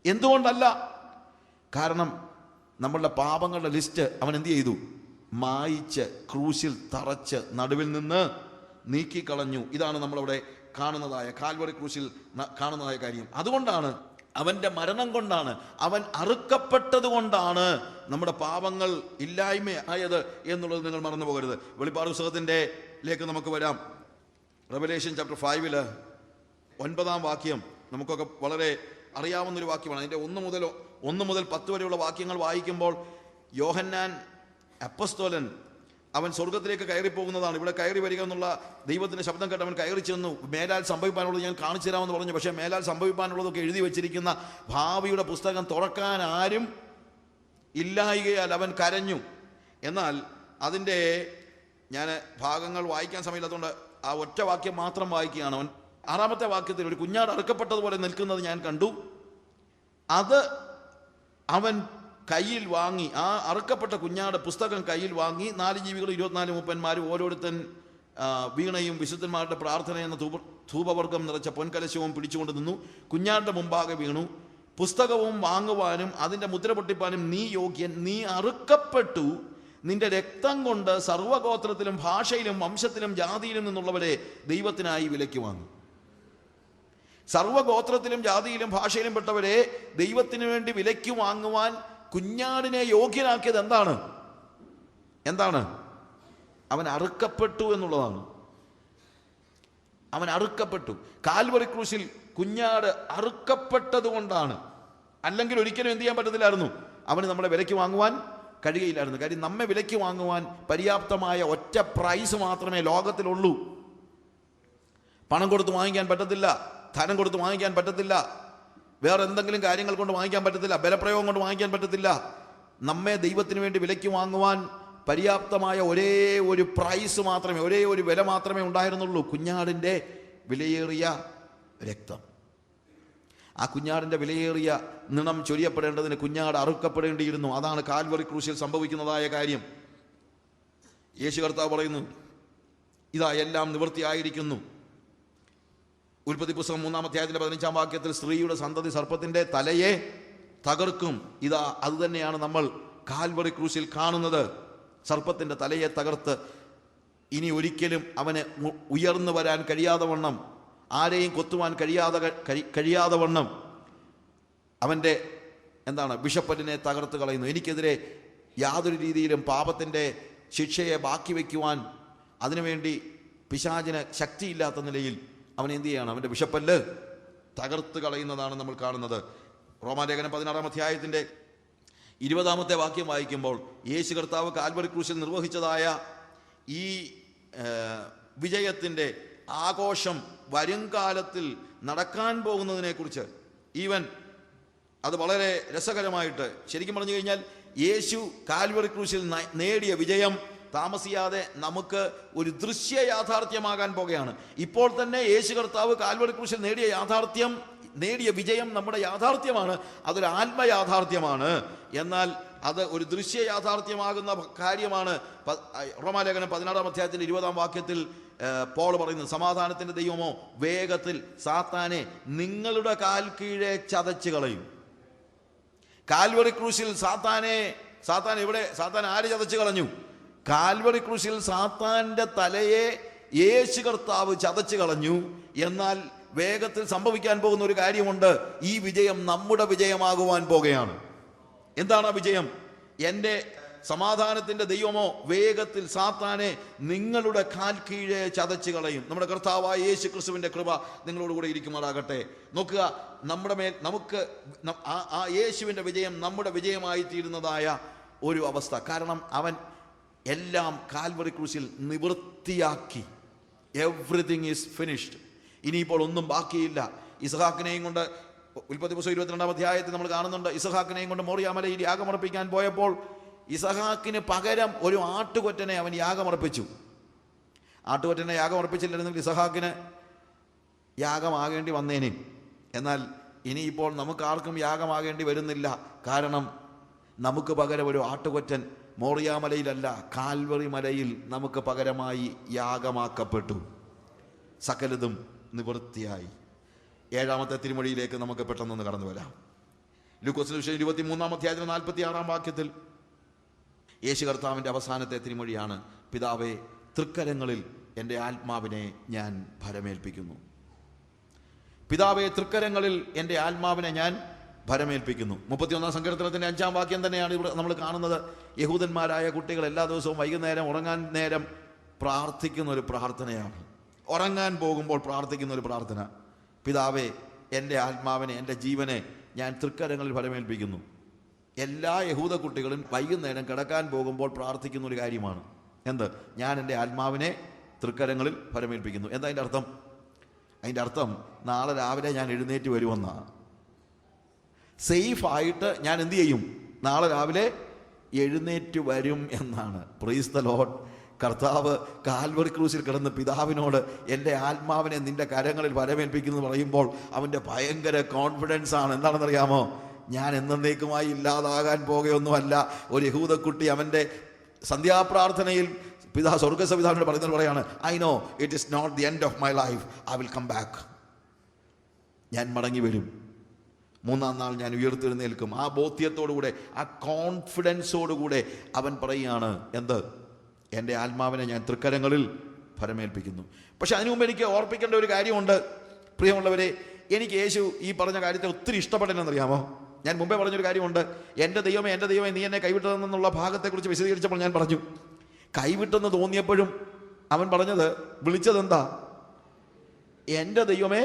എന്തുകൊണ്ടല്ല? കാരണം നമ്മളുടെ പാപങ്ങളുടെ ലിസ്റ്റ് അവൻ എന്ത് ചെയ്തു? മായിച്ച് ക്രൂശിൽ തറച്ച് നടുവിൽ നിന്ന് നീക്കിക്കളഞ്ഞു. ഇതാണ് നമ്മളവിടെ കാണുന്നതായ, കാൽവറി ക്രൂശിൽ കാണുന്നതായ കാര്യം. അതുകൊണ്ടാണ്, അവൻ്റെ മരണം കൊണ്ടാണ്, അവൻ അറുക്കപ്പെട്ടത് കൊണ്ടാണ് നമ്മുടെ പാപങ്ങൾ ഇല്ലായ്മ ആയത് എന്നുള്ളത് നിങ്ങൾ മറന്നു പോകരുത്. വെളിപ്പാട് പുസ്തകത്തിൻ്റെ ലേക്ക് നമുക്ക് വരാം. റെവലേഷൻ ചാപ്റ്റർ 5 9-ാം വാക്യം നമുക്കൊക്കെ വളരെ അറിയാവുന്നൊരു വാക്യമാണ്. അതിൻ്റെ 1 മുതൽ 10 വരെയുള്ള വാക്യങ്ങൾ വായിക്കുമ്പോൾ യോഹന്നാൻ അപ്പസ്തോലൻ അവൻ സ്വർഗത്തിലേക്ക് കയറിപ്പോകുന്നതാണ്. ഇവിടെ കയറി വരിക എന്നുള്ള ദൈവത്തിൻ്റെ ശബ്ദം കേട്ട് അവൻ കയറി ചെന്നു. മേലാൽ സംഭവിക്കാനുള്ളത് ഞാൻ കാണിച്ചു തരാമെന്ന് പറഞ്ഞു. പക്ഷേ മേലാൽ സംഭവിക്കാനുള്ളതൊക്കെ എഴുതി വെച്ചിരിക്കുന്ന ഭാവിയുടെ പുസ്തകം തുറക്കാൻ ആരും ഇല്ലായികയാൽ അവൻ കരഞ്ഞു. എന്നാൽ അതിൻ്റെ ഞാൻ ഭാഗങ്ങൾ വായിക്കാൻ സമയമില്ലാത്തതുകൊണ്ട് ആ ഒറ്റ വാക്യം മാത്രം വായിക്കുകയാണ്. അവൻ 6-ാമത്തെ വാക്യത്തിൽ ഒരു കുഞ്ഞാട് അറുക്കപ്പെട്ടതുപോലെ നിൽക്കുന്നത് ഞാൻ കണ്ടു. അത് അവൻ കയ്യിൽ വാങ്ങി, ആ അറുക്കപ്പെട്ട കുഞ്ഞാട് പുസ്തകം കയ്യിൽ വാങ്ങി. 4 ജീവികൾ 24 മൂപ്പന്മാരും ഓരോരുത്തൻ വീണയും വിശുദ്ധന്മാരുടെ പ്രാർത്ഥന എന്ന ധൂപവർഗം നിറച്ച പൊൻകലശവും പിടിച്ചുകൊണ്ട് നിന്നു. കുഞ്ഞാടിന്റെ മുമ്പാകെ വീണു. പുസ്തകവും വാങ്ങുവാനും അതിൻ്റെ മുദ്ര പൊട്ടിപ്പാനും നീ യോഗ്യൻ. നീ അറുക്കപ്പെട്ടു. നിന്റെ രക്തം കൊണ്ട് സർവ്വഗോത്രത്തിലും ഭാഷയിലും വംശത്തിലും ജാതിയിലും നിന്നുള്ളവരെ ദൈവത്തിനായി വിലയ്ക്ക് വാങ്ങും. സർവ്വഗോത്രത്തിലും ജാതിയിലും ഭാഷയിലും പെട്ടവരെ ദൈവത്തിന് വേണ്ടി വിലയ്ക്ക് വാങ്ങുവാൻ കുഞ്ഞാടിനെ യോഗ്യനാക്കിയത് എന്താണ്? അവൻ അറുക്കപ്പെട്ടു എന്നുള്ളതാണ്. അവൻ അറുക്കപ്പെട്ടു. കാൽവറി ക്രൂശിൽ കുഞ്ഞാട് അറുക്കപ്പെട്ടത് കൊണ്ടാണ്. അല്ലെങ്കിൽ ഒരിക്കലും എന്ത് ചെയ്യാൻ പറ്റത്തില്ലായിരുന്നു, അവന് നമ്മളെ വിലയ്ക്ക് വാങ്ങുവാൻ കഴിയുകയില്ലായിരുന്നു. കാര്യം നമ്മെ വിലയ്ക്ക് വാങ്ങുവാൻ പര്യാപ്തമായ ഒറ്റ പ്രൈസ് മാത്രമേ ലോകത്തിലുള്ളൂ. പണം കൊടുത്ത് വാങ്ങിക്കാൻ പറ്റത്തില്ല, ധനം കൊടുത്ത് വാങ്ങിക്കാൻ പറ്റത്തില്ല, വേറെ എന്തെങ്കിലും കാര്യങ്ങൾ കൊണ്ട് വാങ്ങിക്കാൻ പറ്റത്തില്ല, ബലപ്രയോഗം കൊണ്ട് വാങ്ങിക്കാൻ പറ്റത്തില്ല. നമ്മെ ദൈവത്തിന് വേണ്ടി വിലയ്ക്ക് വാങ്ങുവാൻ പര്യാപ്തമായ ഒരേ ഒരു പ്രൈസ് മാത്രമേ, ഒരേ ഒരു വില മാത്രമേ ഉണ്ടായിരുന്നുള്ളൂ, കുഞ്ഞാടിൻ്റെ വിലയേറിയ രക്തം. ആ കുഞ്ഞാടിൻ്റെ വിലയേറിയ നിണം ചൊരിയപ്പെടേണ്ടതിന് കുഞ്ഞാട് അറുക്കപ്പെടേണ്ടിയിരുന്നു. അതാണ് കാൽവറി ക്രൂശിൽ സംഭവിക്കുന്നതായ കാര്യം. യേശു കർത്താവ് പറയുന്നു, ഇതാ എല്ലാം നിവൃത്തിയായിരിക്കുന്നു. ഉൽപ്പത്തി പുസ്തകം 3-ാം അധ്യായത്തിൻ്റെ 15-ാം വാക്യത്തിൽ സ്ത്രീയുടെ സന്തതി സർപ്പത്തിൻ്റെ തലയെ തകർക്കും. ഇതാ അത് തന്നെയാണ് നമ്മൾ കാൽവറി ക്രൂശിൽ കാണുന്നത്. സർപ്പത്തിൻ്റെ തലയെ തകർത്ത് ഇനി ഒരിക്കലും അവന് ഉയർന്നു വരാൻ കഴിയാതെ വണ്ണം, ആരെയും കൊത്തുവാൻ കഴിയാതെ വണ്ണം അവൻ്റെ വിഷപ്പല്ലിനെ തകർത്ത് കളയുന്നു. എനിക്കെതിരെ യാതൊരു രീതിയിലും പാപത്തിൻ്റെ ശിക്ഷയെ ബാക്കി വയ്ക്കുവാൻ അതിനുവേണ്ടി പിശാചിന് ശക്തിയില്ലാത്ത നിലയിൽ അവൻ എന്ത് ചെയ്യാണ്? അവൻ്റെ വിഷപ്പല്ല് തകർത്ത് കളയുന്നതാണ് നമ്മൾ കാണുന്നത്. റോമാലേഖനം 16-ാം അധ്യായത്തിൻ്റെ 20-ാമത്തെ വാക്യം വായിക്കുമ്പോൾ യേശു കർത്താവ് കാൽവറി ക്രൂശിൽ നിർവഹിച്ചതായ ഈ വിജയത്തിൻ്റെ ആഘോഷം വരുംകാലത്തിൽ നടക്കാൻ പോകുന്നതിനെക്കുറിച്ച് ഈവൻ അത് വളരെ രസകരമായിട്ട്, ശരിക്കും പറഞ്ഞു കഴിഞ്ഞാൽ യേശു കാൽവറി ക്രൂശിൽ നേടിയ വിജയം താമസിയാതെ നമുക്ക് ഒരു ദൃശ്യ യാഥാർത്ഥ്യമാകാൻ പോകുകയാണ്. ഇപ്പോൾ തന്നെ യേശു കർത്താവ് കാൽവറി ക്രൂശിൽ നേടിയ വിജയം നമ്മുടെ യാഥാർത്ഥ്യമാണ്. അതൊരു ആത്മയാഥാർത്ഥ്യമാണ്. എന്നാൽ അത് ഒരു ദൃശ്യ യാഥാർത്ഥ്യമാകുന്ന കാര്യമാണ്. റോമാലേഖനം 16-ാം അധ്യായത്തിൻ്റെ 20-ാം വാക്യത്തിൽ പോൾ പറയുന്നു, സമാധാനത്തിൻ്റെ ദൈവമോ വേഗത്തിൽ സാത്താനെ നിങ്ങളുടെ കാൽ കീഴെ ചതച്ച് കളയും. കാൽവറി ക്രൂശിൽ സാത്താൻ ആര് ചതച്ച് കളഞ്ഞു? കാൽവറി ക്രൂശിൽ സാത്താന്റെ തലയെ യേശു കർത്താവ് ചതച്ച് കളഞ്ഞു. എന്നാൽ വേഗത്തിൽ സംഭവിക്കാൻ പോകുന്ന ഒരു കാര്യമുണ്ട്. ഈ വിജയം നമ്മുടെ വിജയമാകുവാൻ പോകുകയാണ്. എന്താണ് ആ വിജയം? എൻ്റെ സമാധാനത്തിൻ്റെ ദൈവമോ വേഗത്തിൽ സാത്താനെ നിങ്ങളുടെ കാൽ കീഴെ ചതച്ച് കളയും. നമ്മുടെ കർത്താവായ യേശു ക്രിസ്തുവിൻ്റെ കൃപ നിങ്ങളോടുകൂടെ ഇരിക്കുമാറാകട്ടെ. നോക്കുക, നമ്മുടെ മേൽ നമുക്ക് ആ യേശുവിൻ്റെ വിജയം നമ്മുടെ വിജയമായി തീരുന്നതായ ഒരു അവസ്ഥ. കാരണം അവൻ എല്ലാം കാൽവറി ക്രൂശിൽ നിവൃത്തിയാക്കി. Everything is finished. ഇനിയിപ്പോൾ ഒന്നും ബാക്കിയില്ല. ഇസ്ഹാക്കിനെയും കൊണ്ട് ഉൽപ്പത്തി പുസ്തകം 22-ാം അധ്യായത്തിൽ നമ്മൾ കാണുന്നുണ്ട്. ഇസ്ഹാക്കിനെയും കൊണ്ട് മോറിയാമലയിൽ യാഗമർപ്പിക്കാൻ പോയപ്പോൾ ഇസ്ഹാക്കിന് പകരം ഒരു ആട്ടുകൊറ്റനെ അവൻ യാഗമർപ്പിച്ചു. ആട്ടുകൊറ്റനെ യാഗമർപ്പിച്ചില്ലായിരുന്നെങ്കിൽ ഇസ്ഹാക്കിന് യാഗമാകേണ്ടി വന്നേനെ. എന്നാൽ ഇനിയിപ്പോൾ നമുക്ക് ആർക്കും യാഗമാകേണ്ടി വരുന്നില്ല. കാരണം നമുക്ക് പകരം ഒരു ആട്ടുകൊറ്റൻ മോറിയാമലയിലല്ല, കാൽവറി മലയിൽ നമുക്ക് പകരമായി യാഗമാക്കപ്പെട്ടു. സകലതും നിവൃത്തിയായി. 7-ാമത്തെ തിരുമൊഴിയിലേക്ക് നമുക്ക് പെട്ടെന്നൊന്ന് കടന്നു വരാം. ലൂക്കോസ് സുവിശേഷം 23-ാം അധ്യായത്തിൽ 46-ാം വാക്യത്തിൽ യേശു കർത്താവിൻ്റെ അവസാനത്തെ തിരുമൊഴിയാണ്, പിതാവേ, തൃക്കരങ്ങളിൽ എൻ്റെ ആത്മാവിനെ ഞാൻ ഭരമേൽപ്പിക്കുന്നു. പിതാവേ, തൃക്കരങ്ങളിൽ എൻ്റെ ആത്മാവിനെ ഞാൻ ഭരമേൽപ്പിക്കുന്നു. 31-ാം സങ്കീർത്തനത്തിൻ്റെ 5-ാം വാക്യം തന്നെയാണ് ഇവിടെ നമ്മൾ കാണുന്നത്. യഹൂദന്മാരായ കുട്ടികൾ എല്ലാ ദിവസവും വൈകുന്നേരം ഉറങ്ങാൻ നേരം പ്രാർത്ഥിക്കുന്ന ഒരു പ്രാർത്ഥനയാണ്. ഉറങ്ങാൻ പോകുമ്പോൾ പ്രാർത്ഥിക്കുന്ന ഒരു പ്രാർത്ഥന. പിതാവേ, എൻ്റെ ആത്മാവിനെ, എൻ്റെ ജീവനെ ഞാൻ തൃക്കരങ്ങളിൽ ഭരമേൽപ്പിക്കുന്നു. എല്ലാ യഹൂദ കുട്ടികളും വൈകുന്നേരം കിടക്കാൻ പോകുമ്പോൾ പ്രാർത്ഥിക്കുന്ന ഒരു കാര്യമാണ്. എന്ത്? ഞാൻ എൻ്റെ ആത്മാവിനെ തൃക്കരങ്ങളിൽ ഭരമേൽപ്പിക്കുന്നു. എന്താ അതിൻ്റെ അർത്ഥം? അതിൻ്റെ അർത്ഥം നാളെ രാവിലെ ഞാൻ എഴുന്നേറ്റ് വരുമെന്നാണ്. സേഫായിട്ട് ഞാൻ എന്തു ചെയ്യും? നാളെ രാവിലെ എഴുന്നേറ്റ് വരും എന്നാണ്. Praise the Lord. കർത്താവ് കാൽവറി ക്രൂസിൽ കിടന്ന് പിതാവിനോട് എൻ്റെ ആത്മാവിനെ നിൻ്റെ കരങ്ങളിൽ ഭരമേൽപ്പിക്കുന്നു പറയുമ്പോൾ അവൻ്റെ ഭയങ്കര കോൺഫിഡൻസ് ആണ്. എന്താണെന്നറിയാമോ? ഞാൻ എന്നേക്കുമായി ഇല്ലാതാകാൻ പോകുകയൊന്നുമല്ല. ഒരു യഹൂദക്കുട്ടി അവൻ്റെ സന്ധ്യാപ്രാർത്ഥനയിൽ സ്വർഗസവിധാനോട് പറയുന്നത് പറയാണ്, I know it is not the end of my life, I will come back. ഞാൻ മടങ്ങി വരും, 3-ാം നാൾ ഞാൻ ഉയർത്തെഴുന്നേൽക്കും. ആ ബോധ്യത്തോടുകൂടെ, ആ കോൺഫിഡൻസോടുകൂടെ അവൻ പറയുകയാണ്, എന്ത്? എൻ്റെ ആത്മാവിനെ ഞാൻ തൃക്കരങ്ങളിൽ ഭരമേൽപ്പിക്കുന്നു. പക്ഷെ അതിനു മുമ്പ് എനിക്ക് ഓർപ്പിക്കേണ്ട ഒരു കാര്യമുണ്ട് പ്രിയമുള്ളവരെ. എനിക്ക് യേശു ഈ പറഞ്ഞ കാര്യത്തെ ഒത്തിരി ഇഷ്ടപ്പെട്ടെന്നറിയാമോ? ഞാൻ മുമ്പേ പറഞ്ഞൊരു കാര്യമുണ്ട്. എൻ്റെ ദൈവമേ, എൻ്റെ ദൈവമേ, നീ എന്നെ കൈവിട്ടതെന്നുള്ള ഭാഗത്തെക്കുറിച്ച് വിശദീകരിച്ചപ്പോൾ ഞാൻ പറഞ്ഞു, കൈവിട്ടെന്ന് തോന്നിയപ്പോഴും അവൻ പറഞ്ഞത്, വിളിച്ചതെന്താ? എൻ്റെ ദൈവമേ,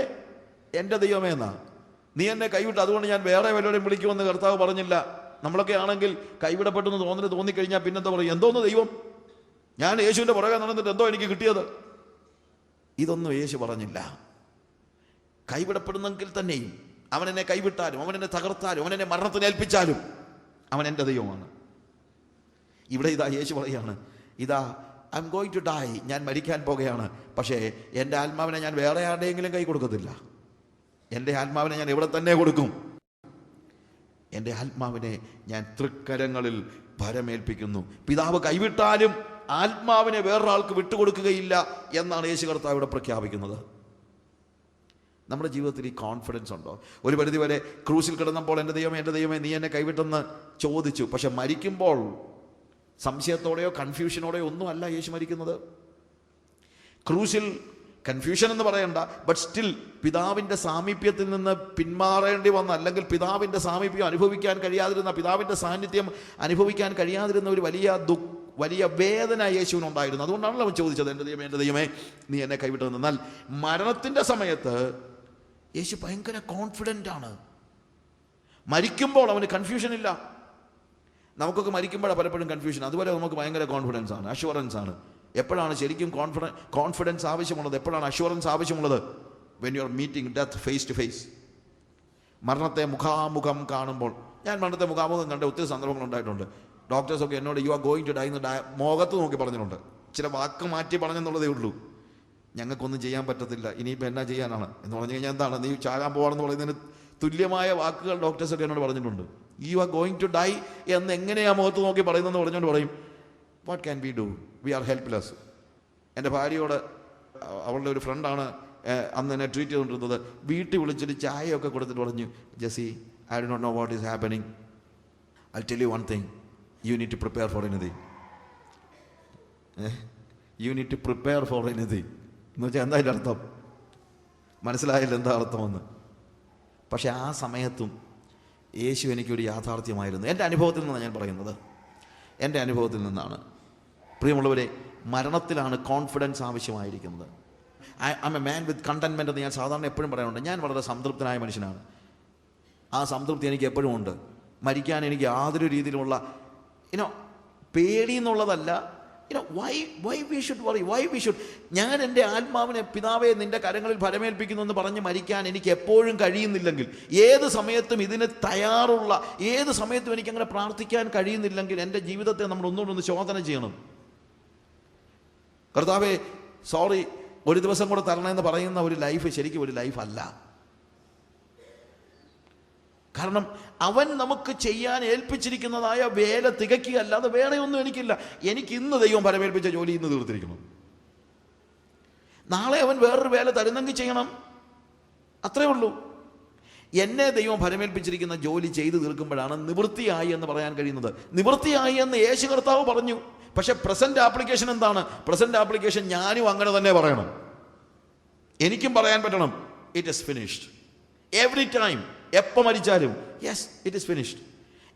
എൻ്റെ ദൈവമേ എന്നാ. നീ എന്നെ കൈവിട്ട്, അതുകൊണ്ട് ഞാൻ വേറെ വല്ലവരെയും വിളിക്കുമെന്ന് കർത്താവ് പറഞ്ഞില്ല. നമ്മളൊക്കെ ആണെങ്കിൽ കൈവിടപ്പെട്ടെന്ന് തോന്നിക്കഴിഞ്ഞാൽ പിന്നെന്താ പറയും? എന്തോന്ന് ദൈവം, ഞാൻ യേശുവിൻ്റെ പുറകെ നടന്നിട്ട് എന്തോ എനിക്ക് കിട്ടിയത്? ഇതൊന്നും യേശു പറഞ്ഞില്ല. കൈവിടപ്പെടുന്നെങ്കിൽ തന്നെയും അവൻ എന്നെ കൈവിട്ടാലും, അവൻ എന്നെ തകർത്താലും, അവൻ എന്നെ മരണത്തിന് ഏൽപ്പിച്ചാലും അവൻ എൻ്റെ ദൈവമാണ്. ഇവിടെ ഇതാ യേശു പറയുകയാണ്, ഇതാ I am going to die, ഞാൻ മരിക്കാൻ പോകുകയാണ്. പക്ഷേ എൻ്റെ ആത്മാവിനെ ഞാൻ വേറെ ആരുടെയെങ്കിലും കൈ കൊടുക്കത്തില്ല. എൻ്റെ ആത്മാവിനെ ഞാൻ ഇവിടെ തന്നെ കൊടുക്കും. എൻ്റെ ആത്മാവിനെ ഞാൻ തൃക്കരങ്ങളിൽ ഭരമേൽപ്പിക്കുന്നു. പിതാവ് കൈവിട്ടാലും ആത്മാവിനെ വേറൊരാൾക്ക് വിട്ടുകൊടുക്കുകയില്ല എന്നാണ് യേശു കർത്താവ് ഇവിടെ പ്രഖ്യാപിക്കുന്നത്. നമ്മുടെ ജീവിതത്തിൽ ഈ കോൺഫിഡൻസ് ഉണ്ടോ? ഒരു പരിധിവരെ ക്രൂസിൽ കിടന്നപ്പോൾ എൻ്റെ ദൈവമേ, എൻ്റെ ദൈവമേ, നീ എന്നെ കൈവിട്ടെന്ന് ചോദിച്ചു. പക്ഷെ മരിക്കുമ്പോൾ സംശയത്തോടെയോ കൺഫ്യൂഷനോടെയോ ഒന്നും അല്ല യേശു മരിക്കുന്നത്. ക്രൂസിൽ കൺഫ്യൂഷൻ എന്ന് പറയണ്ട, ബട്ട് സ്റ്റിൽ പിതാവിൻ്റെ സാമീപ്യത്തിൽ നിന്ന് പിന്മാറേണ്ടി വന്ന, അല്ലെങ്കിൽ പിതാവിൻ്റെ സാമീപ്യം അനുഭവിക്കാൻ കഴിയാതിരുന്ന, പിതാവിൻ്റെ സാന്നിധ്യം അനുഭവിക്കാൻ കഴിയാതിരുന്ന ഒരു വലിയ വേദന യേശുവിനുണ്ടായിരുന്നു. അതുകൊണ്ടാണല്ലോ അവൻ ചോദിച്ചത്, എൻ്റെ ദൈവമേ, എൻ്റെ ദൈവമേ, നീ എന്നെ കൈവിട്ടതെന്ന്. എന്നാൽ മരണത്തിൻ്റെ സമയത്ത് യേശു ഭയങ്കര കോൺഫിഡൻ്റ് ആണ്. മരിക്കുമ്പോൾ അവന് കൺഫ്യൂഷൻ ഇല്ല. നമുക്കൊക്കെ മരിക്കുമ്പോഴാണ് പലപ്പോഴും കൺഫ്യൂഷൻ. അതുപോലെ നമുക്ക് ഭയങ്കര കോൺഫിഡൻസ് ആണ്, അഷ്വറൻസ് ആണ്. എപ്പോഴാണ് ശരിക്കും കോൺഫിഡൻസ് ആവശ്യമുള്ളത്? എപ്പോഴാണ് അഷ്വറൻസ് ആവശ്യമുള്ളത്? When you are meeting death face to face. മരണത്തെ മുഖാമുഖം കാണുമ്പോൾ. ഞാൻ മരണത്തെ മുഖാമുഖം കണ്ട ഒത്തിരി സന്ദർഭങ്ങളുണ്ടായിട്ടുണ്ട്. ഡോക്ടേഴ്സൊക്കെ എന്നോട് you are going to die എന്ന് മുഖത്ത് നോക്കി പറഞ്ഞിട്ടുണ്ട്. ചില വാക്ക് മാറ്റി പറഞ്ഞെന്നുള്ളതേ ഉള്ളൂ. ഞങ്ങൾക്കൊന്നും ചെയ്യാൻ പറ്റത്തില്ല, ഇനിയിപ്പോൾ എന്നാ ചെയ്യാനാണ് എന്ന് പറഞ്ഞു കഴിഞ്ഞാൽ എന്താണ്, നീ ചാകാൻ പോകണമെന്ന് പറയുന്നതിന് തുല്യമായ വാക്കുകൾ ഡോക്ടേഴ്സൊക്കെ എന്നോട് പറഞ്ഞിട്ടുണ്ട്. You are going to die എന്ന് എങ്ങനെയാ മുഖത്ത് നോക്കി പറയുന്നതെന്ന് പറഞ്ഞുകൊണ്ട് പറയും, what can we do, we are helpless. എൻ്റെ ഭാര്യയോട്, അവളുടെ ഒരു ഫ്രണ്ടാണ് അന്ന് എന്നെ ട്രീറ്റ് ചെയ്തുകൊണ്ടിരുന്നത്, വീട്ടിൽ വിളിച്ചിട്ട് ചായയൊക്കെ കൊടുത്തിട്ട് പറഞ്ഞു, Jessy, I do not know what is happening, I tell you one thing, you need to prepare for anything. You need to prepare for anything എന്ന് വെച്ചാൽ എന്താ അതിൻ്റെ അർത്ഥം? മനസ്സിലായില്ല എന്താ അർത്ഥമെന്ന്. പക്ഷെ ആ സമയത്തും യേശു എനിക്കൊരു യാഥാർത്ഥ്യമായിരുന്നു. എൻ്റെ അനുഭവത്തിൽ നിന്നാണ് ഞാൻ പറയുന്നത്. എൻ്റെ അനുഭവത്തിൽ നിന്നാണ്. പ്രിയമുള്ളവരെ, മരണത്തിലാണ് കോൺഫിഡൻസ് ആവശ്യമായിരിക്കുന്നത്. I am a man with contentment എന്ന് ഞാൻ സാധാരണ എപ്പോഴും പറയാറുണ്ട്. ഞാൻ വളരെ സംതൃപ്തനായ മനുഷ്യനാണ്. ആ സംതൃപ്തി എനിക്ക് എപ്പോഴും ഉണ്ട്. മരിക്കാൻ എനിക്ക് യാതൊരു രീതിയിലുമുള്ള പേടി എന്നുള്ളതല്ല. Why we should worry, why we should. ഞാൻ എൻ്റെ ആത്മാവിനെ പിതാവേ നിൻ്റെ കരങ്ങളിൽ ഫലമേൽപ്പിക്കുന്നു എന്ന് പറഞ്ഞ് മരിക്കാൻ എനിക്ക് എപ്പോഴും കഴിയുന്നില്ലെങ്കിൽ, ഏത് സമയത്തും ഇതിന് തയ്യാറുള്ള, ഏത് സമയത്തും എനിക്കങ്ങനെ പ്രാർത്ഥിക്കാൻ കഴിയുന്നില്ലെങ്കിൽ എൻ്റെ ജീവിതത്തെ നമ്മൾ ഒന്നുകൂടെ ശോധന ചെയ്യണം. കർത്താവേ സോറി, ഒരു ദിവസം കൂടെ തരണമെന്ന് പറയുന്ന ഒരു ലൈഫ് ശരിക്കും ഒരു ലൈഫല്ല. കാരണം അവൻ നമുക്ക് ചെയ്യാൻ ഏൽപ്പിച്ചിരിക്കുന്നതായ വേല തികയ്ക്കുക അല്ലാതെ വേറെ ഒന്നും എനിക്കില്ല. എനിക്ക് ഇന്ന് ദൈവം ഫലമേൽപ്പിച്ച ജോലി ഇന്ന് തീർത്തിരിക്കണം. നാളെ അവൻ വേറൊരു വേല തരുന്നെങ്കിൽ ചെയ്യണം, അത്രേ ഉള്ളൂ. എന്നെ ദൈവം ഫലമേൽപ്പിച്ചിരിക്കുന്ന ജോലി ചെയ്തു തീർക്കുമ്പോഴാണ് നിവൃത്തിയായി എന്ന് പറയാൻ കഴിയുന്നത്. നിവൃത്തിയായി എന്ന് യേശു കർത്താവ് പറഞ്ഞു. പക്ഷെ പ്രസന്റ് ആപ്ലിക്കേഷൻ എന്താണ്? പ്രസന്റ് ആപ്ലിക്കേഷൻ ഞാനും അങ്ങനെ തന്നെ പറയണം. എനിക്കും പറയാൻ പറ്റണം, it is finished. Every time, എപ്പോൾ മരിച്ചാലും യെസ് ഇറ്റ് ഈസ് ഫിനിഷ്ഡ്.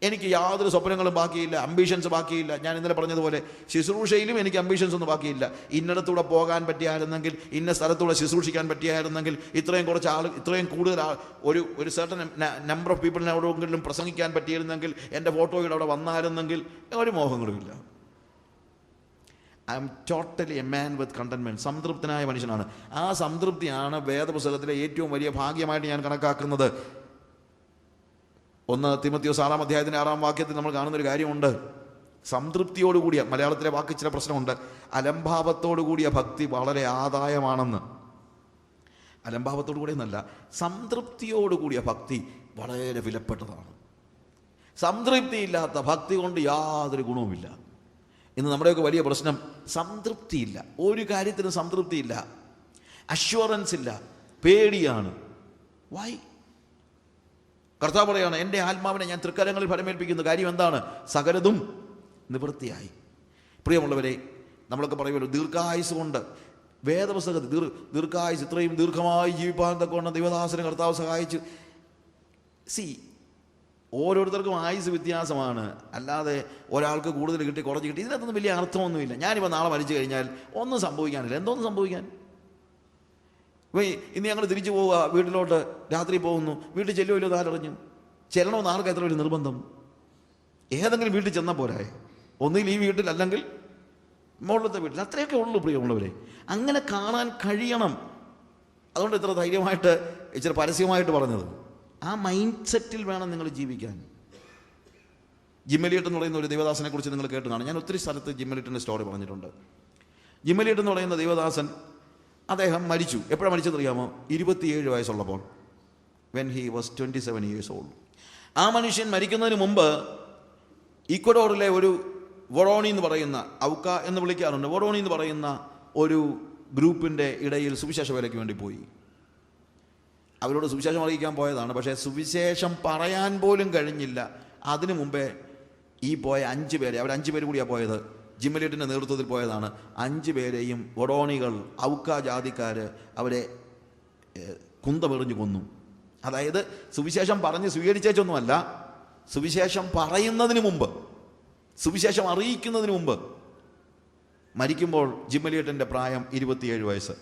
എനിക്ക് യാതൊരു സ്വപ്നങ്ങളും ബാക്കിയില്ല, അംബീഷൻസ് ബാക്കിയില്ല. ഞാൻ ഇന്നലെ പറഞ്ഞതുപോലെ ശുശ്രൂഷയിലും എനിക്ക് അംബീഷൻസ് ഒന്നും ബാക്കിയില്ല. ഇന്നിടത്തൂടെ പോകാൻ പറ്റിയായിരുന്നെങ്കിൽ, ഇന്ന സ്ഥലത്തൂടെ ശുശ്രൂഷിക്കാൻ പറ്റിയായിരുന്നെങ്കിൽ, ഇത്രയും കുറച്ച് ആൾ, ഇത്രയും കൂടുതൽ ഒരു സർട്ടൻ നമ്പർ ഓഫ് പീപ്പിളിനെ എവിടെയെങ്കിലും പ്രസംഗിക്കാൻ പറ്റിയിരുന്നെങ്കിൽ, എൻ്റെ ഫോട്ടോയുടെ അവിടെ വന്നായിരുന്നെങ്കിൽ, ഒരു മോഹങ്ങളുമില്ല. I am totally a man with contentment. സംതൃപ്തനായ മനുഷ്യനാണ്. ആ സംതൃപ്തിയാണ് വേദപുസ്തകത്തിലെ ഏറ്റവും വലിയ ഭാഗ്യമായിട്ട് ഞാൻ കണക്കാക്കുന്നത്. 1 തിമോത്തിയോസ് 6-ാം അധ്യായത്തിൻ്റെ 6-ാം വാക്യത്തിൽ നമ്മൾ കാണുന്നൊരു കാര്യമുണ്ട്. സംതൃപ്തിയോടുകൂടിയ, മലയാളത്തിലെ വാക്ക് ചില പ്രശ്നമുണ്ട്, അലംഭാവത്തോടുകൂടിയ ഭക്തി വളരെ ആദായമാണെന്ന്. അലംഭാവത്തോടു കൂടി എന്നല്ല, സംതൃപ്തിയോടുകൂടിയ ഭക്തി വളരെ വിലപ്പെട്ടതാണ്. സംതൃപ്തിയില്ലാത്ത ഭക്തി കൊണ്ട് യാതൊരു ഗുണവുമില്ല. ഇന്ന് നമ്മുടെയൊക്കെ വലിയ പ്രശ്നം സംതൃപ്തിയില്ല. ഒരു കാര്യത്തിനും സംതൃപ്തിയില്ല, അഷ്വറൻസ് ഇല്ല, പേടിയാണ്. വൈ? കർത്താവ് പറയാണ്, എൻ്റെ ആത്മാവിനെ ഞാൻ തൃക്കരങ്ങളിൽ ഫലമേൽപ്പിക്കുന്ന കാര്യം എന്താണ്? സകലതും നിവൃത്തിയായി. പ്രിയമുള്ളവരെ, നമ്മളൊക്കെ പറയുമല്ലോ ദീർഘായുസ് കൊണ്ട്, വേദപുസ്തകത്തിൽ ദീർഘായുസ്, ഇത്രയും ദീർഘമായി ജീവിപ്പാൻ തക്കവണ്ണം ദൈവദാസനെ കർത്താവ് സഹായിച്ചു. ഓരോരുത്തർക്കും ആയുസ് വ്യത്യാസമാണ്. അല്ലാതെ ഒരാൾക്ക് കൂടുതൽ കിട്ടി, കുറച്ച് കിട്ടി, ഇതിനകത്തൊന്നും വലിയ അർത്ഥമൊന്നുമില്ല. ഞാനിപ്പോൾ നാളെ മരിച്ചു കഴിഞ്ഞാൽ ഒന്നും സംഭവിക്കാനില്ല. എന്തോന്നും സംഭവിക്കാൻ? ഇന്ന് ഞങ്ങൾ തിരിച്ചു പോവുക, വീട്ടിലോട്ട് രാത്രി പോകുന്നു, വീട്ടിൽ ചെല്ലുമല്ലോ താലറിഞ്ഞു. ചെല്ലണമെന്ന് ആർക്ക് എത്ര വലിയ നിർബന്ധം? ഏതെങ്കിലും വീട്ടിൽ ചെന്നാൽ പോരായെ? ഒന്നുകിൽ ഈ വീട്ടിൽ, അല്ലെങ്കിൽ മുകളിലത്തെ വീട്ടിൽ. അത്രയൊക്കെ ഉള്ളൂ പ്രിയമുള്ളവരെ. അങ്ങനെ കാണാൻ കഴിയണം. അതുകൊണ്ട് ഇത്ര ധൈര്യമായിട്ട് ഇച്ചിരി പരസ്യമായിട്ട് പറഞ്ഞത്. ആ മൈൻഡ് സെറ്റിൽ വേണം നിങ്ങൾ ജീവിക്കാൻ. ജിമ്മലിയട്ട് എന്ന് പറയുന്ന ഒരു ദേവദാസനെ കുറിച്ച് നിങ്ങൾ കേട്ട് കാണും. ഞാൻ ഒത്തിരി സ്ഥലത്ത് ജിമ്മലിയട്ടിൻ്റെ സ്റ്റോറി പറഞ്ഞിട്ടുണ്ട്. ജിമ്മലിയട്ട് എന്ന് പറയുന്ന ദേവദാസൻ, അദ്ദേഹം മരിച്ചു. എപ്പോഴാണ് മരിച്ചതെന്നറിയാമോ? 27 വയസ്സുള്ളപ്പോൾ. When he was 27 years old. ആ മനുഷ്യൻ മരിക്കുന്നതിന് മുമ്പ് ഈക്വഡോറിലെ ഒരു വൊറോണി എന്ന് പറയുന്ന, ഔക്ക എന്ന് വിളിക്കാറുണ്ട്, വൊറോണി എന്ന് പറയുന്ന ഒരു ഗ്രൂപ്പിൻ്റെ ഇടയിൽ സുവിശേഷ വേലയ്ക്ക് വേണ്ടി പോയി. അവരോട് സുവിശേഷം അറിയിക്കാൻ പോയതാണ്. പക്ഷേ സുവിശേഷം പറയാൻ പോലും കഴിഞ്ഞില്ല. അതിനു മുമ്പേ ഈ പോയ 5 പേരെ, അവർ 5 പേര് കൂടിയാണ് പോയത്, ജിമ്മലിയട്ടിൻ്റെ നേതൃത്വത്തിൽ പോയതാണ്. 5 പേരെയും വൊറോണികൾ, ഔക്ക ജാതിക്കാർ, അവരെ കുന്തമെറിഞ്ഞു കൊന്നു. അതായത് സുവിശേഷം പറഞ്ഞ് സ്വീകരിച്ചൊന്നുമല്ല, സുവിശേഷം പറയുന്നതിന് മുമ്പ്, സുവിശേഷം അറിയിക്കുന്നതിന് മുമ്പ്. മരിക്കുമ്പോൾ ജിമ്മലിയട്ടിൻ്റെ പ്രായം 27 വയസ്സ്.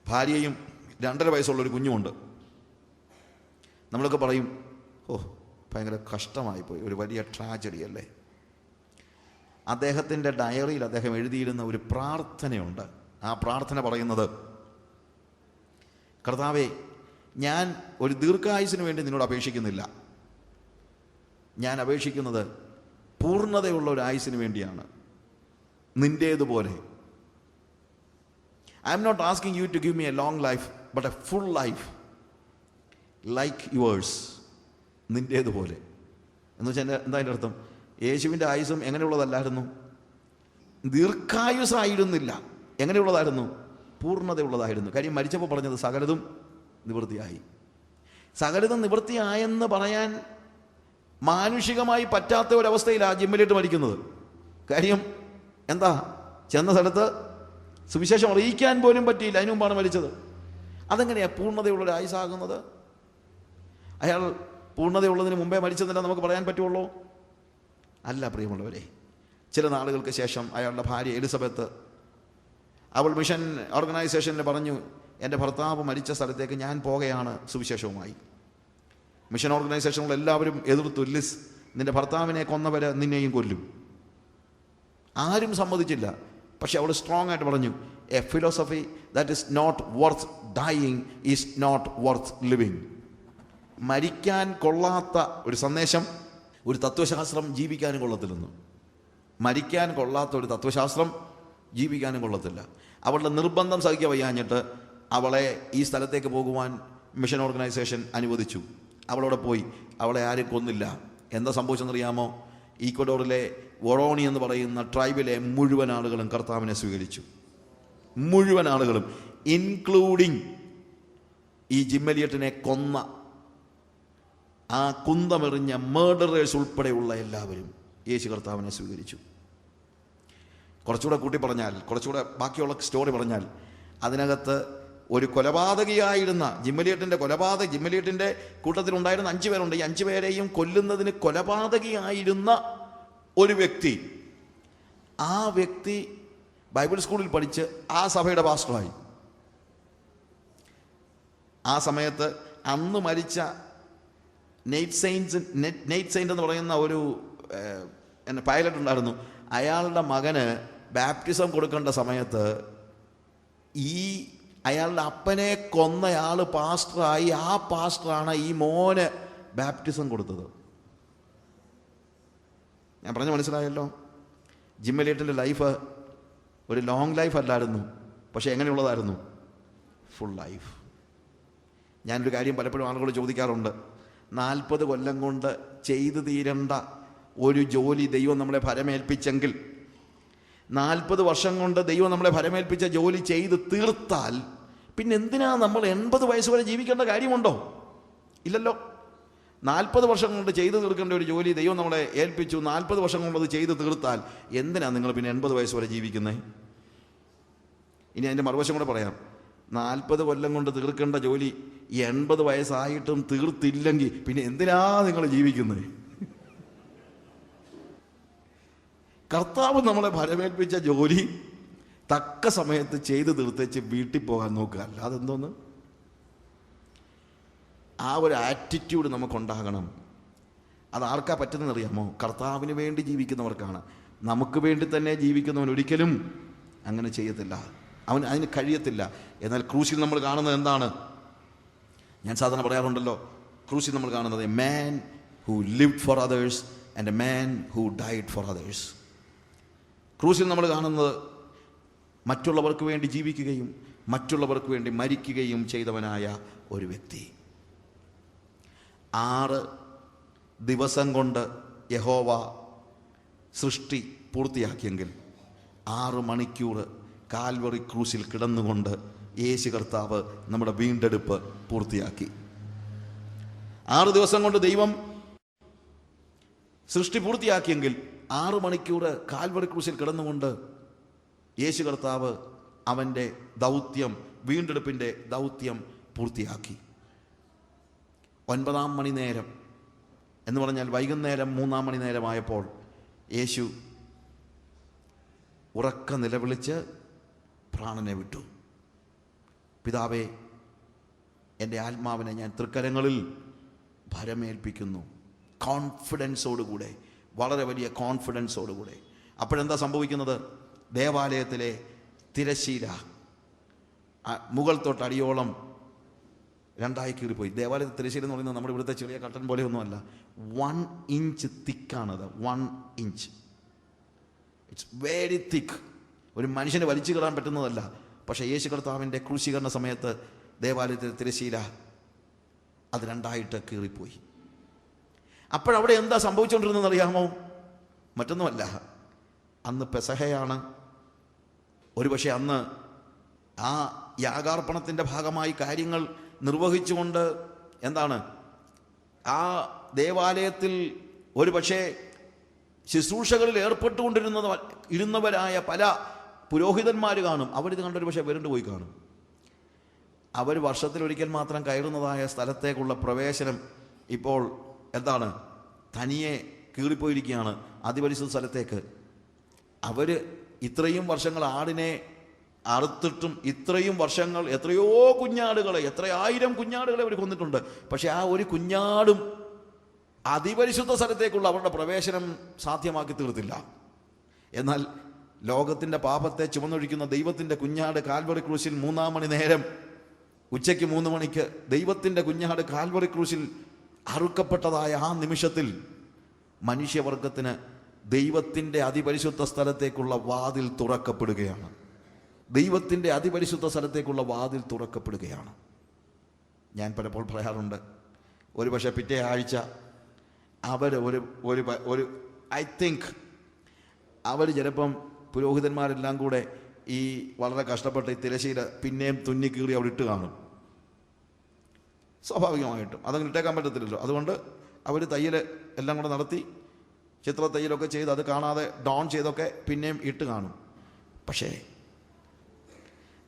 ഭാര്യയും 2.5 വയസ്സുള്ളൊരു കുഞ്ഞുമുണ്ട്. നമ്മളൊക്കെ പറയും, ഓ ഭയങ്കര കഷ്ടമായിപ്പോയി, ഒരു വലിയ ട്രാജഡി അല്ലേ. അദ്ദേഹത്തിൻ്റെ ഡയറിയിൽ അദ്ദേഹം എഴുതിയിരുന്ന ഒരു പ്രാർത്ഥനയുണ്ട്. ആ പ്രാർത്ഥന പറയുന്നത്, കർത്താവേ, ഞാൻ ഒരു ദീർഘായുസിന് വേണ്ടി നിന്നോട് അപേക്ഷിക്കുന്നില്ല. ഞാൻ അപേക്ഷിക്കുന്നത് പൂർണ്ണതയുള്ള ഒരു ആയുസിന് വേണ്ടിയാണ്, നിൻ്റേതുപോലെ. I am not asking you to give me a long life, but a full life like yours. നിൻ്റേതുപോലെ എന്ന് വെച്ചാൽ എന്താ അതിൻ്റെ അർത്ഥം? യേശുവിൻ്റെ ആയുസ്സും എങ്ങനെയുള്ളതല്ലായിരുന്നു? ദീർഘായുസായിരുന്നില്ല. എങ്ങനെയുള്ളതായിരുന്നു? പൂർണ്ണതയുള്ളതായിരുന്നു. കാര്യം മരിച്ചപ്പോൾ പറഞ്ഞത് സകലതും നിവൃത്തിയായി. സകലതും നിവൃത്തിയായെന്ന് പറയാൻ മാനുഷികമായി പറ്റാത്ത ഒരവസ്ഥയിലാണ് ജിമ്മലിയട്ട് മരിക്കുന്നത്. കാര്യം എന്താ? ചെന്ന സ്ഥലത്ത് സുവിശേഷം അറിയിക്കാൻ പോലും പറ്റിയില്ല. അതിനു മുമ്പാണ് മരിച്ചത്. അതെങ്ങനെയാണ് പൂർണ്ണതയുള്ളൊരു ആയുസാകുന്നത്? അയാൾ പൂർണ്ണതയുള്ളതിന് മുമ്പേ മരിച്ചതെന്നല്ല നമുക്ക് പറയാൻ പറ്റുള്ളൂ. അല്ല പ്രിയമുള്ളവരെ. ചില നാളുകൾക്ക് ശേഷം അയാളുടെ ഭാര്യ എലിസബത്ത്, അവൾ മിഷൻ ഓർഗനൈസേഷനിൽ പറഞ്ഞു, എൻ്റെ ഭർത്താവ് മരിച്ച സ്ഥലത്തേക്ക് ഞാൻ പോകുകയാണ് സുവിശേഷവുമായി. മിഷൻ ഓർഗനൈസേഷനുള്ള എല്ലാവരും എതിർത്തു. ലിസ്, നിൻ്റെ ഭർത്താവിനെ കൊന്നവരെ നിന്നെയും കൊല്ലും. ആരും സമ്മതിച്ചില്ല. പക്ഷെ അവൾ സ്ട്രോങ് ആയിട്ട് പറഞ്ഞു, a philosophy that is not worth dying is not worth living. മരിക്കാൻ കൊള്ളാത്ത ഒരു സന്ദേശം, ഒരു തത്വശാസ്ത്രം ജീവിക്കാനും കൊള്ളത്തില്ലെന്ന്. മരിക്കാൻ കൊള്ളാത്ത ഒരു തത്വശാസ്ത്രം ജീവിക്കാനും കൊള്ളത്തില്ല. അവളുടെ നിർബന്ധം സഹിക്കാൻ വയ്യാഞ്ഞിട്ട് അവളെ ഈ സ്ഥലത്തേക്ക് പോകുവാൻ മിഷൻ ഓർഗനൈസേഷൻ അനുവദിച്ചു. അവളവിടെ പോയി. അവളെ ആരും കൊന്നില്ല. എന്താ സംഭവിച്ചെന്നറിയാമോ? ഈക്വഡോറിലെ വൊറോണി എന്ന് പറയുന്ന ട്രൈബിലെ മുഴുവൻ ആളുകളും കർത്താവിനെ സ്വീകരിച്ചു. മുഴുവൻ ആളുകളും, ഇൻക്ലൂഡിങ് ഈ ജിം എലിയട്ടിനെ കൊന്ന ആ കുന്തമെറിഞ്ഞ മേർഡറേഴ്സ് ഉൾപ്പെടെയുള്ള എല്ലാവരും യേശു കർത്താവിനെ സ്വീകരിച്ചു. കുറച്ചുകൂടെ കൂട്ടി പറഞ്ഞാൽ, കുറച്ചുകൂടെ ബാക്കിയുള്ള സ്റ്റോറി പറഞ്ഞാൽ, അതിനകത്ത് ഒരു കൊലപാതകിയായിരുന്ന ജിമ്മലിയട്ടിൻ്റെ കൂട്ടത്തിലുണ്ടായിരുന്ന 5 പേരുണ്ട്. ഈ 5 പേരെയും കൊല്ലുന്നതിന് കൊലപാതകിയായിരുന്ന ഒരു വ്യക്തി, ആ വ്യക്തി ബൈബിൾ സ്കൂളിൽ പഠിച്ച് ആ സഭയുടെ പാസ്റ്ററായി. ആ സമയത്ത് അന്ന് മരിച്ച നെയ്റ്റ് സെയിൻറ്റ് എന്ന് പറയുന്ന ഒരു പൈലറ്റ് ഉണ്ടായിരുന്നു. അയാളുടെ മകന് ബാപ്റ്റിസം കൊടുക്കേണ്ട സമയത്ത് അയാളുടെ അപ്പനെ കൊന്നയാൾ പാസ്റ്ററായി. ആ പാസ്റ്ററാണ് ഈ മോന് ബാപ്റ്റിസം കൊടുത്തത്. ഞാൻ പറഞ്ഞ മനസ്സിലായല്ലോ. ജിം എലിയട്ടിൻ്റെ ലൈഫ് ഒരു ലോങ് ലൈഫ് അല്ലായിരുന്നു, പക്ഷെ എങ്ങനെയുള്ളതായിരുന്നു? Full life. ഞാനൊരു കാര്യം പലപ്പോഴും ആളുകൾ ചോദിക്കാറുണ്ട്. 40 കൊല്ലം കൊണ്ട് ചെയ്തു തീരേണ്ട ഒരു ജോലി ദൈവം നമ്മളെ ഭരമേൽപ്പിച്ചെങ്കിൽ, 40 വർഷം കൊണ്ട് ദൈവം നമ്മളെ ഭരമേൽപ്പിച്ച ജോലി ചെയ്ത് തീർത്താൽ പിന്നെ എന്തിനാ നമ്മൾ 80 വയസ്സ് വരെ ജീവിക്കേണ്ട കാര്യമുണ്ടോ? ഇല്ലല്ലോ. 40 വർഷം കൊണ്ട് ചെയ്തു തീർക്കേണ്ട ഒരു ജോലി ദൈവം നമ്മളെ ഏൽപ്പിച്ചു. 40 വർഷം കൊണ്ട് അത് ചെയ്ത് തീർത്താൽ എന്തിനാ നിങ്ങൾ പിന്നെ 80 വയസ്സ് വരെ ജീവിക്കുന്നത്? ഇനി അതിൻ്റെ മറുവശം കൂടെ പറയാം. 40 കൊല്ലം കൊണ്ട് തീർക്കേണ്ട ജോലി 80 വയസ്സായിട്ടും തീർത്തില്ലെങ്കിൽ പിന്നെ എന്തിനാ നിങ്ങൾ ജീവിക്കുന്നത്? കർത്താവ് നമ്മളെ ഭരമേൽപ്പിച്ച ജോലി തക്ക സമയത്ത് ചെയ്ത് തീർത്തേച്ച് വീട്ടിൽ പോകാൻ നോക്കുക. അല്ലാതെ എന്തോന്ന്? ആ ഒരു ആറ്റിറ്റ്യൂഡ് നമുക്കുണ്ടാകണം. അത് ആർക്കാ പറ്റുന്നതെന്നറിയാമോ? കർത്താവിന് വേണ്ടി ജീവിക്കുന്നവർക്കാണ്. നമുക്ക് വേണ്ടി തന്നെ ജീവിക്കുന്നവൻ ഒരിക്കലും അങ്ങനെ ചെയ്യത്തില്ല. അതിന് കഴിയത്തില്ല. എന്നാൽ ക്രൂശിൽ നമ്മൾ കാണുന്നത് എന്താണ്? ഞാൻ സാധാരണ പറയാറുണ്ടല്ലോ, ക്രൂശിൽ നമ്മൾ കാണുന്നത് a man who lived for others and a man who died for others. ക്രൂശിൽ നമ്മൾ കാണുന്നത് മറ്റുള്ളവർക്ക് വേണ്ടി ജീവിക്കുകയും മറ്റുള്ളവർക്ക് വേണ്ടി മരിക്കുകയും ചെയ്തവനായ ഒരു വ്യക്തി. 6 ദിവസം കൊണ്ട് യഹോവ സൃഷ്ടി പൂർത്തിയാക്കിയെങ്കിൽ 6 മണിക്കൂർ കാൽവറി ക്രൂശിൽ കിടന്നുകൊണ്ട് യേശു കർത്താവ് നമ്മുടെ വീണ്ടെടുപ്പ് പൂർത്തിയാക്കി. 6 ദിവസം കൊണ്ട് ദൈവം സൃഷ്ടി പൂർത്തിയാക്കിയെങ്കിൽ 6 മണിക്കൂർ കാൽവറി ക്രൂശിൽ കിടന്നുകൊണ്ട് യേശു കർത്താവ് അവൻ്റെ ദൗത്യം, വീണ്ടെടുപ്പിൻ്റെ ദൗത്യം പൂർത്തിയാക്കി. 9-ാം മണി നേരം എന്ന് പറഞ്ഞാൽ വൈകുന്നേരം 3-ാം മണി നേരമായപ്പോൾ യേശു ഉറക്ക നിലവിളിച്ച് പ്രാണനെ വിട്ടു. പിതാവേ, എൻ്റെ ആത്മാവിനെ ഞാൻ തൃക്കരങ്ങളിൽ ഭരമേൽപ്പിക്കുന്നു. കോൺഫിഡൻസോടുകൂടെ, വളരെ വലിയ കോൺഫിഡൻസോടുകൂടെ. അപ്പോഴെന്താ സംഭവിക്കുന്നത്? ദേവാലയത്തിലെ തിരശ്ശീല മുകൾ തൊട്ട് അടിയോളം 2ആയി കീറിപ്പോയി. ദേവാലയത്തിൽ തിരശ്ശീല എന്ന് പറയുന്നത് നമ്മുടെ ഇവിടുത്തെ ചെറിയ കട്ടൻ പോലെയൊന്നുമല്ല. 1 ഇഞ്ച് തിക്കാണത്. 1 ഇഞ്ച്. It's very thick. ഒരു മനുഷ്യന് വലിച്ചു കയറാൻ പറ്റുന്നതല്ല. പക്ഷേ യേശു കർത്താവിൻ്റെ ക്രൂശീകരണ സമയത്ത് ദേവാലയത്തിലെ തിരശ്ശീല അത് 2ആയിട്ട് കീറിപ്പോയി. അപ്പോഴവിടെ എന്താ സംഭവിച്ചുകൊണ്ടിരുന്നതെന്ന് അറിയാമോ? മറ്റൊന്നുമല്ല, അന്ന് പെസഹയാണ്. ഒരുപക്ഷെ അന്ന് ആ യാഗാർപ്പണത്തിൻ്റെ ഭാഗമായി കാര്യങ്ങൾ നിർവഹിച്ചുകൊണ്ട് എന്താണ് ആ ദേവാലയത്തിൽ ഒരുപക്ഷെ ശുശ്രൂഷകളിൽ ഇരുന്നവരായ പല പുരോഹിതന്മാർ കാണും. അവരിത് കണ്ടൊരു പക്ഷേ വരണ്ടു പോയി കാണും. അവർ വർഷത്തിലൊരിക്കൽ മാത്രം കയറുന്നതായ സ്ഥലത്തേക്കുള്ള പ്രവേശനം ഇപ്പോൾ എന്താണ് തനിയെ കീറിപ്പോയിരിക്കുകയാണ് അതിപരിശുദ്ധ സ്ഥലത്തേക്ക്. അവർ ഇത്രയും വർഷങ്ങൾ ആടിനെ അറുത്തിട്ടും ഇത്രയും വർഷങ്ങൾ എത്രയോ കുഞ്ഞാടുകളെ, എത്ര 1000 കുഞ്ഞാടുകളെ അവർ കൊന്നിട്ടുണ്ട്. പക്ഷെ ആ ഒരു കുഞ്ഞാടും അതിപരിശുദ്ധ സ്ഥലത്തേക്കുള്ള അവരുടെ പ്രവേശനം സാധ്യമാക്കി തീർത്തില്ല. എന്നാൽ ലോകത്തിൻ്റെ പാപത്തെ ചുമന്നൊഴിക്കുന്ന ദൈവത്തിൻ്റെ കുഞ്ഞാട് കാൽവറി ക്രൂശിൽ 3-ാം മണി നേരം, ഉച്ചയ്ക്ക് 3 മണിക്ക് ദൈവത്തിൻ്റെ കുഞ്ഞാട് കാൽവറി ക്രൂശിൽ അറുക്കപ്പെട്ടതായ ആ നിമിഷത്തിൽ മനുഷ്യവർഗത്തിന് ദൈവത്തിൻ്റെ അതിപരിശുദ്ധ സ്ഥലത്തേക്കുള്ള വാതിൽ തുറക്കപ്പെടുകയാണ്. ദൈവത്തിൻ്റെ അതിപരിശുദ്ധ സ്ഥലത്തേക്കുള്ള വാതിൽ തുറക്കപ്പെടുകയാണ്. ഞാൻ പലപ്പോൾ പറയാറുണ്ട്, ഒരു പക്ഷേ പിറ്റേ ആഴ്ച അവർ ഒരു ഐ തിങ്ക് അവർ ചിലപ്പം പുരോഹിതന്മാരെല്ലാം കൂടെ ഈ വളരെ കഷ്ടപ്പെട്ട ഈ തിരശ്ശീല പിന്നെയും തുന്നിക്കീറി അവിടെ ഇട്ട് കാണും. സ്വാഭാവികമായിട്ടും അതങ്ങനെ ഇട്ടേക്കാൻ പറ്റത്തില്ലല്ലോ. അതുകൊണ്ട് അവർ തയ്യൽ എല്ലാം കൂടെ നടത്തി ചിത്ര തയ്യലൊക്കെ ചെയ്ത് അത് കാണാതെ ഡൗൺ ചെയ്തൊക്കെ പിന്നെയും ഇട്ട് കാണും. പക്ഷേ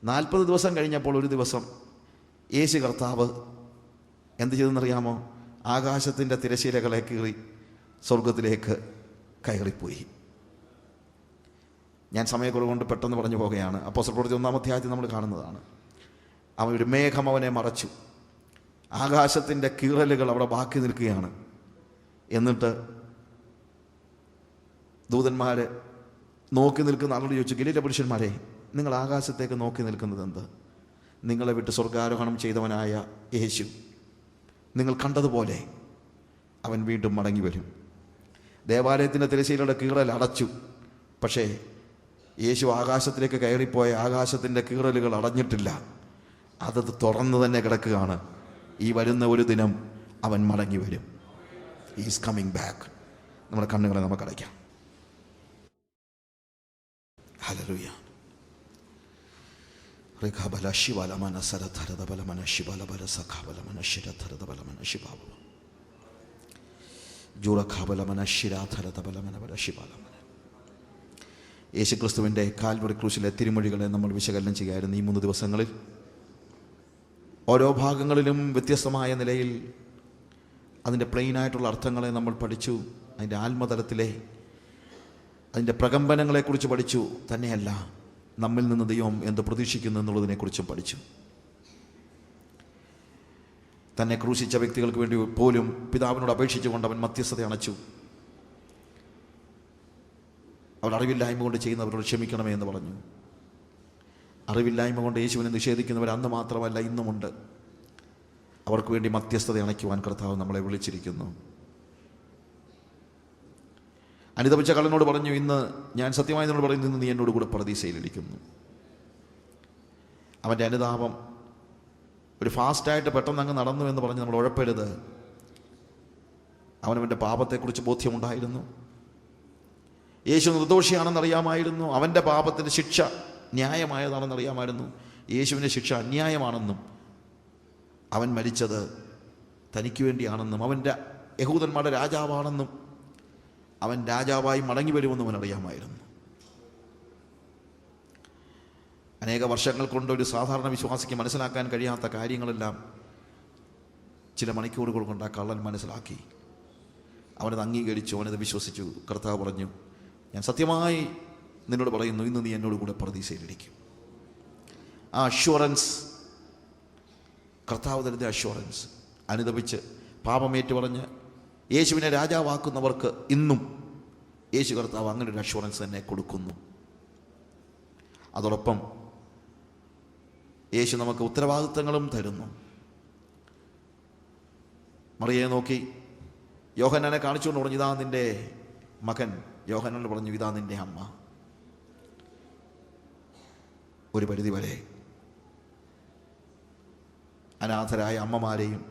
40 ദിവസം കഴിഞ്ഞപ്പോൾ ഒരു ദിവസം യേശു കർത്താവ് എന്ത് ചെയ്തെന്നറിയാമോ? ആകാശത്തിൻ്റെ തിരശ്ശീലകളെ കീറി സ്വർഗത്തിലേക്ക് കയറിപ്പോയി. ഞാൻ സമയക്കുറവ് കൊണ്ട് പെട്ടെന്ന് പറഞ്ഞു പോകുകയാണ്. അപ്പോസ്തലർ പ്രവൃത്തി 1-ാം അധ്യായത്തിൽ നമ്മൾ കാണുന്നതാണ്. അവൻ ഒരു മേഘം അവനെ മറച്ചു. ആകാശത്തിൻ്റെ കീറലുകൾ അവിടെ ബാക്കി നിൽക്കുകയാണ്. എന്നിട്ട് ദൂതന്മാർ നോക്കി നിൽക്കുന്ന ആളോട് ചോദിച്ചു, ഗലീല പുരുഷന്മാരെ, നിങ്ങൾ ആകാശത്തേക്ക് നോക്കി നിൽക്കുന്നത് എന്ത്? നിങ്ങളെ വിട്ട് സ്വർഗാരോഹണം ചെയ്തവനായ യേശു നിങ്ങൾ കണ്ടതുപോലെ അവൻ വീണ്ടും മടങ്ങി വരും. ദേവാലയത്തിൻ്റെ തിരശ്ശീലയുടെ കീറൽ അടച്ചു. പക്ഷേ യേശു ആകാശത്തിലേക്ക് കയറിപ്പോയ ആകാശത്തിൻ്റെ കീറലുകൾ അടഞ്ഞിട്ടില്ല. അതത് തുറന്നു തന്നെ കിടക്കുകയാണ്. ഈ വരുന്ന ഒരു ദിനം അവൻ മടങ്ങി വരും. Is coming back. നമ്മുടെ കണ്ണുകളെ നമുക്ക് അടയ്ക്കാം. ഹല്ലേലൂയ. യേശുക്രിസ്തുവിൻ്റെ കാൽവറി ക്രൂശിലെ തിരുമൊഴികളെ നമ്മൾ വിശകലനം ചെയ്യായിരുന്നു ഈ 3 ദിവസങ്ങളിൽ. ഓരോ ഭാഗങ്ങളിലും വ്യത്യസ്തമായ നിലയിൽ അതിൻ്റെ പ്ലെയിനായിട്ടുള്ള അർത്ഥങ്ങളെ നമ്മൾ പഠിച്ചു. അതിൻ്റെ ആത്മതലത്തിലെ അതിൻ്റെ പ്രകമ്പനങ്ങളെക്കുറിച്ച് പഠിച്ചു. തന്നെയല്ല, നമ്മിൽ നിന്ന് ദൈവം എന്ത് പ്രതീക്ഷിക്കുന്നു എന്നുള്ളതിനെക്കുറിച്ചും പഠിച്ചു. തന്നെ ക്രൂശിച്ച വ്യക്തികൾക്ക് വേണ്ടി പോലും പിതാവിനോട് അപേക്ഷിച്ചുകൊണ്ട് അവൻ മധ്യസ്ഥത അണച്ചു. അവർ അറിവില്ലായ്മ കൊണ്ട് ചെയ്യുന്നവരോട് ക്ഷമിക്കണമേ എന്ന് പറഞ്ഞു. അറിവില്ലായ്മ കൊണ്ട് യേശുവിനെ നിഷേധിക്കുന്നവർ അന്ന് മാത്രമല്ല ഇന്നുമുണ്ട്. അവർക്ക് വേണ്ടി മധ്യസ്ഥത അണയ്ക്കുവാൻ കർത്താവ് നമ്മളെ വിളിച്ചിരിക്കുന്നു. അനുതപിച്ച കള്ളനോട് പറഞ്ഞു, ഇന്ന് ഞാൻ സത്യമായി എന്നോട് പറയുന്നു, ഇന്ന് നീ എന്നോട് കൂടെ പറുദീസയിലിരിക്കുന്നു. അവൻ്റെ അനുതാപം ഒരു ഫാസ്റ്റായിട്ട് പെട്ടെന്ന് അങ്ങ് നടന്നു എന്ന് പറഞ്ഞ് നമ്മൾ ഉഴപ്പരുത്. അവനവൻ്റെ പാപത്തെക്കുറിച്ച് ബോധ്യമുണ്ടായിരുന്നു. യേശു നിർദോഷിയാണെന്നറിയാമായിരുന്നു. അവൻ്റെ പാപത്തിൻ്റെ ശിക്ഷ ന്യായമായതാണെന്നറിയാമായിരുന്നു. യേശുവിൻ്റെ ശിക്ഷ അന്യായമാണെന്നും അവൻ മരിച്ചത് തനിക്ക് വേണ്ടിയാണെന്നും അവൻ്റെ യഹൂദന്മാരുടെ രാജാവാണെന്നും അവൻ രാജാവായി മടങ്ങി വരുമെന്നും അവൻ അറിയാമായിരുന്നു. അനേക വർഷങ്ങൾ കൊണ്ട് ഒരു സാധാരണ വിശ്വാസിക്ക് മനസ്സിലാക്കാൻ കഴിയാത്ത കാര്യങ്ങളെല്ലാം ചില മണിക്കൂറുകൾ കൊണ്ട് ആ കള്ളൻ മനസ്സിലാക്കി. അവനത് അംഗീകരിച്ചു, അവനത് വിശ്വസിച്ചു. കർത്താവ് പറഞ്ഞു, ഞാൻ സത്യമായി നിന്നോട് പറയുന്നു, ഇന്ന് നീ എന്നോട് കൂടെ പറുദീസയിലിരിക്കും. ആ അഷ്വറൻസ്, കർത്താവ് തരുന്ന അഷ്വറൻസ്, അനുദപിച്ച് പാപമേറ്റു പറഞ്ഞ് യേശുവിനെ രാജാവാക്കുന്നവർക്ക് ഇന്നും യേശു കർത്താവ് അങ്ങനെ ഒരു അഷ്വറൻസ് തന്നെ കൊടുക്കുന്നു. അതോടൊപ്പം യേശു നമുക്ക് ഉത്തരവാദിത്തങ്ങളും തരുന്നു. മറിയയെ നോക്കി യോഹന്നാനെ കാണിച്ചുകൊണ്ട് പറഞ്ഞു, ഇതാ നിൻ്റെ മകൻ. യോഹന്നാനോട് പറഞ്ഞു, ഇതാ നിൻ്റെ അമ്മ. ഒരു പരിധിവരെ അനാഥരായ അമ്മമാരെയും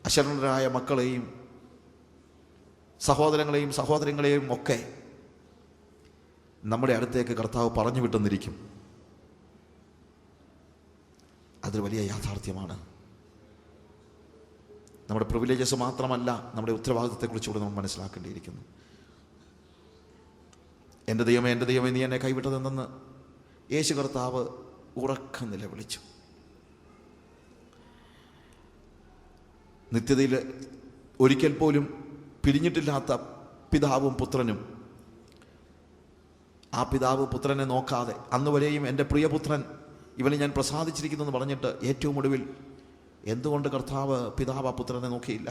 അശരണരായ മക്കളെയും സഹോദരങ്ങളെയും സഹോദരങ്ങളെയും ഒക്കെ നമ്മുടെ അടുത്തേക്ക് കർത്താവ് പറഞ്ഞു വിട്ടെന്നിരിക്കും. അതൊരു വലിയ യാഥാർത്ഥ്യമാണ്. നമ്മുടെ പ്രിവിലേജസ് മാത്രമല്ല, നമ്മുടെ ഉത്തരവാദിത്തത്തെക്കുറിച്ചുകൂടെ നമ്മൾ മനസ്സിലാക്കേണ്ടിയിരിക്കുന്നു. എൻ്റെ ദൈവമേ, എൻ്റെ ദൈവമേ, നീ എന്നെ കൈവിട്ടതെന്ന് യേശു കർത്താവ് ഉറക്കം നിലവിളിച്ചു. നിത്യതയിൽ ഒരിക്കൽ പോലും പിരിഞ്ഞിട്ടില്ലാത്ത പിതാവും പുത്രനും, ആ പിതാവ് പുത്രനെ നോക്കാതെ അന്ന് വരെയും എൻ്റെ പ്രിയപുത്രൻ ഇവനെ ഞാൻ പ്രസാദിച്ചിരിക്കുന്നു എന്ന് പറഞ്ഞിട്ട് ഏറ്റവും ഒടുവിൽ എന്തുകൊണ്ട് കർത്താവ് പിതാവ് ആ പുത്രനെ നോക്കിയില്ല?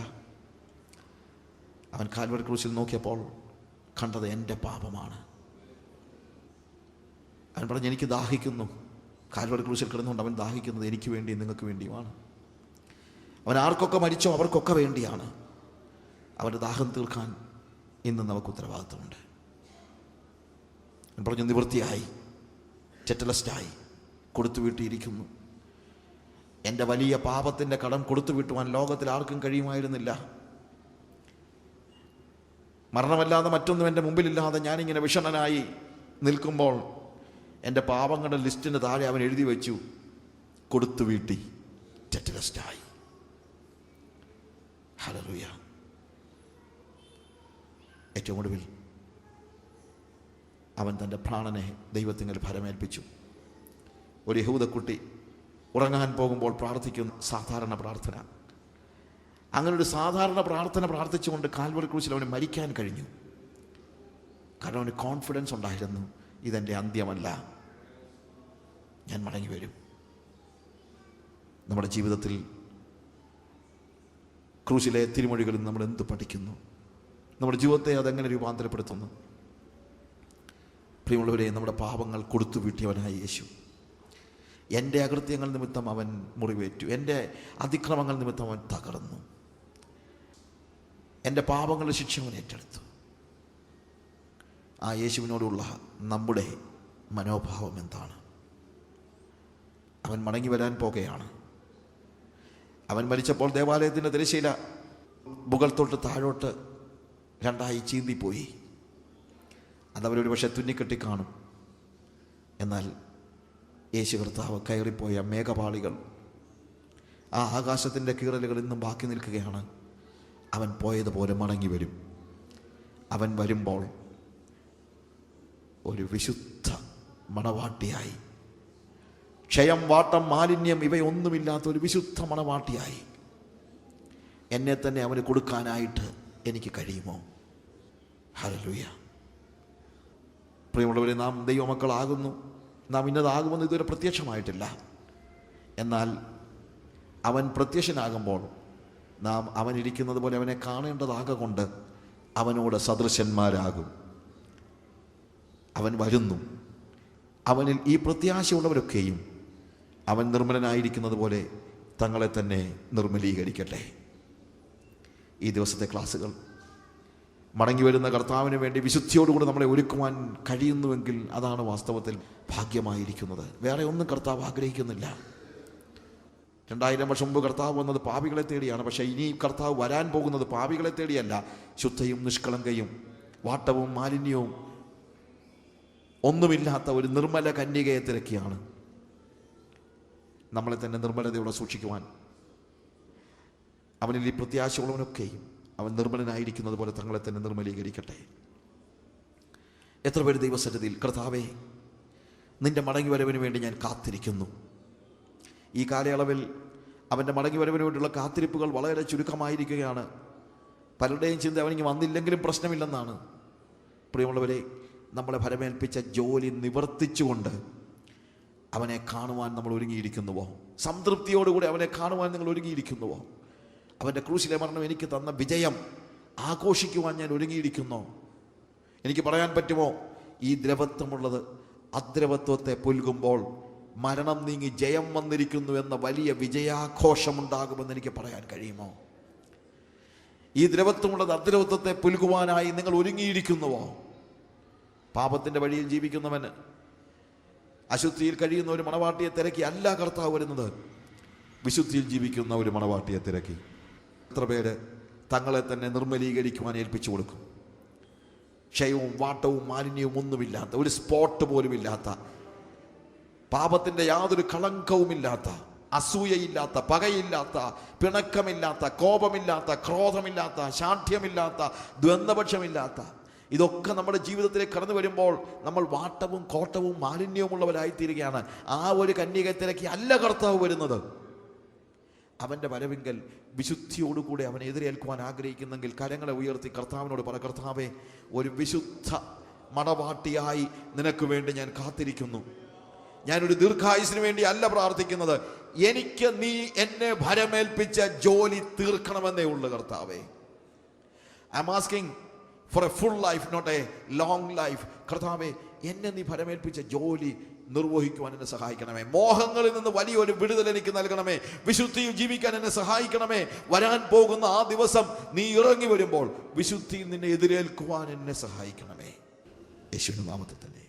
അവൻ കാൽവരി ക്രൂശിൽ നോക്കിയപ്പോൾ കണ്ടത് എൻ്റെ പാപമാണ്. അവൻ പറഞ്ഞു, എനിക്ക് ദാഹിക്കുന്നു. കാൽവരി ക്രൂശിൽ കിടന്നുകൊണ്ട് അവൻ ദാഹിക്കുന്നത് എനിക്ക് വേണ്ടിയും നിങ്ങൾക്ക് വേണ്ടിയുമാണ്. അവൻ ആർക്കൊക്കെ മരിച്ചോ അവർക്കൊക്കെ വേണ്ടിയാണ്. അവൻ്റെ ദാഹം തീർക്കാൻ ഇന്ന് നമുക്ക് ഉത്തരവാദിത്വമുണ്ട്. പറഞ്ഞു, നിവൃത്തിയായി, ചെറ്റലസ്റ്റായി, കൊടുത്തു വീട്ടിയിരിക്കുന്നു. എൻ്റെ വലിയ പാപത്തിൻ്റെ കടം കൊടുത്തു വീട്ടുവാൻ ലോകത്തിൽ ആർക്കും കഴിയുമായിരുന്നില്ല. മരണമല്ലാതെ മറ്റൊന്നും എൻ്റെ മുമ്പിലില്ലാതെ ഞാനിങ്ങനെ വിഷണ്ണനായി നിൽക്കുമ്പോൾ എൻ്റെ പാപങ്ങളുടെ ലിസ്റ്റിന് താഴെ അവൻ എഴുതി വെച്ചു, കൊടുത്തു വീട്ടി, ചെറ്റലസ്റ്റായി. ഹല്ലേലൂയ. ഏറ്റവും ഒടുവിൽ അവൻ തൻ്റെ പ്രാണനെ ദൈവത്തിങ്കൽ ഫലമേൽപ്പിച്ചു. ഒരു യഹൂദക്കുട്ടി ഉറങ്ങാൻ പോകുമ്പോൾ പ്രാർത്ഥിക്കുന്ന സാധാരണ പ്രാർത്ഥന, അങ്ങനെ ഒരു സാധാരണ പ്രാർത്ഥന പ്രാർത്ഥിച്ചുകൊണ്ട് കാൽവരി ക്രൂശിൽ അവന് മരിക്കാൻ കഴിഞ്ഞു. കാരണം അവന് കോൺഫിഡൻസ് ഉണ്ടായിരുന്നു, ഇതെൻ്റെ അന്ത്യമല്ല, ഞാൻ മടങ്ങി വരും. നമ്മുടെ ജീവിതത്തിൽ ക്രൂശിലെ തിരുമൊഴികളിൽ നമ്മൾ എന്ത് പഠിക്കുന്നു? നമ്മുടെ ജീവിതത്തെ അതെങ്ങനെ രൂപാന്തരപ്പെടുത്തുന്നു? പ്രിയമുള്ളവരെ, നമ്മുടെ പാപങ്ങൾ കൊടുത്തു വീട്ടിയവനായ യേശു. എൻ്റെ അകൃത്യങ്ങൾ നിമിത്തം അവൻ മുറിവേറ്റു, എൻ്റെ അതിക്രമങ്ങൾ നിമിത്തം അവൻ തകർന്നു, എൻ്റെ പാപങ്ങളുടെ ശിക്ഷ അവൻ ഏറ്റെടുത്തു. ആ യേശുവിനോടുള്ള നമ്മുടെ മനോഭാവം എന്താണ്? അവൻ മടങ്ങി വരാൻ പോകുകയാണ്. അവൻ മരിച്ചപ്പോൾ ദേവാലയത്തിൻ്റെ തിരശ്ശീല മുകൾ തൊട്ട് താഴോട്ട് രണ്ടായി ചീന്തിപ്പോയി. അതവരൊരു പക്ഷേ തുന്നിക്കെട്ടി കാണും. എന്നാൽ യേശു കർത്താവ് കയറിപ്പോയ മേഘപാളികൾ, ആ ആകാശത്തിൻ്റെ കീറലുകൾ ഇന്നും ബാക്കി നിൽക്കുകയാണ്. അവൻ പോയതുപോലെ മടങ്ങി വരും. അവൻ വരുമ്പോൾ ഒരു വിശുദ്ധ മണവാട്ടിയായി, ക്ഷയം, വാട്ടം, മാലിന്യം ഇവയൊന്നുമില്ലാത്ത ഒരു വിശുദ്ധ മണവാട്ടിയായി എന്നെ തന്നെ അവന് കൊടുക്കാനായിട്ട് എനിക്ക് കഴിയുമോ? ഹല്ലേലൂയ. പ്രിയമുള്ളവരെ, നാം ദൈവമക്കളാകുന്നു. നാം ഇന്നതാകുമെന്ന് ഇതുവരെ പ്രത്യക്ഷമായിട്ടില്ല. എന്നാൽ അവൻ പ്രത്യക്ഷനാകുമ്പോൾ നാം അവനിരിക്കുന്നത് പോലെ അവനെ കാണേണ്ടതാകൊണ്ട് അവനോട് സദൃശന്മാരാകും. അവൻ വരുന്നു. അവനിൽ ഈ പ്രത്യാശയുള്ളവരൊക്കെയും അവൻ നിർമ്മലനായിരിക്കുന്നത് പോലെ തങ്ങളെ തന്നെ നിർമ്മലീകരിക്കട്ടെ. ഈ ദിവസത്തെ ക്ലാസ്സുകൾ മടങ്ങി വരുന്ന കർത്താവിന് വേണ്ടി വിശുദ്ധിയോടുകൂടി നമ്മളെ ഒരുക്കുവാൻ കഴിയുന്നുവെങ്കിൽ അതാണ് വാസ്തവത്തിൽ ഭാഗ്യമായിരിക്കുന്നത്. വേറെ ഒന്നും കർത്താവ് ആഗ്രഹിക്കുന്നില്ല. 2000 വർഷം മുമ്പ് കർത്താവ് വന്നത് പാപികളെ തേടിയാണ്. പക്ഷേ ഇനി കർത്താവ് വരാൻ പോകുന്നത് പാപികളെ തേടിയല്ല, ശുദ്ധയും നിഷ്കളങ്കയും വാട്ടവും മാലിന്യവും ഒന്നുമില്ലാത്ത ഒരു നിർമ്മല കന്യകയെ തിരക്കിയാണ്. നമ്മളെ തന്നെ നിർമ്മലതയോടെ സൂക്ഷിക്കുവാൻ അവനിൽ ഈ പ്രത്യാശയുള്ളവനൊക്കെയും അവൻ നിർമ്മലനായിരിക്കുന്നത് പോലെ തങ്ങളെ തന്നെ നിർമ്മലീകരിക്കട്ടെ. എത്ര പേര് ദൈവസന്നിധിയിൽ, കർത്താവേ, നിന്റെ മടങ്ങി വരവിന് വേണ്ടി ഞാൻ കാത്തിരിക്കുന്നു. ഈ കാലയളവിൽ അവൻ്റെ മടങ്ങി വരവിന് വേണ്ടിയുള്ള കാത്തിരിപ്പുകൾ വളരെ ചുരുക്കമായിരിക്കുകയാണ്. പലരുടെയും ചിന്ത അവനിക്ക് വന്നില്ലെങ്കിലും പ്രശ്നമില്ലെന്നാണ്. പ്രിയമുള്ളവരെ, നമ്മളെ ഫലമേൽപ്പിച്ച ജോലി നിവർത്തിച്ചുകൊണ്ട് അവനെ കാണുവാൻ നമ്മൾ ഒരുങ്ങിയിരിക്കുന്നുവോ? സംതൃപ്തിയോടുകൂടി അവനെ കാണുവാൻ നിങ്ങൾ ഒരുങ്ങിയിരിക്കുന്നുവോ? അവൻ്റെ ക്രൂശിലെ മരണം എനിക്ക് തന്ന വിജയം ആഘോഷിക്കുവാൻ ഞാൻ ഒരുങ്ങിയിരിക്കുന്നോ? എനിക്ക് പറയാൻ പറ്റുമോ, ഈ ദ്രവത്വമുള്ളത് അദ്രവത്വത്തെ പുൽകുമ്പോൾ മരണം നീങ്ങി ജയം വന്നിരിക്കുന്നു എന്ന വലിയ വിജയാഘോഷമുണ്ടാകുമെന്ന് എനിക്ക് പറയാൻ കഴിയുമോ? ഈ ദ്രവത്വമുള്ളത് അദ്രവത്വത്തെ പുൽകുവാനായി നിങ്ങൾ ഒരുങ്ങിയിരിക്കുന്നുവോ? പാപത്തിൻ്റെ വഴിയിൽ ജീവിക്കുന്നവന്, അശുദ്ധിയിൽ കഴിയുന്ന ഒരു മണവാട്ടിയെ തിരക്കി അല്ല കർത്താവ് വരുന്നത്, വിശുദ്ധിയിൽ ജീവിക്കുന്ന ഒരു മണവാട്ടിയെ തിരക്കി. എത്ര പേര് തങ്ങളെ തന്നെ നിർമ്മലീകരിക്കുവാൻ ഏൽപ്പിച്ചു കൊടുക്കും? ക്ഷയവും വാട്ടവും മാലിന്യവും ഒന്നുമില്ലാത്ത, ഒരു സ്പോട്ട് പോലുമില്ലാത്ത, പാപത്തിൻ്റെ യാതൊരു കളങ്കവുമില്ലാത്ത, അസൂയയില്ലാത്ത, പകയില്ലാത്ത, പിണക്കമില്ലാത്ത, കോപമില്ലാത്ത, ക്രോധമില്ലാത്ത, ശാഠ്യമില്ലാത്ത, ദ്വന്ദ്വപക്ഷമില്ലാത്ത, ഇതൊക്കെ നമ്മുടെ ജീവിതത്തിലേക്ക് കടന്നു വരുമ്പോൾ നമ്മൾ വാട്ടവും കോട്ടവും മാലിന്യവുമുള്ളവരായിത്തീരുകയാണ്. ആ ഒരു കന്യകയെ തിരക്കി അല്ല കർത്താവ് വരുന്നത്. അവൻ്റെ വരവിങ്കൽ വിശുദ്ധിയോടുകൂടെ അവനെ എതിരേൽക്കുവാൻ ആഗ്രഹിക്കുന്നെങ്കിൽ കരങ്ങളെ ഉയർത്തി കർത്താവിനോട് പറ, കർത്താവേ, ഒരു വിശുദ്ധ മണവാട്ടിയായി നിനക്ക് വേണ്ടി ഞാൻ കാത്തിരിക്കുന്നു. ഞാനൊരു ദീർഘായുസിന് വേണ്ടി അല്ല പ്രാർത്ഥിക്കുന്നത്, എനിക്ക് നീ എന്നെ ഭരമേൽപ്പിച്ച ജോലി തീർക്കണമെന്നേ ഉള്ളൂ കർത്താവേ. I am asking for a full life, not a long life. കർത്താവേ, എന്നെ നീ ഭരമേൽപ്പിച്ച ജോലി നിർവഹിക്കുവാൻ എന്നെ സഹായിക്കണമേ. മോഹങ്ങളിൽ നിന്ന് വലിയൊരു വിടുതൽ എനിക്ക് നൽകണമേ. വിശുദ്ധിയിൽ ജീവിക്കാൻ എന്നെ സഹായിക്കണമേ. വരാൻ പോകുന്ന ആ ദിവസം നീ ഇറങ്ങി വരുമ്പോൾ വിശുദ്ധിയിൽ നിന്നെ എതിരേൽക്കുവാൻ എന്നെ സഹായിക്കണമേ. യേശുവിന്റെ നാമത്തിൽ തന്നെ.